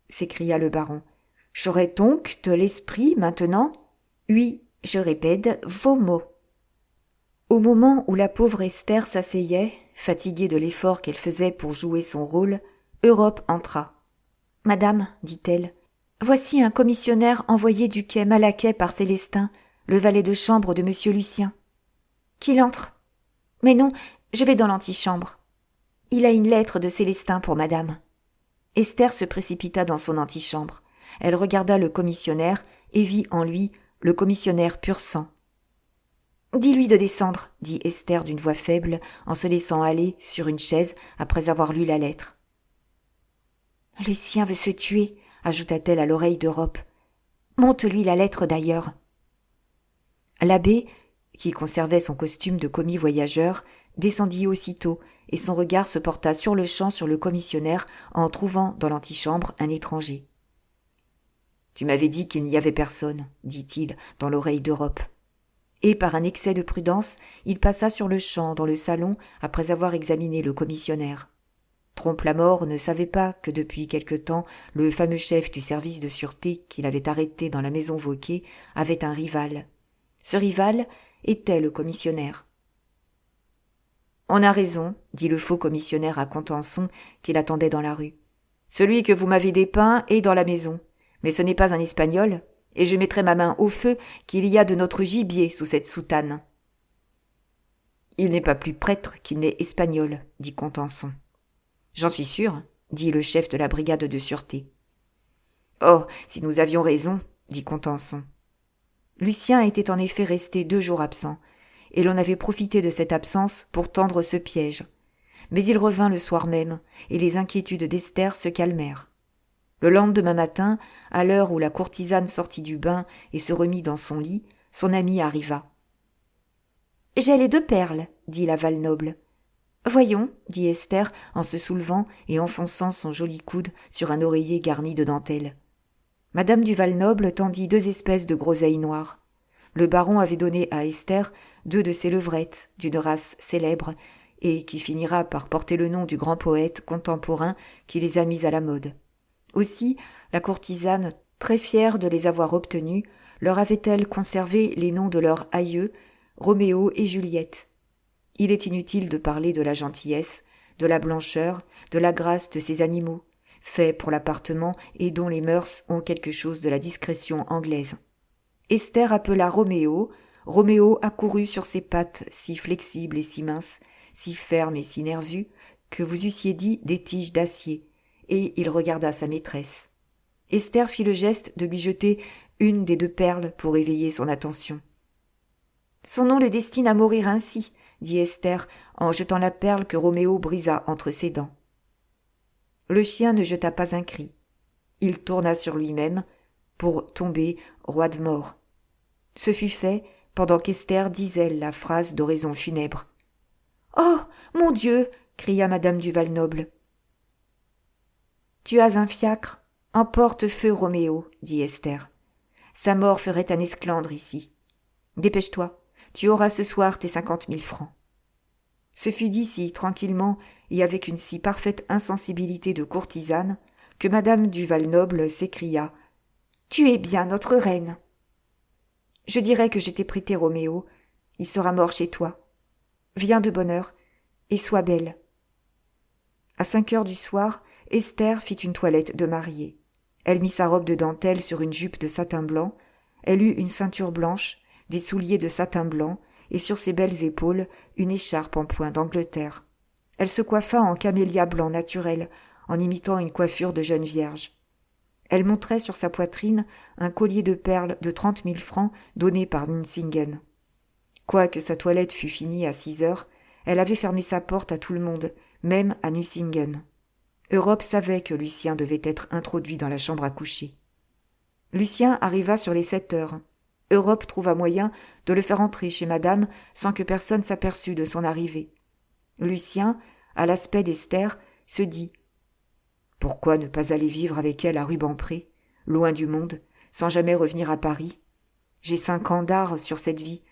s'écria le baron. « J'aurais donc de l'esprit maintenant ? Oui, je répète vos mots. » Au moment où la pauvre Esther s'asseyait, fatiguée de l'effort qu'elle faisait pour jouer son rôle, Europe entra. « Madame, dit-elle, voici un commissionnaire envoyé du quai Malaquais par Célestin, le valet de chambre de monsieur Lucien. »« Qu'il entre, Mais non, je vais dans l'antichambre. Il a une lettre de Célestin pour madame. Esther se précipita dans son antichambre. Elle regarda le commissionnaire et vit en lui le commissionnaire pur sang. « Dis-lui de descendre, dit Esther d'une voix faible, en se laissant aller sur une chaise après avoir lu la lettre. « Lucien veut se tuer, ajouta-t-elle à l'oreille d'Europe. Monte-lui la lettre d'ailleurs. » L'abbé, qui conservait son costume de commis voyageur, descendit aussitôt, et son regard se porta sur-le-champ sur le commissionnaire en trouvant dans l'antichambre un étranger. « Tu m'avais dit qu'il n'y avait personne, dit-il dans l'oreille d'Europe. Et par un excès de prudence, il passa sur-le-champ dans le salon après avoir examiné le commissionnaire. Trompe-la-Mort ne savait pas que depuis quelque temps le fameux chef du service de sûreté qu'il avait arrêté dans la maison Vauquer avait un rival. Ce rival était le commissionnaire. « On a raison, dit le faux commissionnaire à Contenson qui l'attendait dans la rue. Celui que vous m'avez dépeint est dans la maison, mais ce n'est pas un Espagnol, et je mettrai ma main au feu qu'il y a de notre gibier sous cette soutane. »« Il n'est pas plus prêtre qu'il n'est espagnol, dit Contenson. »« J'en suis sûr, dit le chef de la brigade de sûreté. »« Oh, si nous avions raison, dit Contenson. » Lucien était en effet resté 2 jours absent, et l'on avait profité de cette absence pour tendre ce piège. Mais il revint le soir même, et les inquiétudes d'Esther se calmèrent. Le lendemain matin, à l'heure où la courtisane sortit du bain et se remit dans son lit, son amie arriva. « J'ai les 2 perles, dit la Valnoble. « Voyons, dit Esther en se soulevant et enfonçant son joli coude sur un oreiller garni de dentelle. Madame du Valnoble tendit 2 espèces de groseilles noires. Le baron avait donné à Esther 2 de ces levrettes, d'une race célèbre, et qui finira par porter le nom du grand poète contemporain qui les a mises à la mode. Aussi, la courtisane, très fière de les avoir obtenues, leur avait-elle conservé les noms de leurs aïeux, Roméo et Juliette. Il est inutile de parler de la gentillesse, de la blancheur, de la grâce de ces animaux, faits pour l'appartement et dont les mœurs ont quelque chose de la discrétion anglaise. Esther appela Roméo. Roméo accourut sur ses pattes si flexibles et si minces, si fermes et si nervues, que vous eussiez dit des tiges d'acier, et il regarda sa maîtresse. Esther fit le geste de lui jeter une des 2 perles pour éveiller son attention. « Son nom le destine à mourir ainsi, » dit Esther en jetant la perle que Roméo brisa entre ses dents. Le chien ne jeta pas un cri. Il tourna sur lui-même pour tomber roide mort. Ce fut fait pendant qu'Esther disait la phrase d'oraison funèbre. « Oh, mon Dieu !» cria madame du Valnoble. « Tu as un fiacre ? Emporte feu Roméo, dit Esther. Sa mort ferait un esclandre ici. Dépêche-toi, tu auras ce soir tes 50 000 francs. » Ce fut dit si tranquillement et avec une si parfaite insensibilité de courtisane que madame du Valnoble s'écria « Tu es bien notre reine !»« Je dirais que je t'ai prêté Roméo, il sera mort chez toi. Viens de bonne heure et sois belle. » À 5 heures du soir, Esther fit une toilette de mariée. Elle mit sa robe de dentelle sur une jupe de satin blanc, elle eut une ceinture blanche, des souliers de satin blanc, et sur ses belles épaules, une écharpe en point d'Angleterre. Elle se coiffa en camélia blanc naturel, en imitant une coiffure de jeune vierge. Elle montrait sur sa poitrine un collier de perles de 30 000 francs donné par Nucingen. Quoique sa toilette fût finie à 6 heures, elle avait fermé sa porte à tout le monde, même à Nucingen. Europe savait que Lucien devait être introduit dans la chambre à coucher. Lucien arriva sur les 7 heures. Europe trouva moyen de le faire entrer chez madame sans que personne s'aperçût de son arrivée. Lucien, à l'aspect d'Esther, se dit « Pourquoi ne pas aller vivre avec elle à Rubempré, loin du monde, sans jamais revenir à Paris ? J'ai 5 ans d'art sur cette vie,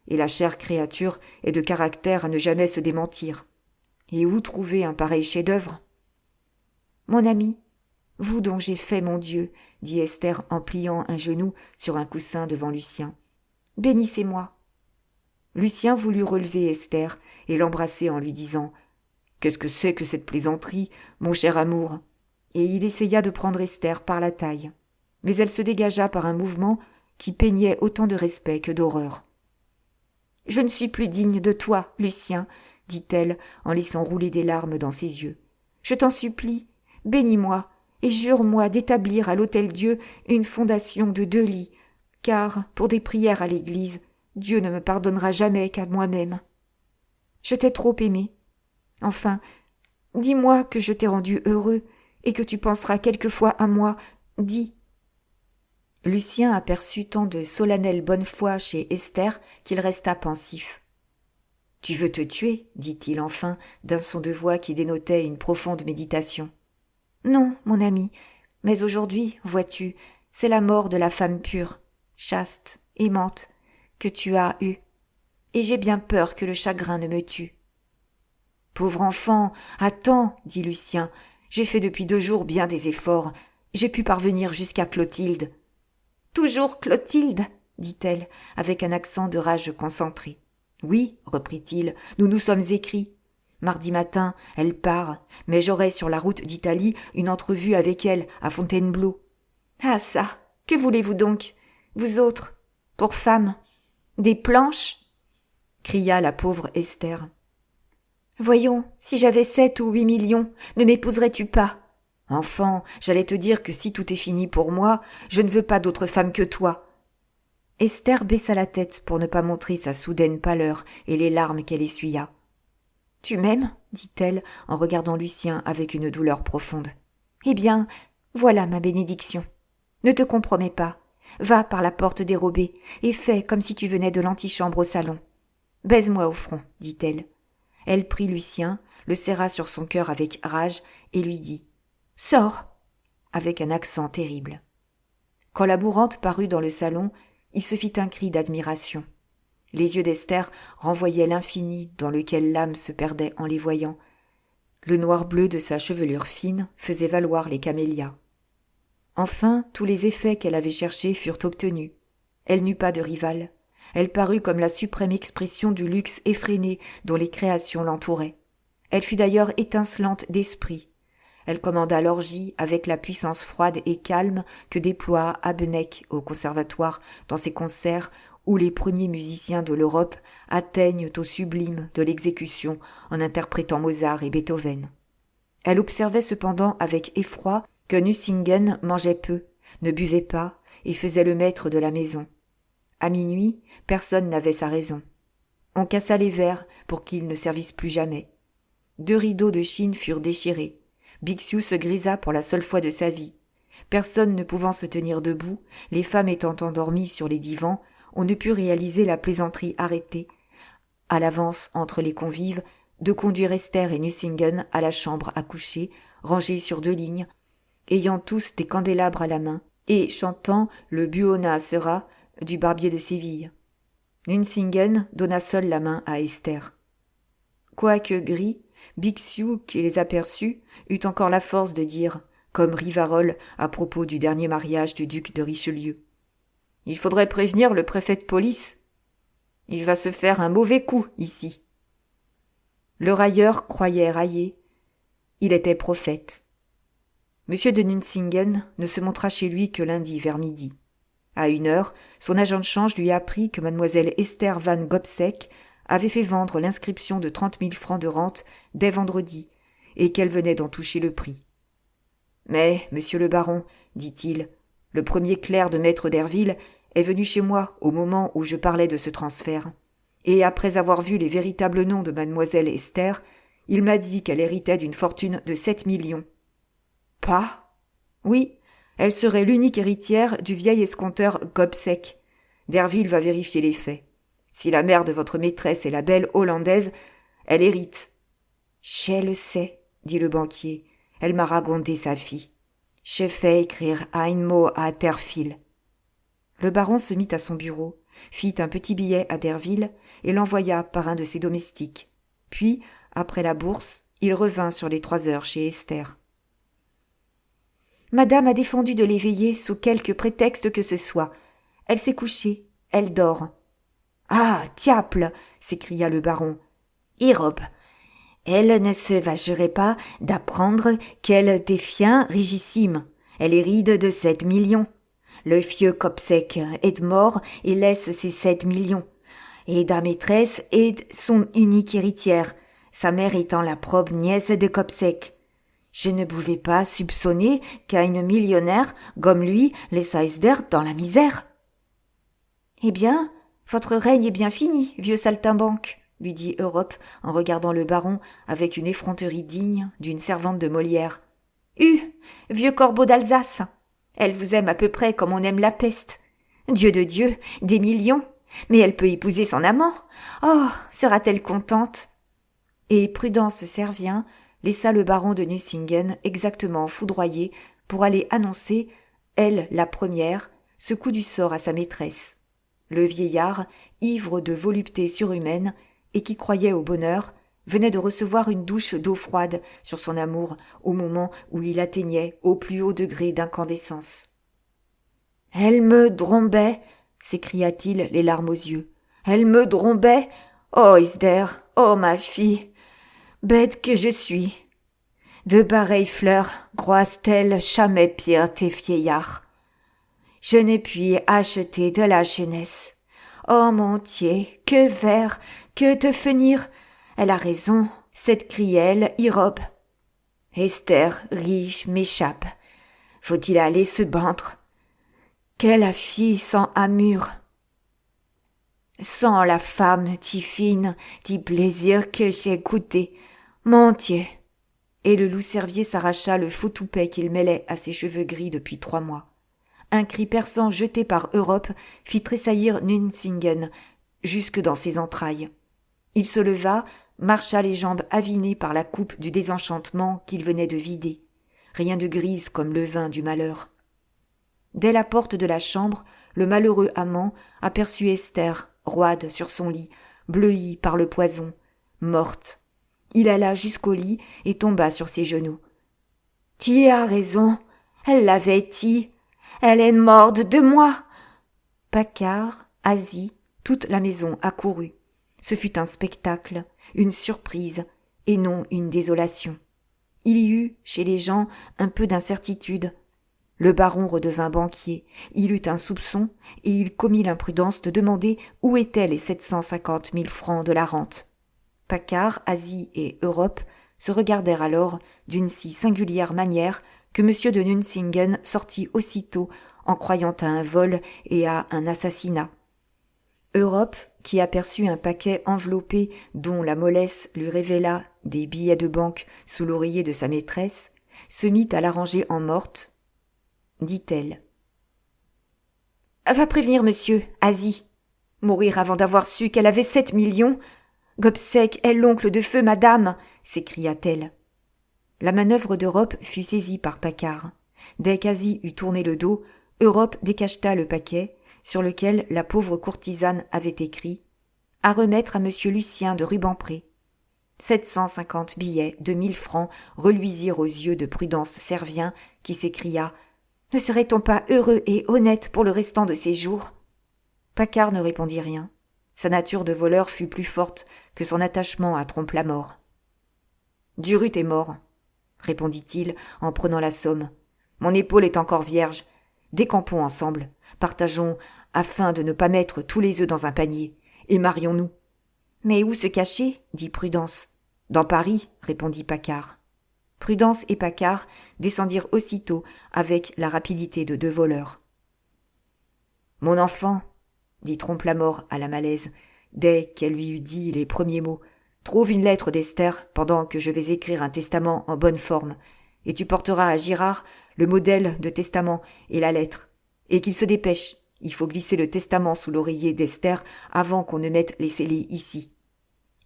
et la chère créature est de caractère à ne jamais se démentir. Et où trouver un pareil chef-d'œuvre ? » « Mon ami, vous dont j'ai fait mon Dieu, dit Esther en pliant un genou sur un coussin devant Lucien. Bénissez-moi. Lucien voulut relever Esther et l'embrasser en lui disant « Qu'est-ce que c'est que cette plaisanterie, mon cher amour ?» Et il essaya de prendre Esther par la taille. Mais elle se dégagea par un mouvement qui peignait autant de respect que d'horreur. Je ne suis plus digne de toi, Lucien, dit-elle en laissant rouler des larmes dans ses yeux. Je t'en supplie, bénis-moi et jure-moi d'établir à l'Hôtel-Dieu une fondation de 2 lits, car, pour des prières à l'église, Dieu ne me pardonnera jamais qu'à moi-même. Je t'ai trop aimé. Enfin, dis-moi que je t'ai rendu heureux et que tu penseras quelquefois à moi. Dis. Lucien aperçut tant de solennelle bonne foi chez Esther qu'il resta pensif. « Tu veux te tuer » dit-il enfin, d'un son de voix qui dénotait une profonde méditation. « Non, mon ami, mais aujourd'hui, vois-tu, c'est la mort de la femme pure, chaste, aimante, que tu as eue, et j'ai bien peur que le chagrin ne me tue. »« Pauvre enfant, attends, dit Lucien, j'ai fait depuis 2 jours bien des efforts, j'ai pu parvenir jusqu'à Clotilde. »« Toujours Clotilde » dit-elle, avec un accent de rage concentrée. « Oui, reprit-il, nous nous sommes écrits. Mardi matin, elle part, mais j'aurai sur la route d'Italie une entrevue avec elle à Fontainebleau. »« Ah ça, que voulez-vous donc, vous autres, pour femmes, des planches ?» cria la pauvre Esther. « Voyons, si j'avais 7 ou 8 millions, ne m'épouserais-tu pas ? Enfant, j'allais te dire que si tout est fini pour moi, je ne veux pas d'autre femme que toi. » Esther baissa la tête pour ne pas montrer sa soudaine pâleur et les larmes qu'elle essuya. « Tu m'aimes » dit-elle en regardant Lucien avec une douleur profonde. « Eh bien, voilà ma bénédiction. Ne te compromets pas. Va par la porte dérobée et fais comme si tu venais de l'antichambre au salon. Baise-moi au front, dit-elle. Elle prit Lucien, le serra sur son cœur avec rage et lui dit « Sors !» avec un accent terrible. Quand la mourante parut dans le salon, il se fit un cri d'admiration. Les yeux d'Esther renvoyaient l'infini dans lequel l'âme se perdait en les voyant. Le noir bleu de sa chevelure fine faisait valoir les camélias. Enfin, tous les effets qu'elle avait cherchés furent obtenus. Elle n'eut pas de rival. Elle parut comme la suprême expression du luxe effréné dont les créations l'entouraient. Elle fut d'ailleurs étincelante d'esprit. Elle commanda l'orgie avec la puissance froide et calme que déploie Habeneck au conservatoire dans ses concerts où les premiers musiciens de l'Europe atteignent au sublime de l'exécution en interprétant Mozart et Beethoven. Elle observait cependant avec effroi que Nucingen mangeait peu, ne buvait pas et faisait le maître de la maison. À minuit, personne n'avait sa raison. On cassa les verres pour qu'ils ne servissent plus jamais. 2 rideaux de Chine furent déchirés. Bixiou se grisa pour la seule fois de sa vie. Personne ne pouvant se tenir debout, les femmes étant endormies sur les divans, on ne put réaliser la plaisanterie arrêtée, à l'avance entre les convives, de conduire Esther et Nucingen à la chambre à coucher, rangée sur 2 lignes, ayant tous des candélabres à la main, et chantant le Buona Sera du Barbier de Séville. Nucingen donna seul la main à Esther. Quoique gris, Bixiou, qui les aperçut, eut encore la force de dire, comme Rivarol à propos du dernier mariage du duc de Richelieu. « Il faudrait prévenir le préfet de police. Il va se faire un mauvais coup ici. » Le railleur croyait railler. Il était prophète. M. de Nucingen ne se montra chez lui que lundi vers midi. À 1h, son agent de change lui apprit que mademoiselle Esther van Gobseck avait fait vendre l'inscription de 30 000 francs de rente dès vendredi, et qu'elle venait d'en toucher le prix. « Mais, monsieur le baron, dit-il, le premier clerc de maître Derville est venu chez moi au moment où je parlais de ce transfert, et après avoir vu les véritables noms de mademoiselle Esther, il m'a dit qu'elle héritait d'une fortune de 7 millions. »« Pas ? Oui, elle serait l'unique héritière du vieil escompteur Gobseck. Derville va vérifier les faits. Si la mère de votre maîtresse est la belle hollandaise, elle hérite. »« Je le sais, dit le banquier. Elle m'a raconté sa fille. Je fais écrire un mot à Terfil. » Le baron se mit à son bureau, fit un petit billet à Derville et l'envoya par un de ses domestiques. Puis, après la bourse, il revint sur les 3 heures chez Esther. « Madame a défendu de l'éveiller sous quelque prétexte que ce soit. Elle s'est couchée, elle dort. »« Ah, diable !» s'écria le baron. « Irobe, elle ne se vacherait pas d'apprendre qu'elle défient rigissime. Elle hérite de 7 millions. Le vieux Gobseck est mort et laisse ses 7 millions. et da maîtresse est son unique héritière, sa mère étant la probe nièce de Gobseck. Je ne pouvais pas soupçonner qu'un millionnaire comme lui laissa Esther dans la misère. « Eh bien, votre règne est bien fini, vieux saltimbanque, » lui dit Europe en regardant le baron avec une effronterie digne d'une servante de Molière. « Vieux corbeau d'Alsace, elle vous aime à peu près comme on aime la peste. Dieu de Dieu, des millions, mais elle peut épouser son amant. Oh, sera-t-elle contente ?» Et Prudence Servien laissa le baron de Nucingen exactement foudroyé pour aller annoncer, elle la première, ce coup du sort à sa maîtresse. Le vieillard, ivre de volupté surhumaine et qui croyait au bonheur, venait de recevoir une douche d'eau froide sur son amour au moment où il atteignait au plus haut degré d'incandescence. « Elle me drombait !» s'écria-t-il les larmes aux yeux. « Elle me drombait ! Oh, Esther, oh, ma fille ! Bête que je suis ! De pareilles fleurs croissent-elles jamais pire tes vieillards ? Je ne puis acheter de la jeunesse. Oh, mon Dieu, que faire, que devenir ? Elle a raison, cette crielle Irobe. Esther, riche, m'échappe. Faut-il aller se battre ? Quelle fille sans amour ! Sans la femme si fine, si plaisir que j'ai goûté. Mon Dieu ! Et le loup-cervier s'arracha le faux toupet qu'il mêlait à ses cheveux gris depuis 3 mois. Un cri perçant jeté par Europe fit tressaillir Nucingen jusque dans ses entrailles. Il se leva, marcha les jambes avinées par la coupe du désenchantement qu'il venait de vider. Rien de grise comme le vin du malheur. Dès la porte de la chambre, le malheureux amant aperçut Esther, roide sur son lit, bleuie par le poison, morte. Il alla jusqu'au lit et tomba sur ses genoux. « Tu as raison, elle l'avait dit. Elle est morte de moi !» Paccard, Asie, toute la maison accourut. Ce fut un spectacle, une surprise, et non une désolation. Il y eut, chez les gens, un peu d'incertitude. Le baron redevint banquier, il eut un soupçon, et il commit l'imprudence de demander où étaient les 750 000 francs de la rente. Paccard, Asie et Europe se regardèrent alors d'une si singulière manière que M. de Nucingen sortit aussitôt en croyant à un vol et à un assassinat. Europe, qui aperçut un paquet enveloppé dont la mollesse lui révéla des billets de banque sous l'oreiller de sa maîtresse, se mit à l'arranger en morte. Dit-elle. « Va prévenir monsieur, Asie. Mourir avant d'avoir su qu'elle avait 7 millions. Gobseck est l'oncle de feu madame, s'écria-t-elle. La manœuvre d'Europe fut saisie par Paccard. Dès qu'Asie eut tourné le dos, Europe décacheta le paquet, sur lequel la pauvre courtisane avait écrit « À remettre à monsieur Lucien de Rubempré ». 750 billets de 1000 francs reluisirent aux yeux de Prudence Servien, qui s'écria « Ne serait-on pas heureux et honnête pour le restant de ses jours ?» Paccard ne répondit rien. Sa nature de voleur fut plus forte que son attachement à Trompe-la-Mort. « Durut est mort, » répondit-il en prenant la somme. « Mon épaule est encore vierge. Décampons ensemble, partageons afin de ne pas mettre tous les œufs dans un panier, et marions-nous. »« Mais où se cacher ?» dit Prudence. « Dans Paris, » répondit Paccard. Prudence et Paccard descendirent aussitôt avec la rapidité de 2 voleurs. « Mon enfant, » dit Trompe-la-Mort à la Malaise, dès qu'elle lui eut dit les premiers mots, « trouve une lettre d'Esther pendant que je vais écrire un testament en bonne forme, et tu porteras à Girard le modèle de testament et la lettre, et qu'il se dépêche, il faut glisser le testament sous l'oreiller d'Esther avant qu'on ne mette les scellés ici. »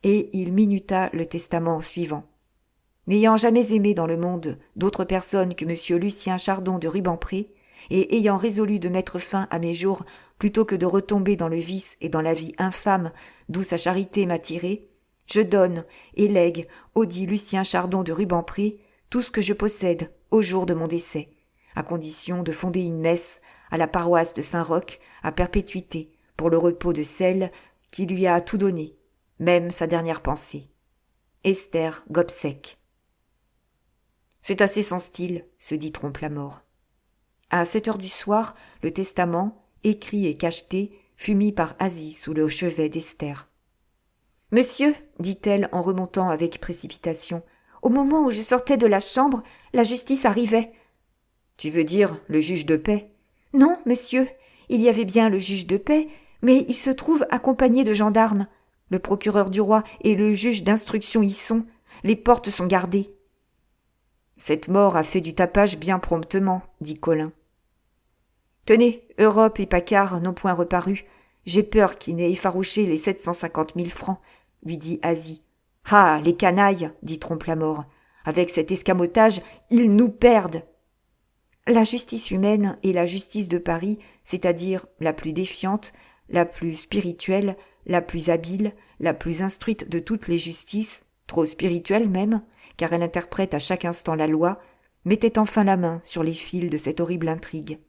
Et il minuta le testament suivant. N'ayant jamais aimé dans le monde d'autre personne que M. Lucien Chardon de Rubempré, et ayant résolu de mettre fin à mes jours plutôt que de retomber dans le vice et dans la vie infâme d'où sa charité m'a tiré, je donne et lègue au dit Lucien Chardon de Rubempré tout ce que je possède au jour de mon décès, à condition de fonder une messe à la paroisse de Saint-Roch à perpétuité pour le repos de celle qui lui a tout donné, même sa dernière pensée. Esther Gobseck. C'est assez son style, se dit Trompe-la-Mort. À 7 heures du soir, le testament, écrit et cacheté, fut mis par Asie sous le chevet d'Esther. « Monsieur, dit-elle en remontant avec précipitation, au moment où je sortais de la chambre, la justice arrivait. »« Tu veux dire le juge de paix ?»« Non, monsieur, il y avait bien le juge de paix, mais il se trouve accompagné de gendarmes. Le procureur du roi et le juge d'instruction y sont. Les portes sont gardées. »« Cette mort a fait du tapage bien promptement, dit Colin. »« Tenez, Europe et Paccard n'ont point reparu. J'ai peur qu'ils n'aient effarouché les 750 000 francs, lui dit Asie. « Ah, les canailles, dit Trompe-la-Mort. Avec cet escamotage, ils nous perdent. » La justice humaine et la justice de Paris, c'est-à-dire la plus défiante, la plus spirituelle, la plus habile, la plus instruite de toutes les justices, trop spirituelle même, car elle interprète à chaque instant la loi, mettait enfin la main sur les fils de cette horrible intrigue.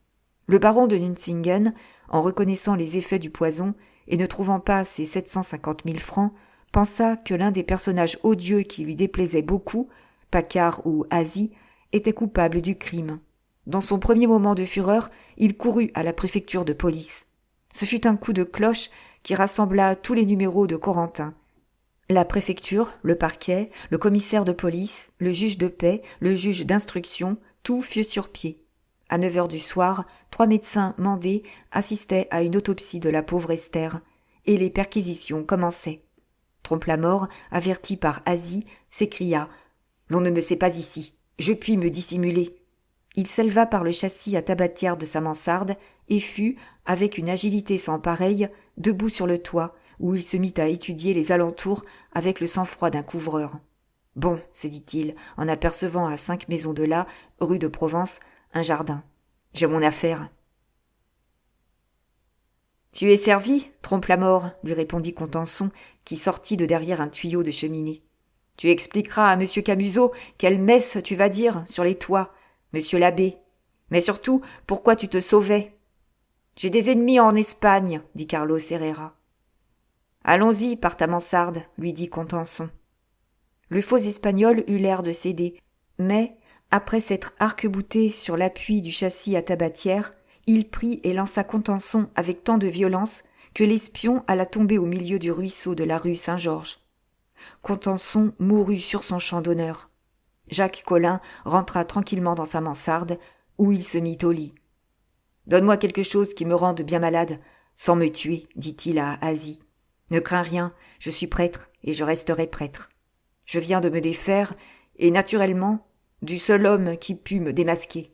Le baron de Nucingen, en reconnaissant les effets du poison et ne trouvant pas ses 750 000 francs, pensa que l'un des personnages odieux qui lui déplaisait beaucoup, Paccard ou Asie, était coupable du crime. Dans son premier moment de fureur, il courut à la préfecture de police. Ce fut un coup de cloche qui rassembla tous les numéros de Corentin. La préfecture, le parquet, le commissaire de police, le juge de paix, le juge d'instruction, tout fut sur pied. À 9 heures du soir, 3 médecins mandés assistaient à une autopsie de la pauvre Esther, et les perquisitions commençaient. Trompe-la-Mort, averti par Asie, s'écria « L'on ne me sait pas ici, je puis me dissimuler ». Il s'éleva par le châssis à tabatière de sa mansarde et fut, avec une agilité sans pareille, debout sur le toit, où il se mit à étudier les alentours avec le sang-froid d'un couvreur. « Bon, se dit-il, en apercevant à 5 maisons de là, rue de Provence, un jardin. J'ai mon affaire. »« Tu es servi, Trompe-la-Mort, lui répondit Contenson, qui sortit de derrière un tuyau de cheminée. Tu expliqueras à monsieur Camusot quelle messe tu vas dire sur les toits, monsieur l'abbé. Mais surtout, pourquoi tu te sauvais. J'ai des ennemis en Espagne, dit Carlos Herrera. Allons-y par ta mansarde, lui dit Contenson. Le faux espagnol eut l'air de céder, mais, après s'être arc-bouté sur l'appui du châssis à tabatière, il prit et lança Contenson avec tant de violence que l'espion alla tomber au milieu du ruisseau de la rue Saint-Georges. Contenson mourut sur son champ d'honneur. Jacques Collin rentra tranquillement dans sa mansarde, où il se mit au lit. « Donne-moi quelque chose qui me rende bien malade, sans me tuer, dit-il à Asie. Ne crains rien, je suis prêtre et je resterai prêtre. Je viens de me défaire, et naturellement, du seul homme qui put me démasquer. »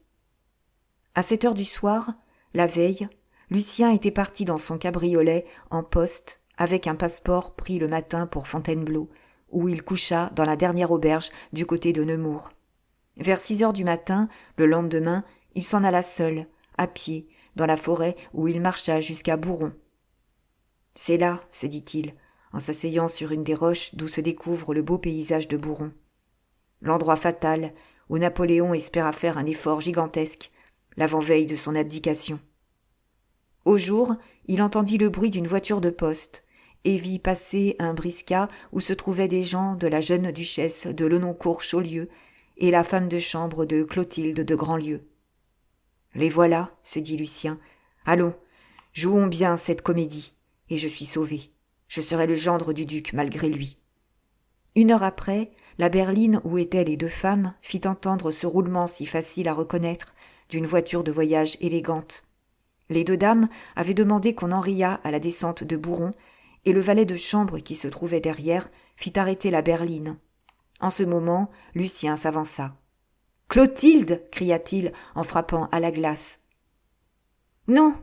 À 7 heures du soir, la veille, Lucien était parti dans son cabriolet en poste avec un passeport pris le matin pour Fontainebleau, où il coucha dans la dernière auberge du côté de Nemours. Vers 6 heures du matin, le lendemain, il s'en alla seul, à pied, dans la forêt où il marcha jusqu'à Bouron. « C'est là, se dit-il, en s'asseyant sur une des roches d'où se découvre le beau paysage de Bouron. L'endroit fatal où Napoléon espéra faire un effort gigantesque, l'avant-veille de son abdication. Au jour, il entendit le bruit d'une voiture de poste et vit passer un briscat où se trouvaient des gens de la jeune duchesse de Lenoncourt-Chaulieu et la femme de chambre de Clotilde de Grandlieu. « Les voilà, se dit Lucien. Allons, jouons bien cette comédie, et je suis sauvé. Je serai le gendre du duc malgré lui. » 1 heure après, la berline où étaient les 2 femmes fit entendre ce roulement si facile à reconnaître d'une voiture de voyage élégante. Les 2 dames avaient demandé qu'on enrayât à la descente de Bouron, et le valet de chambre qui se trouvait derrière fit arrêter la berline. En ce moment, Lucien s'avança. « Clotilde !» cria-t-il en frappant à la glace. « Non !»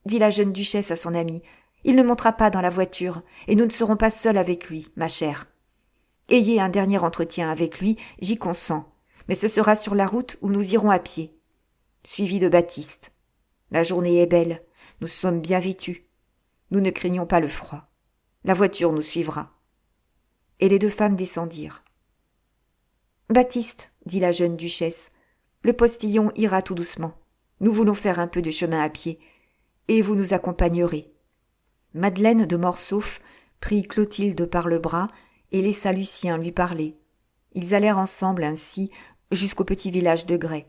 dit la jeune duchesse à son amie. « Il ne montera pas dans la voiture, et nous ne serons pas seuls avec lui, ma chère. Ayez un dernier entretien avec lui, j'y consens, mais ce sera sur la route où nous irons à pied. Suivi de Baptiste. La journée est belle, nous sommes bien vêtus. Nous ne craignons pas le froid. La voiture nous suivra. » Et les 2 femmes descendirent. « Baptiste, dit la jeune duchesse, le postillon ira tout doucement. Nous voulons faire un peu de chemin à pied, et vous nous accompagnerez. » Madeleine de Morsauf prit Clotilde par le bras et laissa Lucien lui parler. Ils allèrent ensemble ainsi jusqu'au petit village de Gray.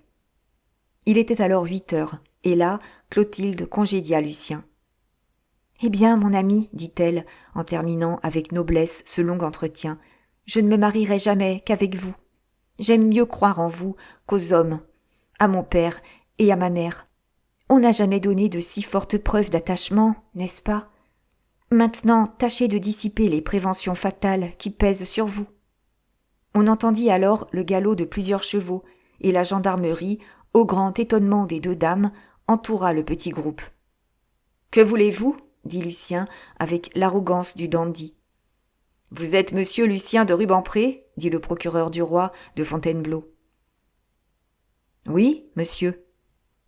Il était alors 8 heures, et là, Clotilde congédia Lucien. « Eh bien, mon ami, dit-elle, en terminant avec noblesse ce long entretien, je ne me marierai jamais qu'avec vous. J'aime mieux croire en vous qu'aux hommes, à mon père et à ma mère. On n'a jamais donné de si fortes preuves d'attachement, n'est-ce pas? Maintenant, tâchez de dissiper les préventions fatales qui pèsent sur vous. On entendit alors le galop de plusieurs chevaux, et la gendarmerie, au grand étonnement des deux dames, entoura le petit groupe. « Que voulez-vous » dit Lucien avec l'arrogance du dandy. « Vous êtes monsieur Lucien de Rubempré » dit le procureur du roi de Fontainebleau. « Oui, monsieur. »«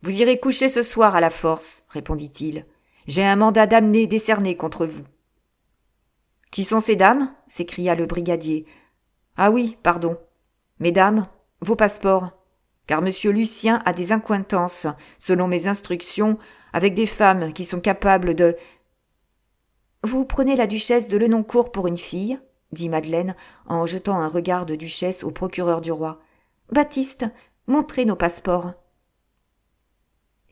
Vous irez coucher ce soir à la force, » répondit-il. « J'ai un mandat d'amener décerné contre vous. »« Qui sont ces dames » s'écria le brigadier. « Ah oui, pardon. Mesdames, vos passeports, car monsieur Lucien a des accointances, selon mes instructions, avec des femmes qui sont capables de... »« Vous prenez la duchesse de Lenoncourt pour une fille ?» dit Madeleine, en jetant un regard de duchesse au procureur du roi. « Baptiste, montrez nos passeports. »«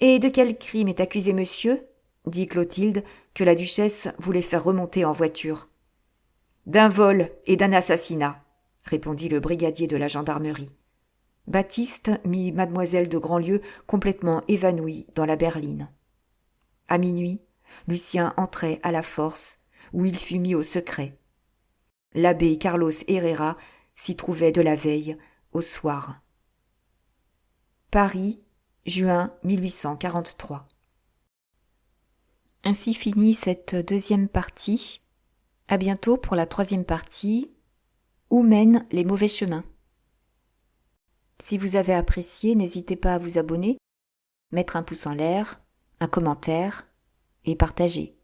Et de quel crime est accusé monsieur ?» dit Clotilde, que la duchesse voulait faire remonter en voiture. « D'un vol et d'un assassinat, » répondit le brigadier de la gendarmerie. Baptiste mit mademoiselle de Grandlieu complètement évanouie dans la berline. À minuit, Lucien entrait à la force, où il fut mis au secret. L'abbé Carlos Herrera s'y trouvait de la veille au soir. Paris, juin 1843. Ainsi finit cette deuxième partie. À bientôt pour la troisième partie. Où mènent les mauvais chemins? Si vous avez apprécié, n'hésitez pas à vous abonner, mettre un pouce en l'air, un commentaire et partager.